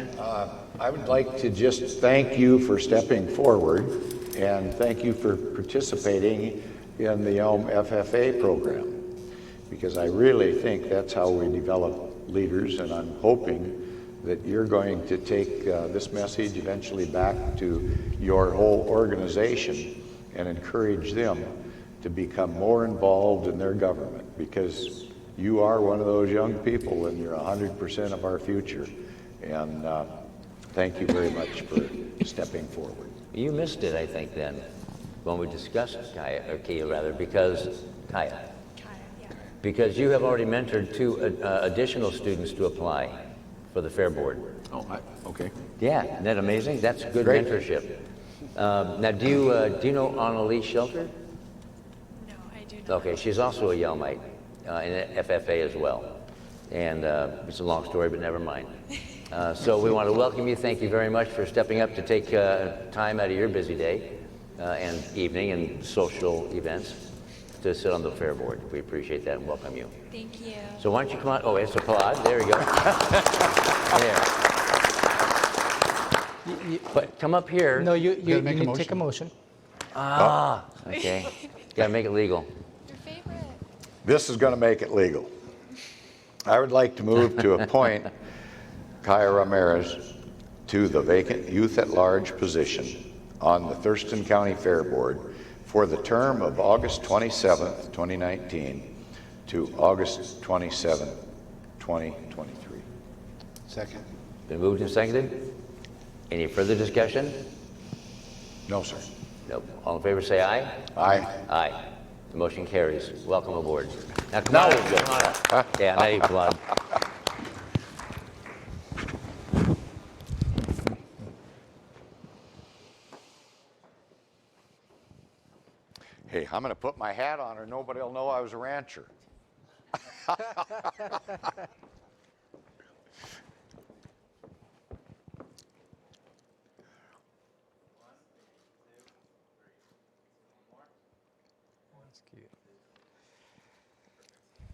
I would like to just thank you for stepping forward and thank you for participating in the Yelm FFA program, because I really think that's how we develop leaders, and I'm hoping that you're going to take this message eventually back to your whole organization and encourage them to become more involved in their government, because you are one of those young people and you're 100% of our future. And thank you very much for stepping forward. You missed it, I think, then, when we discussed Kia rather, because because you have already mentored two additional students to apply for the Fair Board. Oh, okay. Yeah, isn't that amazing? That's good Great. mentorship. Now, do you know Annalise Shelter? No, I do not. Okay, she's also a Yelmite in FFA as well. And it's a long story, but never mind. So we want to welcome you. Thank you very much for stepping up to take time out of your busy day and evening and social events to sit on the Fair Board. We appreciate that and welcome you. Thank you. So why don't you come on? Oh, it's applaud. There you go. There. But come up here. No, you need to take a motion. Okay. Got to make it legal. Your favorite. This is going to make it legal. I would like to move to appoint Kaya Ramirez to the vacant Youth at Large position on the Thurston County Fair Board for the term of August 27th, 2019 to August 27th, 2023. Second. Been moved and seconded. Any further discussion? No, sir. Nope. All in favor say aye. Aye. Aye. The motion carries. Welcome aboard. Now come on up. Come on up. Yeah, now you applaud. Hey, I'm going to put my hat on or nobody will know I was a rancher.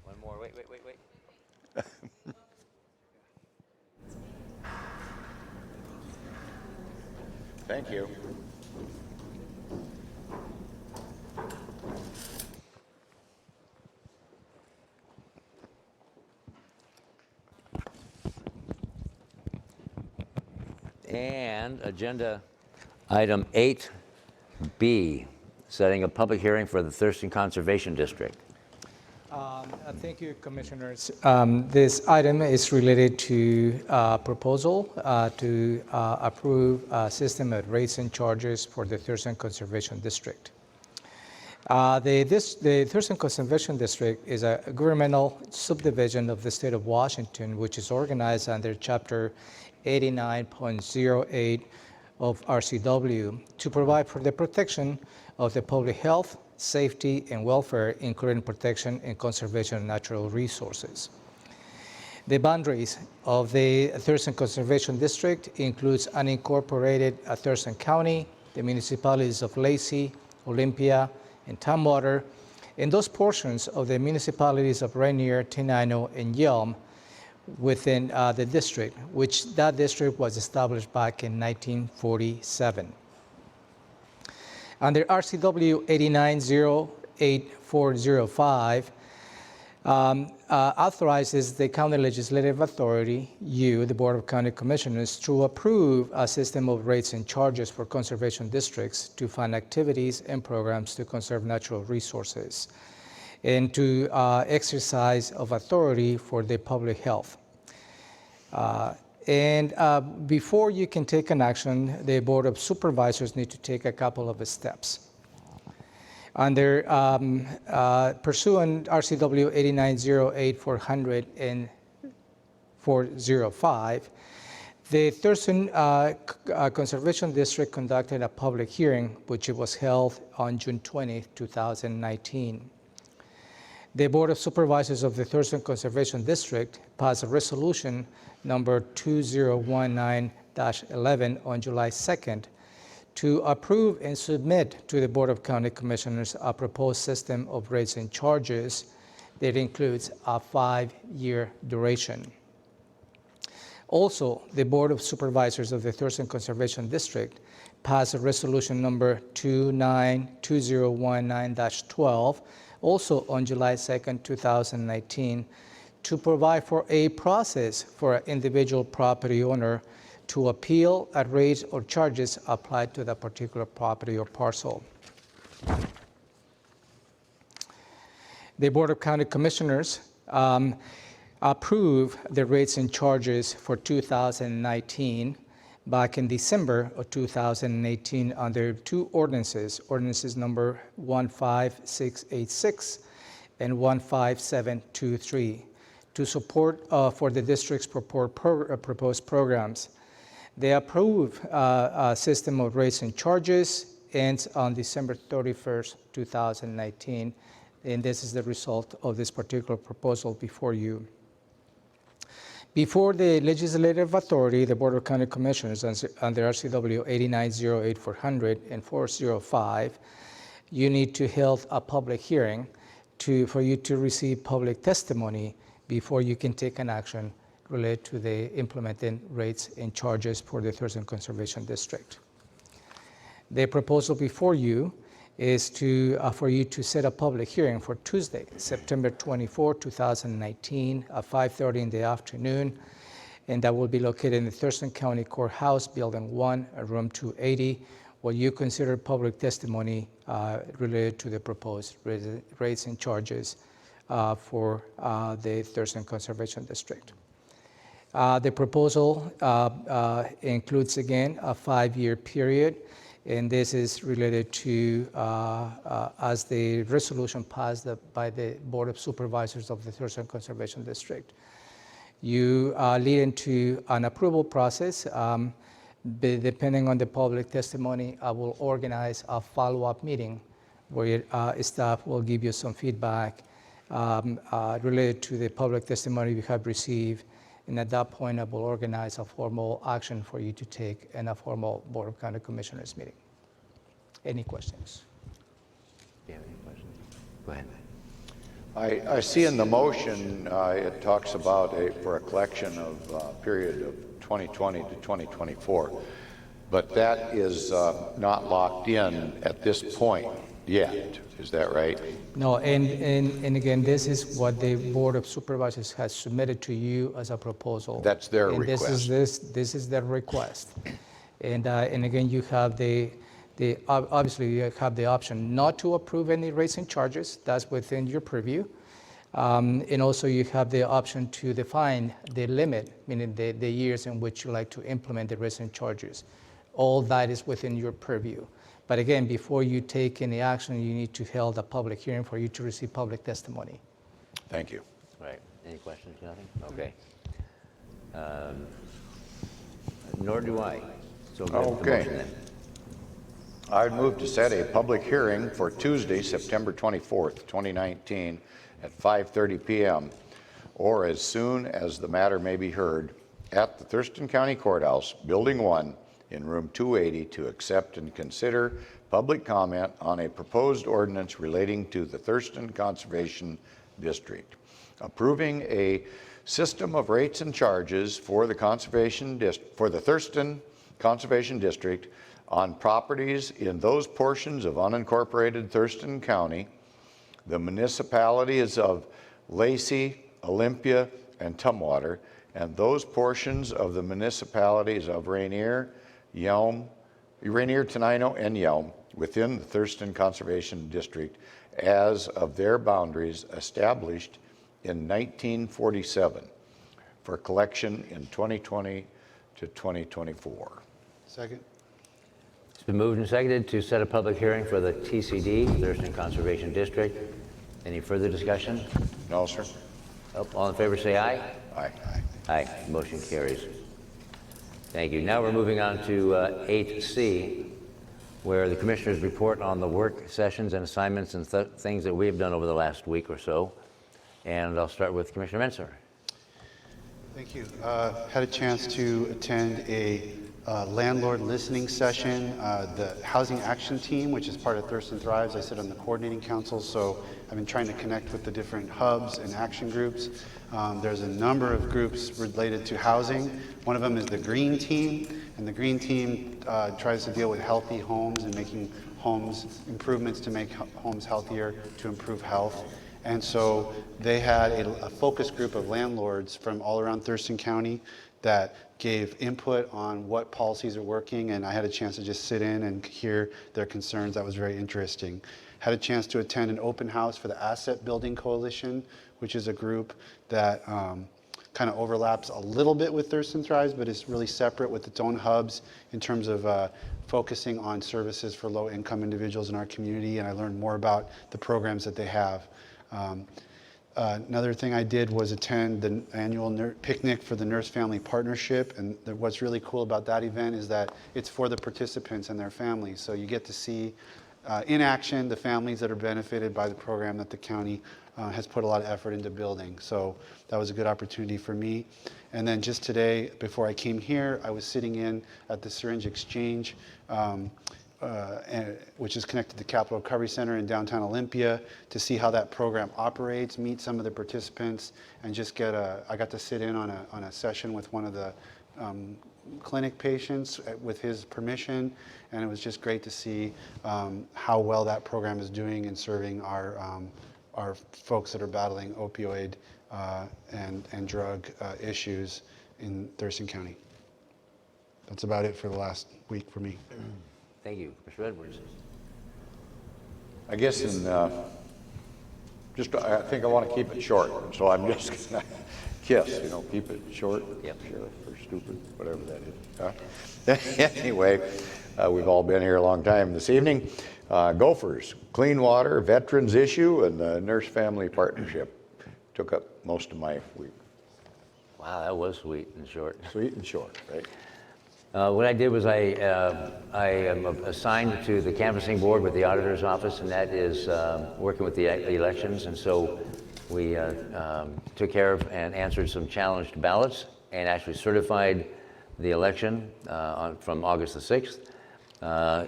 One more. Wait. Thank you. And agenda item 8B, setting a public hearing for the Thurston Conservation District. Thank you, Commissioners. This item is related to proposal to approve a system of rates and charges for the Thurston Conservation District. The Thurston Conservation District is a governmental subdivision of the state of Washington, which is organized under Chapter 89.08 of RCW to provide for the protection of the public health, safety, and welfare, including protection and conservation of natural resources. The boundaries of the Thurston Conservation District includes unincorporated Thurston County, the municipalities of Lacey, Olympia, and Tumwater, and those portions of the municipalities of Rainier, Tenino, and Yelm within the district, which that district was established back in 1947. Under RCW 89-08405, authorizes the county legislative authority, you, the Board of County Commissioners, to approve a system of rates and charges for conservation districts to fund activities and programs to conserve natural resources and to exercise of authority for the public health. Before you can take an action, the Board of Supervisors need to take a couple of steps. Under pursuant RCW 89-08400 and 405, the Thurston Conservation District conducted a public hearing, which was held on June 20, 2019. The Board of Supervisors of the Thurston Conservation District passed a resolution number 2019-11 on July 2nd to approve and submit to the Board of County Commissioners a proposed system of rates and charges that includes a 5-year duration. Also, the Board of Supervisors of the Thurston Conservation District passed a resolution number 2019-12, also on July 2nd, 2019, to provide for a process for an individual property owner to appeal at rates or charges applied to that particular property or parcel. The Board of County Commissioners approved the rates and charges for 2019 back in December of 2018 under two ordinances, ordinances number 15686 and 15723, to support for the district's proposed programs. They approved a system of rates and charges ends on December 31st, 2019, and this is the result of this particular proposal before you. Before the legislative authority, the Board of County Commissioners under RCW 89-08400 and 405, you need to hold a public hearing for you to receive public testimony before you can take an action related to the implementing rates and charges for the Thurston Conservation District. The proposal before you is for you to set a public hearing for Tuesday, September 24, 2019 at 5:30 in the afternoon, and that will be located in the Thurston County Courthouse, Building 1, room 280, where you consider public testimony related to the proposed rates and charges for the Thurston Conservation District. The proposal includes, again, a 5-year period, and this is related to, as the resolution passed by the Board of Supervisors of the Thurston Conservation District. You lead into an approval process. Depending on the public testimony, I will organize a follow-up meeting where staff will give you some feedback related to the public testimony you have received. And at that point, I will organize a formal action for you to take in a formal Board of County Commissioners meeting. Any questions? Do you have any questions? Go ahead. I see in the motion, it talks about for a collection of period of 2020 to 2024, but that is not locked in at this point. yet. Is that right? No, and again, this is what the Board of Supervisors has submitted to you as a proposal. That's their and request. This is their request. And again, you have obviously you have the option not to approve any rates and charges. That's within your purview. And also you have the option to define the limit, meaning the years in which you like to implement the rates and charges. All that is within your purview. But again, before you take any action, you need to hold a public hearing for you to receive public testimony. Thank you. Right. Any questions, Jonathan? Okay. Nor do I. So we have the Okay. motion then. I would move to set a public hearing for Tuesday, September 24th, 2019 at 5:30 p.m. or as soon as the matter may be heard at the Thurston County Courthouse, Building 1 in room 280 to accept and consider public comment on a proposed ordinance relating to the Thurston Conservation District, approving a system of rates and charges for the Thurston Conservation District on properties in those portions of unincorporated Thurston County, the municipalities of Lacey, Olympia, and Tumwater, and those portions of the municipalities of Rainier, Tenino, and Yelm within the Thurston Conservation District as of their boundaries established in 1947 for collection in 2020 to 2024. Second. It's been moved and seconded to set a public hearing for the TCD, Thurston Conservation District. Any further discussion? No, sir. All in favor say aye. Aye. Aye. Motion carries. Thank you. Now we're moving on to 8C, where the commissioners report on the work sessions and assignments and things that we have done over the last week or so. And I'll start with Commissioner Menser. Thank you. Had a chance to attend a landlord listening session. The Housing Action Team, which is part of Thurston Thrives, I sit on the coordinating council, so I've been trying to connect with the different hubs and action groups. There's a number of groups related to housing. One of them is the Green Team, and the Green Team tries to deal with healthy homes and making improvements to make homes healthier, to improve health. And so they had a focus group of landlords from all around Thurston County that gave input on what policies are working, and I had a chance to just sit in and hear their concerns. That was very interesting. Had a chance to attend an open house for the Asset Building Coalition, which is a group that kind of overlaps a little bit with Thurston Thrives, but is really separate with its own hubs in terms of focusing on services for low-income individuals in our community, and I learned more about the programs that they have. Another thing I did was attend the annual picnic for the Nurse Family Partnership, and what's really cool about that event is that it's for the participants and their families, so you get to see in action the families that are benefited by the program that the county has put a lot of effort into building. So that was a good opportunity for me. And then just today, before I came here, I was sitting in at the Syringe Exchange, which is connected to the Capital Recovery Center in downtown Olympia, to see how that program operates, meet some of the participants, and just I got to sit in on a session with one of the clinic patients with his permission, and it was just great to see how well that program is doing in serving our folks that are battling opioid and drug issues in Thurston County. That's about it for the last week for me. Thank you. Mr. Edwards. I guess I think I want to keep it short, so I'm just going to kiss, keep it short. Yep. Sheriff, or stupid, whatever that is. Huh? Anyway, we've all been here a long time this evening. Gophers, clean water, veterans issue, and the Nurse Family Partnership took up most of my week. Wow, that was sweet and short. Sweet and short, right? What I did was I am assigned to the canvassing board with the auditor's office, and that is working with the elections. And so we took care of and answered some challenged ballots and actually certified the election from August the 6th.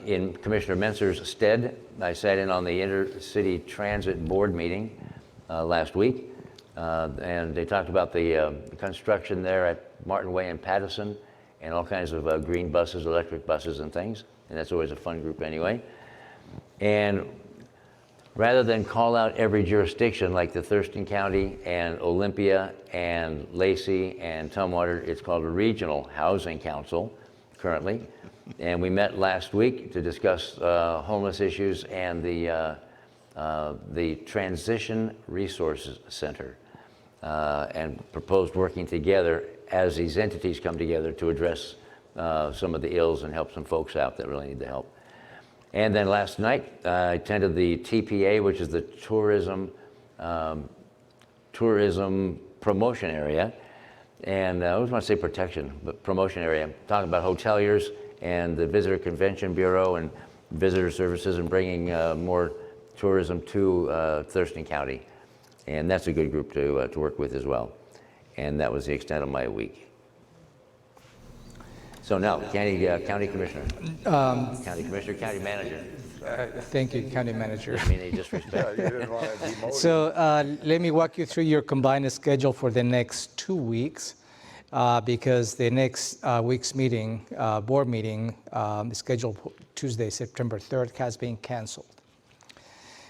In Commissioner Menser's stead, I sat in on the Intercity Transit Board meeting last week, and they talked about the construction there at Martin Way and Pattison, and all kinds of green buses, electric buses and things, and that's always a fun group anyway. And rather than call out every jurisdiction like the Thurston County and Olympia and Lacey and Tumwater, it's called a Regional Housing Council currently. And we met last week to discuss homeless issues and the Transition Resources Center and proposed working together as these entities come together to address some of the ills and help some folks out that really need the help. And then last night, I attended the TPA, which is the Tourism Promotion Area. And I always want to say protection, but promotion area. I'm talking about hoteliers and the Visitor Convention Bureau and visitor services and bringing more tourism to Thurston County. And that's a good group to work with as well. And that was the extent of my week. So now, County Commissioner. County Commissioner, County Manager. Thank you, County Manager. I mean, any disrespect. You didn't want to demote. So let me walk you through your combined schedule for the next 2 weeks because the next week's meeting, board meeting, scheduled for Tuesday, September 3rd, has been canceled.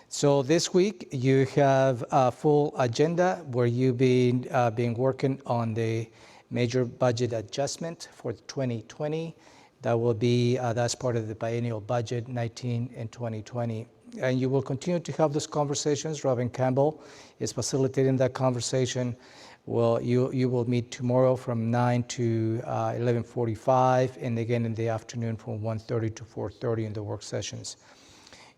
So this week you have a full agenda where you've been working on the major budget adjustment for 2020. That will be, that's part of the biennial budget 19 and 2020. And you will continue to have those conversations. Robin Campbell is facilitating that conversation. Well, you will meet tomorrow from 9 to 11:45 and again in the afternoon from 1:30 to 4:30 in the work sessions.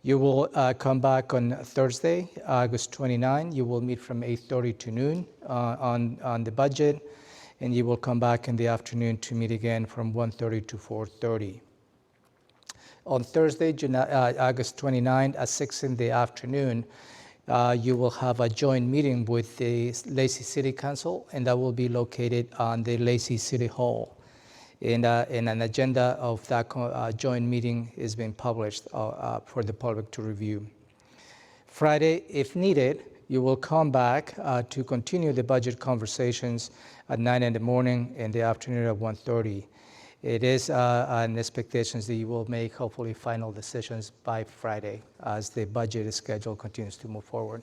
You will come back on Thursday, August 29. You will meet from 8:30 to noon on the budget. And you will come back in the afternoon to meet again from 1:30 to 4:30. On Thursday, August 29 at 6 in the afternoon, you will have a joint meeting with the Lacey City Council, and that will be located on the Lacey City Hall. And an agenda of that joint meeting is being published for the public to review. Friday, if needed, you will come back to continue the budget conversations at 9 in the morning and the afternoon at 1:30. It is an expectation that you will make hopefully final decisions by Friday as the budget schedule continues to move forward.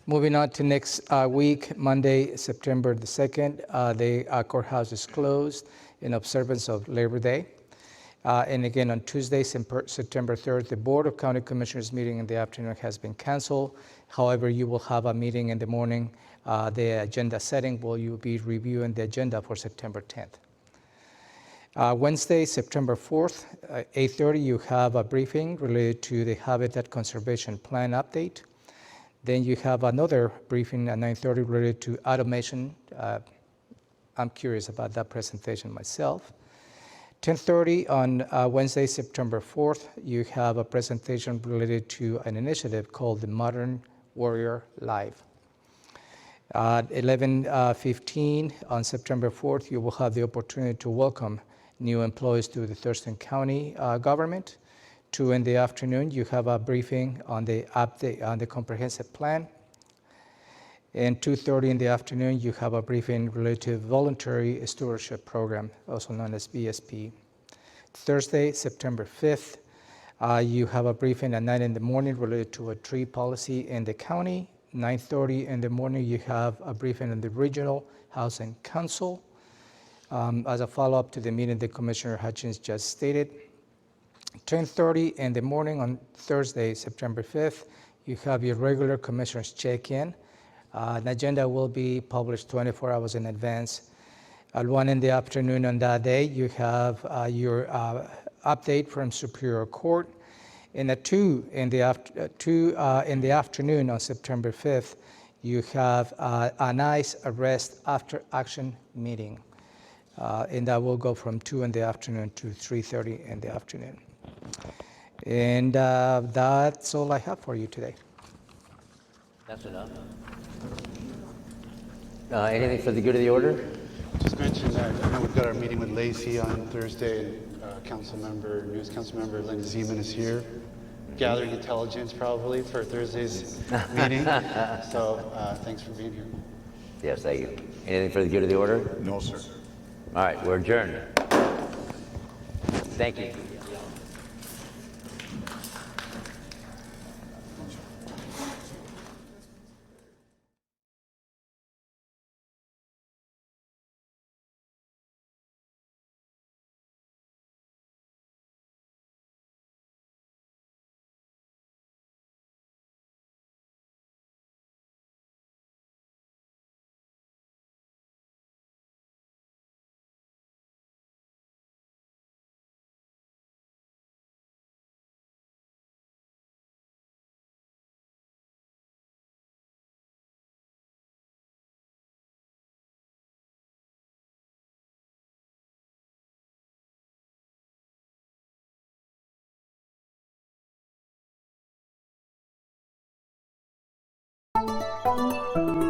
Moving on to next week, Monday, September the 2nd, the courthouse is closed in observance of Labor Day. And again, on Tuesday, September 3rd, the Board of County Commissioners meeting in the afternoon has been canceled. However, you will have a meeting in the morning. The agenda setting you will be reviewing the agenda for September 10th. Wednesday, September 4th, 8:30, you have a briefing related to the Habitat Conservation Plan update. Then you have another briefing at 9:30 related to automation. I'm curious about that presentation myself. 10:30 on Wednesday, September 4th, you have a presentation related to an initiative called the Modern Warrior Live. At 11:15 on September 4th, you will have the opportunity to welcome new employees to the Thurston County government. 2 in the afternoon, you have a briefing on the update on the comprehensive plan. And 2:30 in the afternoon, you have a briefing related to Voluntary Stewardship Program, also known as VSP. Thursday, September 5th, you have a briefing at 9 in the morning related to a tree policy in the county. 9:30 in the morning, you have a briefing in the Regional Housing Council. As a follow-up to the meeting that Commissioner Hutchins just stated. 10:30 in the morning on Thursday, September 5th, you have your regular commissioners check-in. An agenda will be published 24 hours in advance. At 1 in the afternoon on that day, you have your update from Superior Court. And at 2 in the afternoon on September 5th, you have an ICE arrest after action meeting. And that will go from 2 in the afternoon to 3:30 in the afternoon. And that's all I have for you today. That's enough. Anything for the good of the order? Just mention that I know we've got our meeting with Lacey on Thursday, and news council member Linda Zeman is here, gathering intelligence probably for Thursday's meeting. So thanks for being here. Yes, thank you. Anything for the good of the order? No, sir. All right, we're adjourned. Thank you. you.